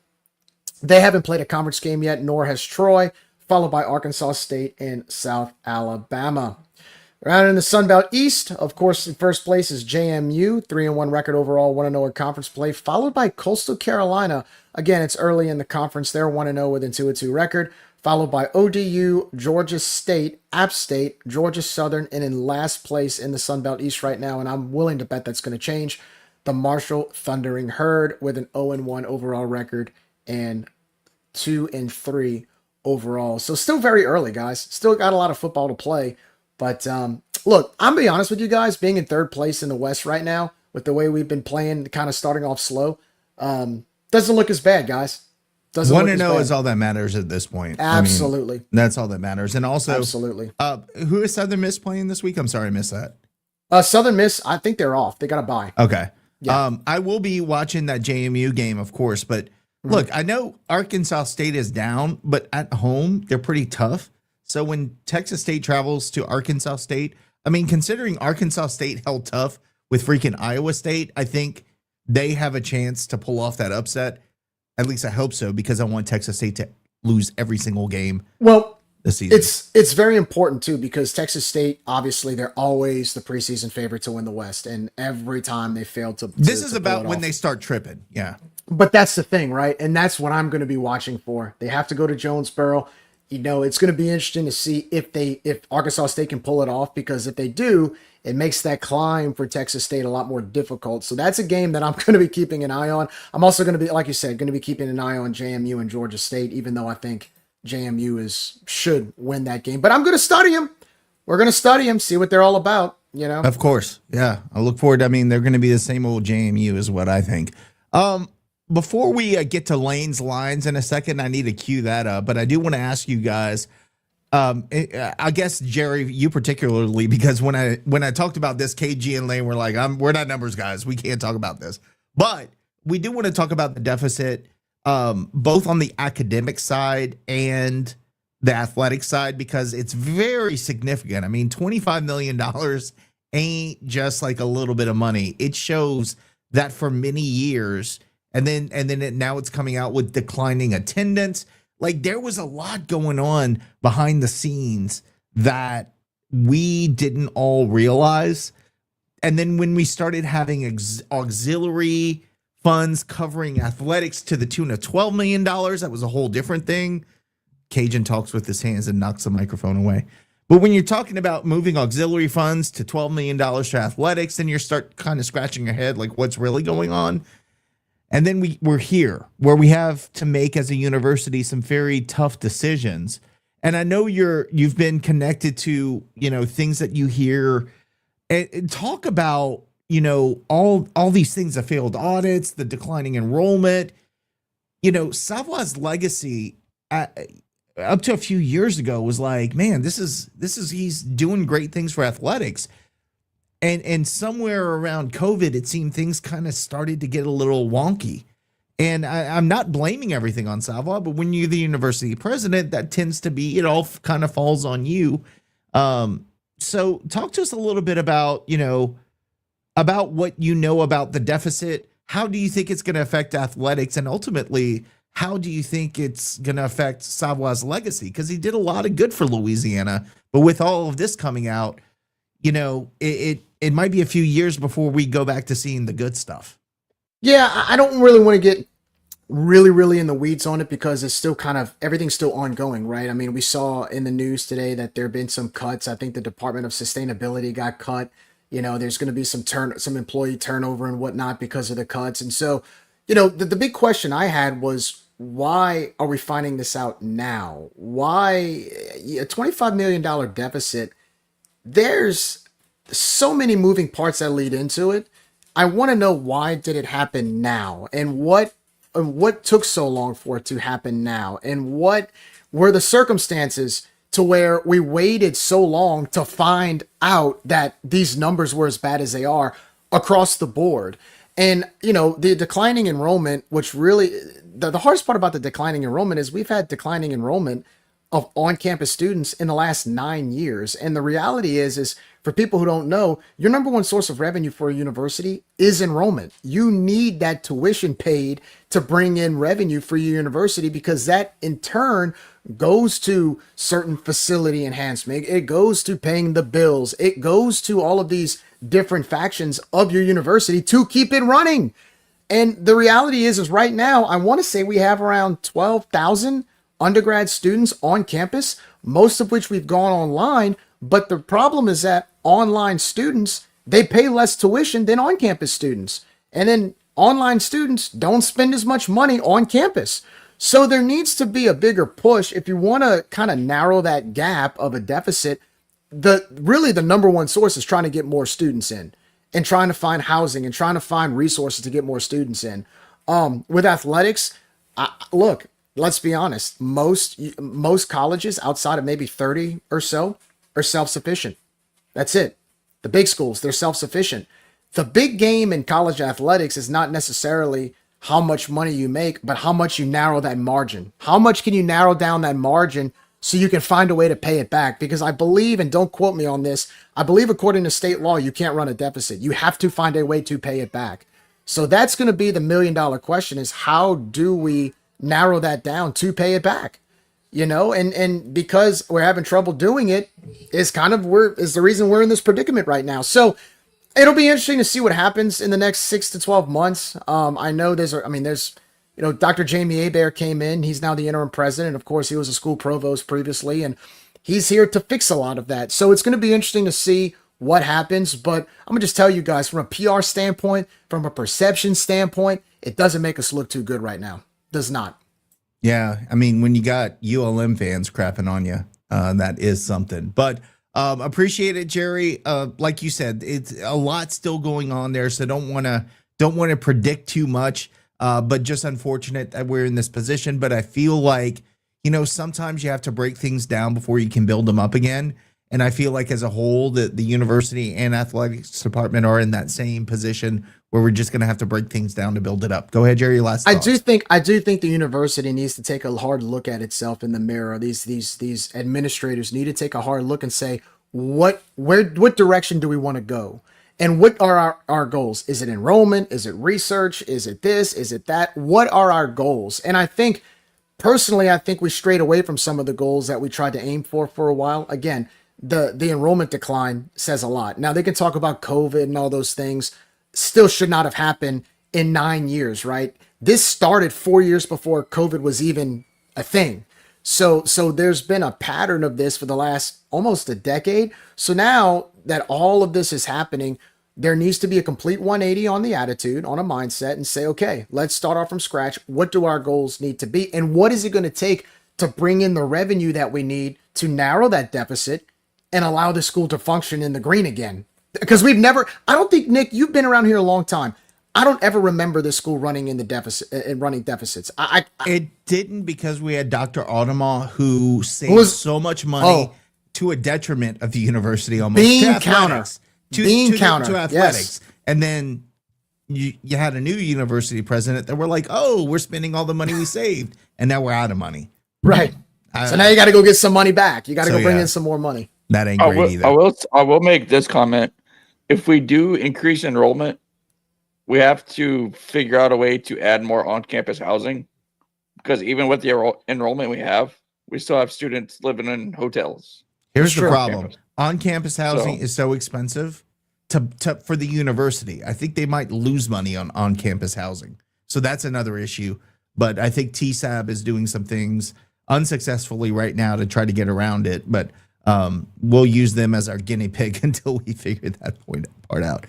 Speaker 7: They haven't played a conference game yet, nor has Troy, followed by Arkansas State and South Alabama. Around in the Sun Belt East, of course, in first place is JMU, 3-1 record overall, 1-0 in conference play, followed by Coastal Carolina. Again, it's early in the conference. They're 1-0 with a 2-2 record, followed by ODU, Georgia State, App State, Georgia Southern, and in last place in the Sun Belt East right now, and I'm willing to bet that's going to change, the Marshall Thundering Herd with an 0-1 overall record and 2-3 overall. So still very early, guys. Still got a lot of football to play. But look, I'm going to be honest with you guys, being in third place in the West right now, with the way we've been playing, kind of starting off slow, doesn't look as bad, guys.
Speaker 5: 1-0 is all that matters at this point.
Speaker 7: Absolutely.
Speaker 5: I mean, that's all that matters. And also,
Speaker 7: absolutely.
Speaker 5: Who is Southern Miss playing this week? I'm sorry, I missed that.
Speaker 7: Southern Miss, I think they're off. They got a bye.
Speaker 5: Okay.
Speaker 7: Yeah.
Speaker 5: I will be watching that JMU game, of course. But look, I know Arkansas State is down, but at home, they're pretty tough. So when Texas State travels to Arkansas State, I mean, considering Arkansas State held tough with freaking Iowa State, I think they have a chance to pull off that upset. At least I hope so, because I want Texas State to lose every single game.
Speaker 7: Well,
Speaker 5: this season.
Speaker 7: It's very important too, because Texas State, obviously, they're always the preseason favorite to win the West, and every time they fail to.
Speaker 5: This is about when they start tripping. Yeah.
Speaker 7: But that's the thing, right? And that's what I'm going to be watching for. They have to go to Jonesboro. You know, it's going to be interesting to see if Arkansas State can pull it off, because if they do, it makes that climb for Texas State a lot more difficult. So that's a game that I'm going to be keeping an eye on. I'm also going to be, like you said, going to be keeping an eye on JMU and Georgia State, even though I think JMU should win that game. But I'm going to study them. We're going to study them, see what they're all about, you know?
Speaker 5: Of course. Yeah. I look forward. I mean, they're going to be the same old JMU is what I think. Before we get to Lane's lines in a second, I need to cue that up, but I do want to ask you guys, I guess, Jerry, you particularly, because when I talked about this, KG and Lane were like, we're not numbers guys. We can't talk about this. But we do want to talk about the deficit, both on the academic side and the athletic side, because it's very significant. I mean, $25 million ain't just like a little bit of money. It shows that for many years, and then now it's coming out with declining attendance. Like, there was a lot going on behind the scenes that we didn't all realize. And then when we started having auxiliary funds covering athletics to the tune of $12 million, that was a whole different thing. Cajun talks with his hands and knocks the microphone away. But when you're talking about moving auxiliary funds to $12 million to athletics, then you start kind of scratching your head like, what's really going on? And then we're here where we have to make, as a university, some very tough decisions. And I know you've been connected to, you know, things that you hear and talk about, you know, all these things, the failed audits, the declining enrollment. You know, Savoie's legacy up to a few years ago was like, man, this is he's doing great things for athletics. And somewhere around COVID, it seemed things kind of started to get a little wonky. And I'm not blaming everything on Savoie, but when you're the university president, that tends to be, it all kind of falls on you. So talk to us a little bit about, you know, about what you know about the deficit. How do you think it's going to affect athletics? And ultimately, how do you think it's going to affect Savoie's legacy? Because he did a lot of good for Louisiana. But with all of this coming out, you know, it might be a few years before we go back to seeing the good stuff.
Speaker 7: Yeah, I don't really want to get really in the weeds on it, because it's still kind of, everything's still ongoing, right? I mean, we saw in the news today that there have been some cuts. I think the Department of Sustainability got cut. You know, there's going to be some employee turnover and whatnot because of the cuts. And so, you know, the big question I had was, why are we finding this out now? Why a $25 million deficit? There's so many moving parts that lead into it. I want to know, why did it happen now, and what took so long for it to happen now, and what were the circumstances to where we waited so long to find out that these numbers were as bad as they are across the board. And, you know, the declining enrollment, which really, the hardest part about the declining enrollment is we've had declining enrollment of on-campus students in the last 9 years. And the reality is for people who don't know, your number one source of revenue for a university is enrollment. You need that tuition paid to bring in revenue for your university, because that in turn goes to certain facility enhancement. It goes to paying the bills. It goes to all of these different factions of your university to keep it running. And the reality is right now, I want to say we have around 12,000 undergrad students on campus, most of which we've gone online. But the problem is that online students, they pay less tuition than on-campus students. And then online students don't spend as much money on campus. So there needs to be a bigger push if you want to kind of narrow that gap of a deficit. The number one source is trying to get more students in and trying to find housing and trying to find resources to get more students in. With athletics, look, let's be honest. Most colleges outside of maybe 30 or so are self-sufficient. That's it. The big schools, they're self-sufficient. The big game in college athletics is not necessarily how much money you make, but how much you narrow that margin. How much can you narrow down that margin so you can find a way to pay it back? Because I believe, and don't quote me on this, I believe according to state law, you can't run a deficit. You have to find a way to pay it back. So that's going to be the $1 million question, is how do we narrow that down to pay it back? You know, and because we're having trouble doing it is the reason we're in this predicament right now. So it'll be interesting to see what happens in the next 6 to 12 months. I know there's Dr. Jamie Abair came in. He's now the interim president. Of course, he was a school provost previously, and he's here to fix a lot of that. So it's going to be interesting to see what happens. But I'm going to just tell you guys, from a PR standpoint, from a perception standpoint, it doesn't make us look too good right now. Does not.
Speaker 5: Yeah, I mean, when you got ULM fans crapping on you, that is something. But appreciate it, Jerry. Like you said, it's a lot still going on there, so don't want to predict too much. But just unfortunate that we're in this position. But I feel like, sometimes you have to break things down before you can build them up again. And I feel like as a whole, the university and athletics department are in that same position where we're just going to have to break things down to build it up. Go ahead, Jerry. Last thoughts.
Speaker 7: I do think the university needs to take a hard look at itself in the mirror. These administrators need to take a hard look and say, what direction do we want to go? And what are our goals? Is it enrollment? Is it research? Is it this? Is it that? What are our goals? And I think, personally, we strayed away from some of the goals that we tried to aim for a while. Again, the enrollment decline says a lot. Now, they can talk about COVID and all those things. Still should not have happened in 9 years, right? This started 4 years before COVID was even a thing. So there's been a pattern of this for the last almost a decade. So now that all of this is happening, there needs to be a complete 180 on the attitude, on a mindset, and say, okay, let's start off from scratch. What do our goals need to be? And what is it going to take to bring in the revenue that we need to narrow that deficit and allow the school to function in the green again? Because I don't think, Nick, you've been around here a long time. I don't ever remember this school running in the deficit and running deficits.
Speaker 5: It didn't, because we had Dr. Audemars who saved so much money to a detriment of the university, almost
Speaker 7: being
Speaker 5: to athletics, to athletics.
Speaker 7: Yes.
Speaker 5: And then you had a new university president that were like, oh, we're spending all the money we saved, and now we're out of money.
Speaker 7: Right. So now you got to go get some money back. You got to go bring in some more money.
Speaker 5: That ain't great either.
Speaker 8: I will make this comment. If we do increase enrollment, we have to figure out a way to add more on-campus housing, because even with the enrollment we still have students living in hotels.
Speaker 5: Here's the problem. On-campus housing is so expensive for the university. I think they might lose money on on-campus housing. So that's another issue. But I think TSAB is doing some things unsuccessfully right now to try to get around it. But we'll use them as our guinea pig until we figure that part out.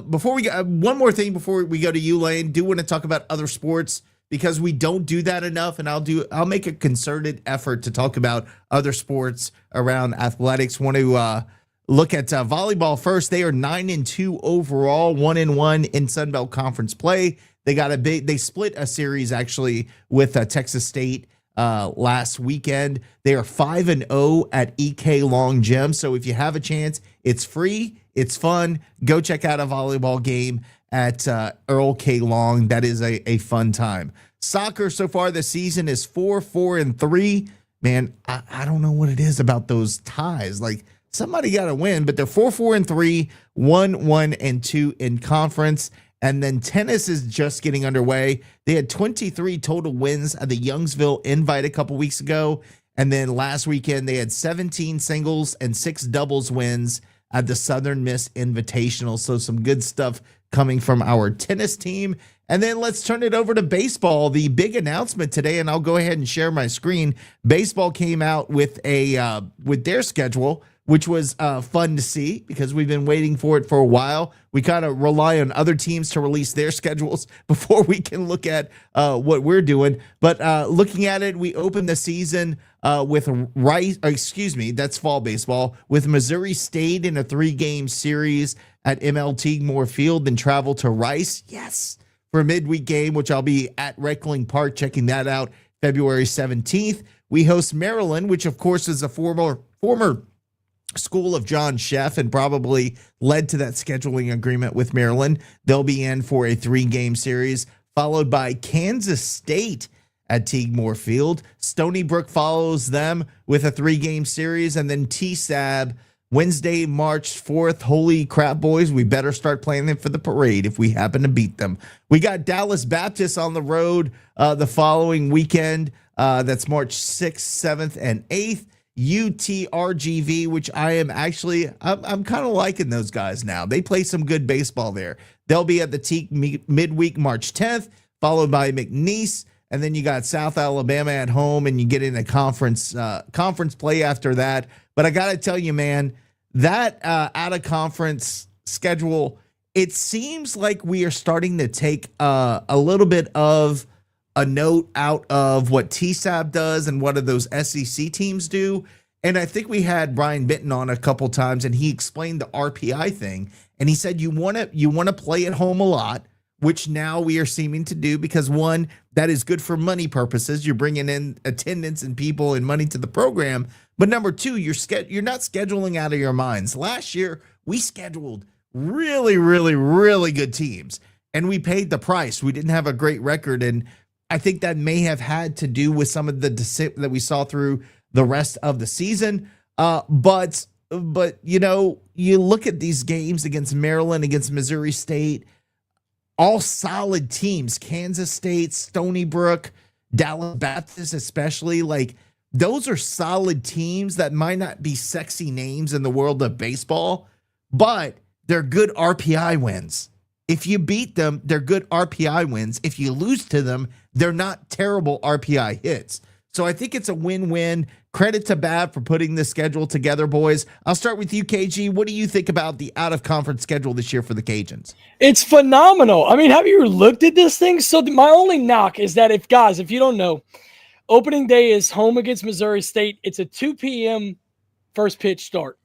Speaker 5: Before we go, one more thing before we go to you, Lane, do want to talk about other sports, because we don't do that enough, and I'll make a concerted effort to talk about other sports around athletics. Want to look at volleyball first. They are 9-2 overall, 1-1 in Sun Belt Conference play. They split a series actually with Texas State last weekend. They are 5-0 at EK Long Gym. So if you have a chance, it's free, it's fun. Go check out a volleyball game at Earl K. Long. That is a fun time. Soccer so far this season is 4-4-3. Man, I don't know what it is about those ties. Like, somebody got to win, but they're 4-4-3, 1-1-2 in conference. And then tennis is just getting underway. They had 23 total wins at the Youngsville Invite a couple weeks ago. And then last weekend, they had 17 singles and 6 doubles wins at the Southern Miss Invitational. So some good stuff coming from our tennis team. And then let's turn it over to baseball. The big announcement today, and I'll go ahead and share my screen. Baseball came out with with their schedule, which was fun to see because we've been waiting for it for a while. We kind of rely on other teams to release their schedules before we can look at what we're doing. But looking at it, we opened the season with that's fall baseball, with Missouri State in a 3-game series at MLT Moore Field, then travel to Rice. Yes. For a midweek game, which I'll be at Reckling Park checking that out February 17th. We host Maryland, which of course is a former school of John Sheff and probably led to that scheduling agreement with Maryland. They'll be in for a 3-game series, followed by Kansas State at Teague Moore Field. Stony Brook follows them with a 3-game series, and then TSAB Wednesday, March 4th. Holy crap, boys. We better start playing them for the parade if we happen to beat them. We got Dallas Baptist on the road the following weekend. That's March 6th, 7th, and 8th. UTRGV, which I'm kind of liking those guys now. They play some good baseball there. They'll be at the Teague midweek March 10th, followed by McNeese. And then you got South Alabama at home, and you get in a conference play after that. But I got to tell you, man, that out-of-conference schedule, it seems like we are starting to take a little bit of a note out of what TSAB does and what those SEC teams do. And I think we had Brian Benton on a couple times, and he explained the RPI thing. And he said you want to play at home a lot, which now we are seeming to do because, one, that is good for money purposes. You're bringing in attendance and people and money to the program. But number two, you're not scheduling out of your minds. Last year, we scheduled really, really, really good teams, and we paid the price. We didn't have a great record, and I think that may have had to do with some of the descent that we saw through the rest of the season. But you know, you look at these games against Maryland, against Missouri State, all solid teams, Kansas State, Stony Brook, Dallas Baptist especially, like those are solid teams that might not be sexy names in the world of baseball, but they're good RPI wins. If you beat them, they're good RPI wins. If you lose to them, they're not terrible RPI hits. So I think it's a win-win. Credit to Bav for putting this schedule together, boys. I'll start with you, KG. What do you think about the out-of-conference schedule this year for the Cajuns?
Speaker 6: It's phenomenal. I mean, have you looked at this thing? So my only knock is that if you don't know, opening day is home against Missouri State. It's a 2 p.m. first pitch start.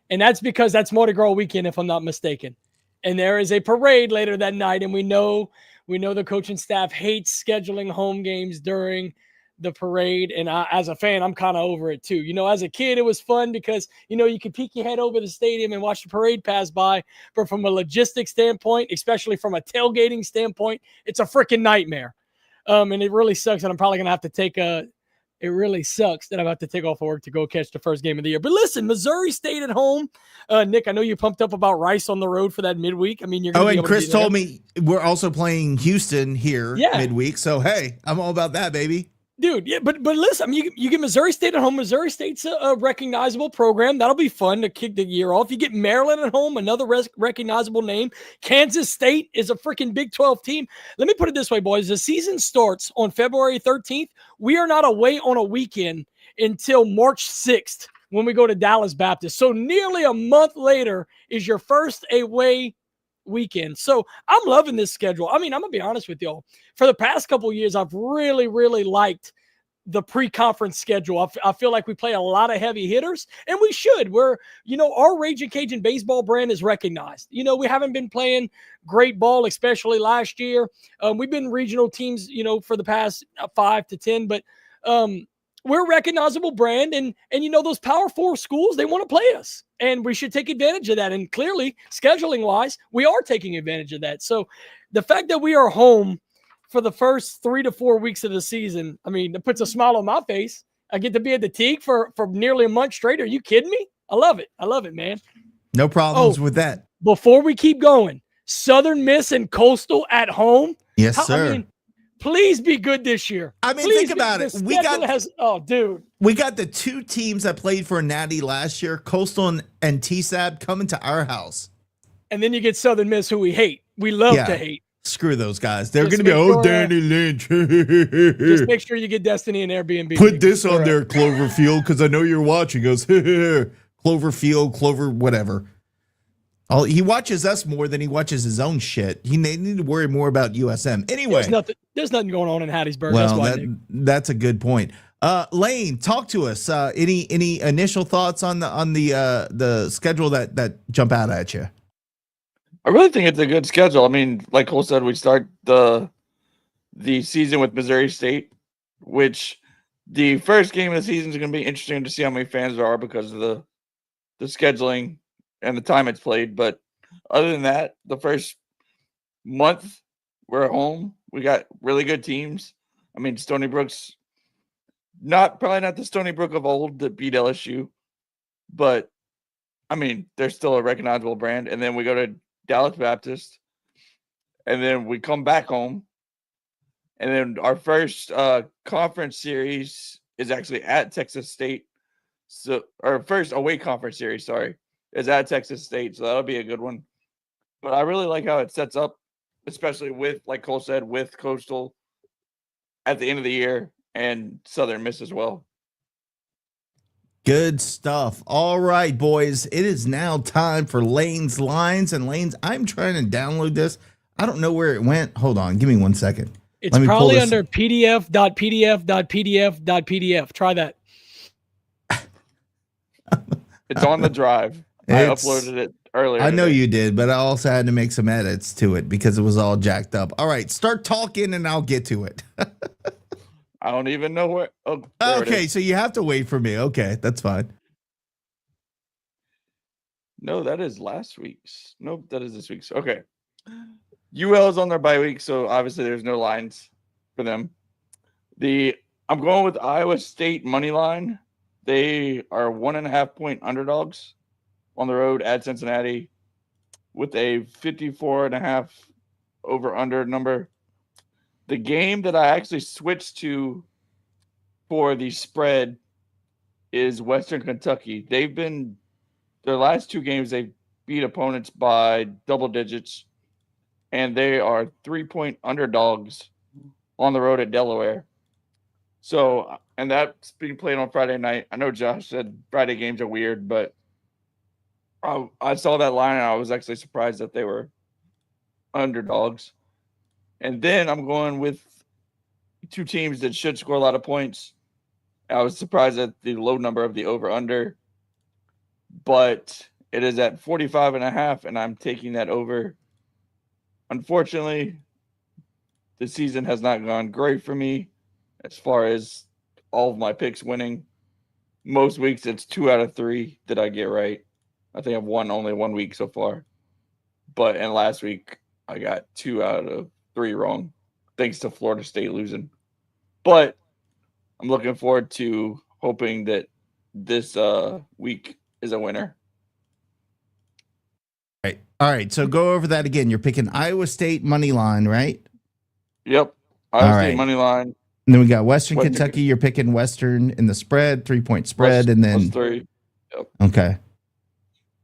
Speaker 6: And that's because that's Mardi Gras weekend, if I'm not mistaken. And there is a parade later that night, and we know the coaching staff hates scheduling home games during the parade. And as a fan, I'm kind of over it too. You know, as a kid, it was fun because, you know, you could peek your head over the stadium and watch the parade pass by. But from a logistics standpoint, especially from a tailgating standpoint, it's a freaking nightmare. And it really sucks that I'm probably going to have to take it really sucks that I'm about to take off of work to go catch the first game of the year. But listen, Missouri State at home. Nick, I know you pumped up about Rice on the road for that midweek. I mean, you're going to be able
Speaker 5: Chris
Speaker 6: to do that.
Speaker 5: told me we're also playing Houston here midweek. So, hey, I'm all about that, baby.
Speaker 6: Dude, yeah, but listen, I mean, you get Missouri State at home. Missouri State's a recognizable program. That'll be fun to kick the year off. You get Maryland at home, another recognizable name. Kansas State is a freaking Big 12 team. Let me put it this way, boys. The season starts on February 13th. We are not away on a weekend until March 6th when we go to Dallas Baptist. So nearly a month later is your first away weekend. So I'm loving this schedule. I mean, I'm gonna be honest with y'all. For the past couple of years, I've really, really liked the pre-conference schedule. I feel like we play a lot of heavy hitters, and we should. Our Raging Cajun baseball brand is recognized. You know, we haven't been playing great ball, especially last year. We've been regional teams, for the past 5 to 10, but we're a recognizable brand, and those Power 4 schools, they want to play us, and we should take advantage of that. And clearly, scheduling-wise, we are taking advantage of that. So the fact that we are home for the first 3 to 4 weeks of the season, I mean, it puts a smile on my face. I get to be at the Teague for nearly a month straight. Are you kidding me? I love it, man.
Speaker 5: No problems with that.
Speaker 6: Before we keep going, Southern Miss and Coastal at home.
Speaker 5: Yes, sir.
Speaker 6: I mean, please be good this year.
Speaker 5: I mean,
Speaker 6: Please
Speaker 5: think about it. We got the two teams that played for Natty last year, Coastal and TSAB, coming to our house.
Speaker 6: And then you get Southern Miss, who we hate. We love to hate.
Speaker 5: Screw those guys. They're going to be, Danny Lynch.
Speaker 6: Just make sure you get Destiny and Airbnb.
Speaker 5: Put this on there, Cloverfield, because I know you're watching us. Cloverfield, Clover, whatever. He watches us more than he watches his own shit. He need to worry more about USM. Anyway.
Speaker 6: There's nothing going on in Hattiesburg.
Speaker 5: Well, that's a good point. Lane, talk to us. Any initial thoughts on the schedule that jump out at you?
Speaker 8: I really think it's a good schedule. I mean, like Cole said, we start the season with Missouri State, which the first game of the season is going to be interesting to see how many fans there are because of the scheduling and the time it's played. But other than that, the first month we're at home. We got really good teams. I mean, Stony Brook's probably not the Stony Brook of old that beat LSU, but I mean, they're still a recognizable brand. And then we go to Dallas Baptist, and then we come back home, and then our first conference series is actually at Texas State. So our first away conference series, is at Texas State. So that'll be a good one. But I really like how it sets up, especially with, like Cole said, with Coastal at the end of the year and Southern Miss as well.
Speaker 5: Good stuff. All right, boys. It is now time for Lane's Lines. And Lane's, I'm trying to download this. I don't know where it went. Hold on. Give me 1 second.
Speaker 6: It's probably under pdf.pdf.pdf.pdf. Try that.
Speaker 8: It's on the drive. I uploaded it earlier.
Speaker 5: I know you did, but I also had to make some edits to it because it was all jacked up. All right. Start talking and I'll get to it.
Speaker 8: I don't even know where.
Speaker 5: Okay, so you have to wait for me. Okay, that's fine.
Speaker 8: No, that is last week's. Nope, that is this week's. Okay. UL is on their bye week, so obviously there's no lines for them. I'm going with Iowa State money line. They are 1.5 point underdogs on the road at Cincinnati with a 54.5 over under number. The game that I actually switched to for the spread is Western Kentucky. Their last two games, they beat opponents by double digits, and they are 3-point underdogs on the road at Delaware. So, and that's being played on Friday night. I know Josh said Friday games are weird, but I saw that line and I was actually surprised that they were underdogs. And then I'm going with two teams that should score a lot of points. I was surprised at the low number of the over-under, but it is at 45.5, and I'm taking that over. Unfortunately, the season has not gone great for me as far as all of my picks winning. Most weeks, it's 2 out of 3 that I get right. I think I've won only 1 week so far. But in last week, I got 2 out of 3 wrong, thanks to Florida State losing. But I'm looking forward to hoping that this week is a winner.
Speaker 5: All right. So go over that again. You're picking Iowa State money line, right?
Speaker 8: Yep. Iowa State money line.
Speaker 5: And then we got Western Kentucky. You're picking Western in the spread, 3-point spread, and then
Speaker 8: +3. Yep.
Speaker 5: Okay.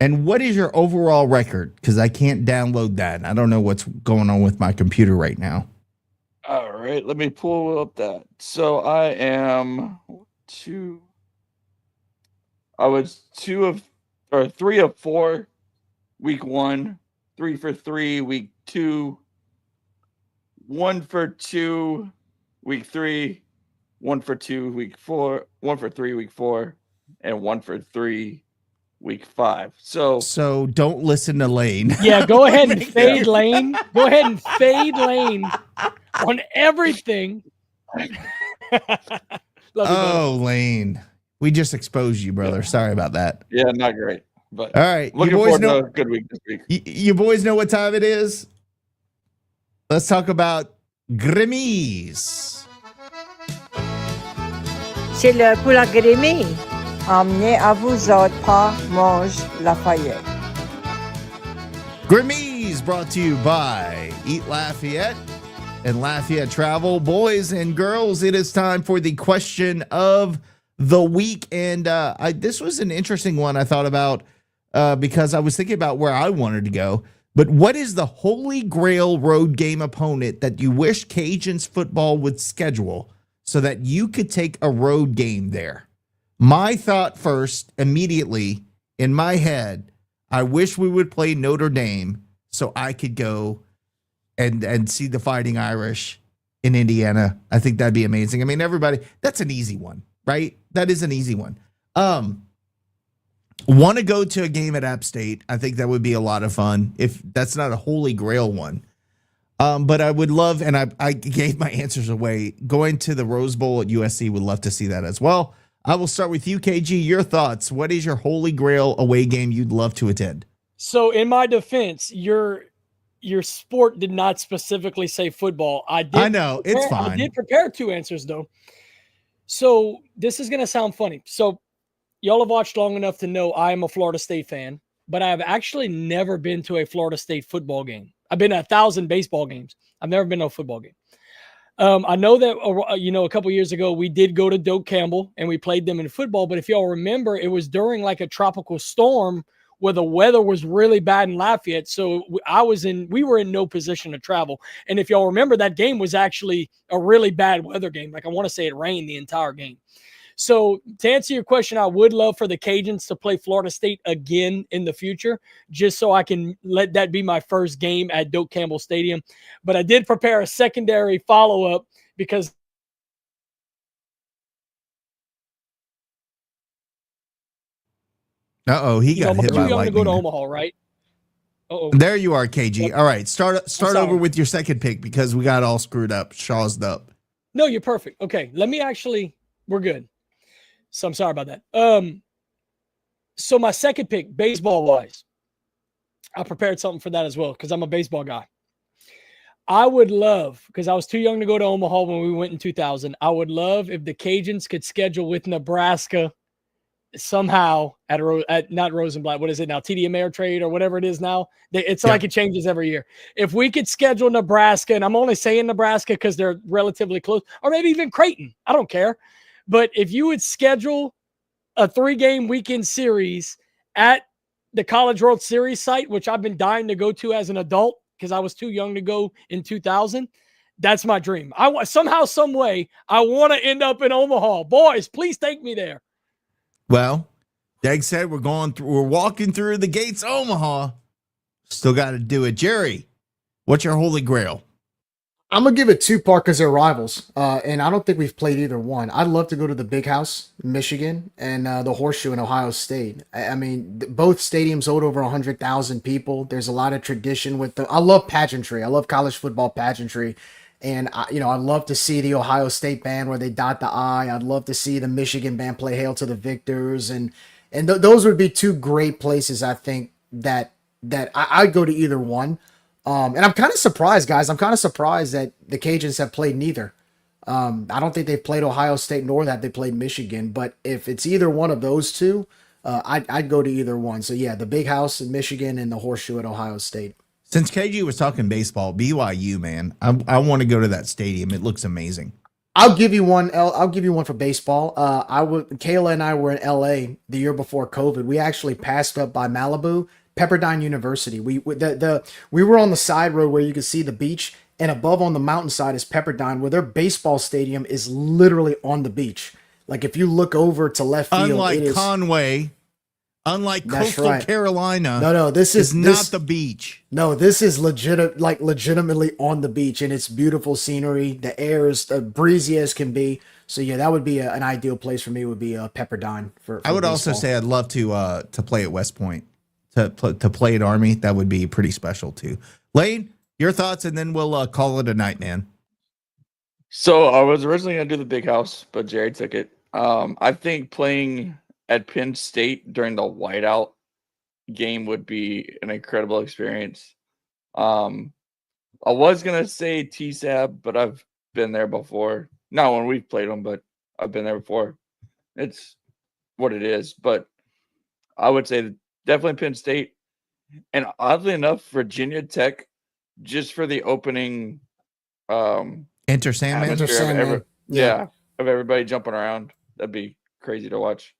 Speaker 5: And what is your overall record? Because I can't download that. I don't know what's going on with my computer right now.
Speaker 8: All right, let me pull up that. So I am 3 of 4 week 1, 3 for 3 week 2, 1 for 2 week 3, 1 for 2 week 4, 1 for 3 week 4, and 1 for 3 week 5. So
Speaker 5: don't listen to Lane.
Speaker 6: Yeah, go ahead and fade Lane. Go ahead and fade Lane on everything.
Speaker 5: Lane. We just exposed you, brother. Yeah. Sorry about that.
Speaker 8: Yeah, not great. But
Speaker 5: all right.
Speaker 8: Looking forward to a good week this week.
Speaker 5: You boys know what time it is? Let's talk about Grémy's.
Speaker 10: C'est l'heure pour la grémée. Emmenez à vous autres par Mange Lafayette.
Speaker 5: Grimmies brought to you by Eat Lafayette and Lafayette Travel. Boys and girls, it is time for the question of the week. And this was an interesting one I thought about because I was thinking about where I wanted to go. But what is the holy grail road game opponent that you wish Cajuns football would schedule so that you could take a road game there? My thought first, immediately in my head, I wish we would play Notre Dame so I could go and see the Fighting Irish in Indiana. I think that'd be amazing. I mean, everybody, that's an easy one, right? That is an easy one. Want to go to a game at App State? I think that would be a lot of fun if that's not a holy grail one. But I would love, and I gave my answers away, going to the Rose Bowl at USC, would love to see that as well. I will start with you, KG. Your thoughts. What is your holy grail away game you'd love to attend?
Speaker 6: So in my defense, your sport did not specifically say football. I know, it's fine. I did prepare 2 answers, though. So this is going to sound funny. So y'all have watched long enough to know I am a Florida State fan, but I have actually never been to a Florida State football game. I've been to 1,000 baseball games. I've never been to a football game. I know that, a couple years ago, we did go to Doak Campbell and we played them in football. But if y'all remember, it was during like a tropical storm where the weather was really bad in Lafayette. So we were in no position to travel. And if y'all remember, that game was actually a really bad weather game. Like I want to say it rained the entire game. So to answer your question, I would love for the Cajuns to play Florida State again in the future, just so I can let that be my first game at Doak Campbell Stadium. But I did prepare a secondary follow-up because
Speaker 5: he got hit by lightning.
Speaker 6: Too young to go to Omaha, right?
Speaker 5: There you are, KG. All right, start over with your second pick because we got all screwed up, shawsed up.
Speaker 6: No, you're perfect. Okay, we're good. So I'm sorry about that. So my second pick, baseball-wise, I prepared something for that as well because I'm a baseball guy. I would love, because I was too young to go to Omaha when we went in 2000, I would love if the Cajuns could schedule with Nebraska somehow at not Rosenblatt, what is it now, TD Ameritrade or whatever it is now. It's like it changes every year. If we could schedule Nebraska, and I'm only saying Nebraska because they're relatively close, or maybe even Creighton, I don't care. But if you would schedule a 3-game weekend series at the College World Series site, which I've been dying to go to as an adult because I was too young to go in 2000, that's my dream. Somehow, some way, I want to end up in Omaha. Boys, please take me there.
Speaker 5: Well, Dag said we're walking through the gates of Omaha. Still got to do it. Jerry, what's your holy grail?
Speaker 7: I'm going to give it 2-part because they're rivals, and I don't think we've played either one. I'd love to go to the Big House in Michigan and the Horseshoe in Ohio State. I mean, both stadiums hold over 100,000 people. There's a lot of tradition with them. I love pageantry. I love college football pageantry. And, I'd love to see the Ohio State band where they dot the I. I'd love to see the Michigan band play Hail to the Victors. And those would be 2 great places, I think, that I'd go to either one. And I'm kind of surprised, guys. I'm kind of surprised that the Cajuns have played neither. I don't think they've played Ohio State, nor have they played Michigan. But if it's either one of those 2, I'd go to either one. So, yeah, the Big House in Michigan and the Horseshoe at Ohio State.
Speaker 5: Since KG was talking baseball, BYU, man, I want to go to that stadium. It looks amazing.
Speaker 7: I'll give you one. I'll give you one for baseball. Kayla and I were in LA the year before COVID. We actually passed up by Malibu, Pepperdine University. We were on the side road where you could see the beach, and above on the mountainside is Pepperdine, where their baseball stadium is literally on the beach. Like if you look over to left field,
Speaker 5: unlike Conway, unlike Coastal Carolina,
Speaker 7: no, this is
Speaker 5: not the beach.
Speaker 7: No, this is legitimately on the beach, and it's beautiful scenery. The air is breezy as can be. So yeah, that would be an ideal place for me. Would be Pepperdine for
Speaker 5: I would baseball. Also say I'd love to play at West Point, to play at Army. That would be pretty special too. Lane, your thoughts, and then we'll call it a night, man.
Speaker 8: So I was originally gonna do the Big House, but Jerry took it. I think playing at Penn State during the whiteout game would be an incredible experience. I was going to say TSAB, but I've been there before. Not when we've played them, but I've been there before. It's what it is. But I would say definitely Penn State. And oddly enough, Virginia Tech, just for the opening
Speaker 5: Enter Sandman.
Speaker 8: Of everybody jumping around. That'd be crazy to watch.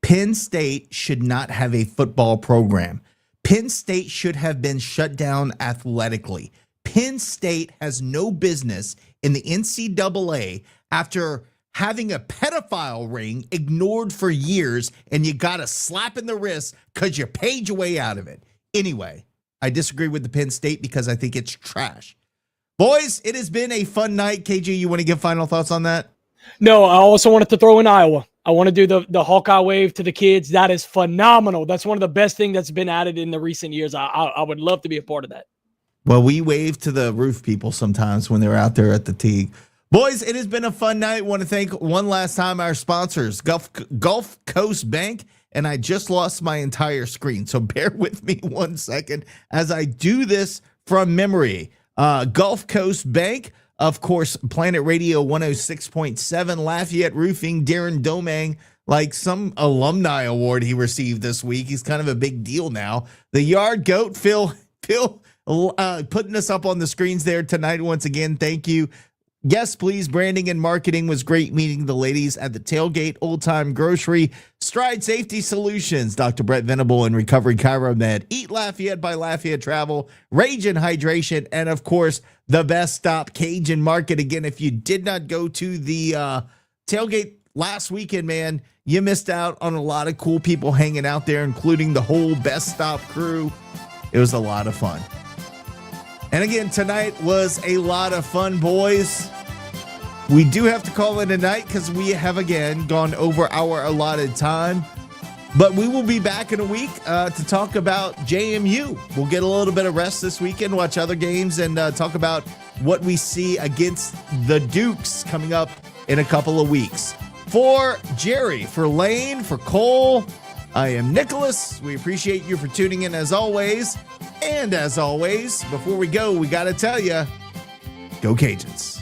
Speaker 5: Penn State should not have a football program. Penn State should have been shut down athletically. Penn State has no business in the NCAA after having a pedophile ring ignored for years, and you got a slap in the wrist because you paid your way out of it. Anyway, I disagree with the Penn State because I think it's trash. Boys, it has been a fun night. KG, you want to give final thoughts on that?
Speaker 6: No, I also wanted to throw in Iowa. I want to do the Hawkeye wave to the kids. That is phenomenal. That's one of the best things that's been added in the recent years. I would love to be a part of that.
Speaker 5: Well, we wave to the roof people sometimes when they're out there at the tee. Boys, it has been a fun night. I want to thank one last time our sponsors, Gulf Coast Bank. And I just lost my entire screen, so bear with me 1 second as I do this from memory. Gulf Coast Bank, of course, Planet Radio 106.7, Lafayette Roofing, Darren Domang, like some alumni award he received this week. He's kind of a big deal now. The Yard Goat, Phil putting us up on the screens there tonight once again. Thank you. Yes, please. Branding and marketing was great meeting the ladies at the tailgate. Old Time Grocery, Stride Safety Solutions, Dr. Brett Venable and Recovery Chiromed, Eat Lafayette by Lafayette Travel, Rage and Hydration, and of course, the best stop, Cajun Market. Again, if you did not go to the tailgate last weekend, man, you missed out on a lot of cool people hanging out there, including the whole Best Stop crew. It was a lot of fun. And again, tonight was a lot of fun, boys. We do have to call it a night because we have, again, gone over our allotted time. But we will be back in a week to talk about JMU. We'll get a little bit of rest this weekend, watch other games, and talk about what we see against the Dukes coming up in a couple of weeks. For Jerry, for Lane, for Cole, I am Nicholas. We appreciate you for tuning in as always. And as always, before we go, we got to tell you, go Cajuns.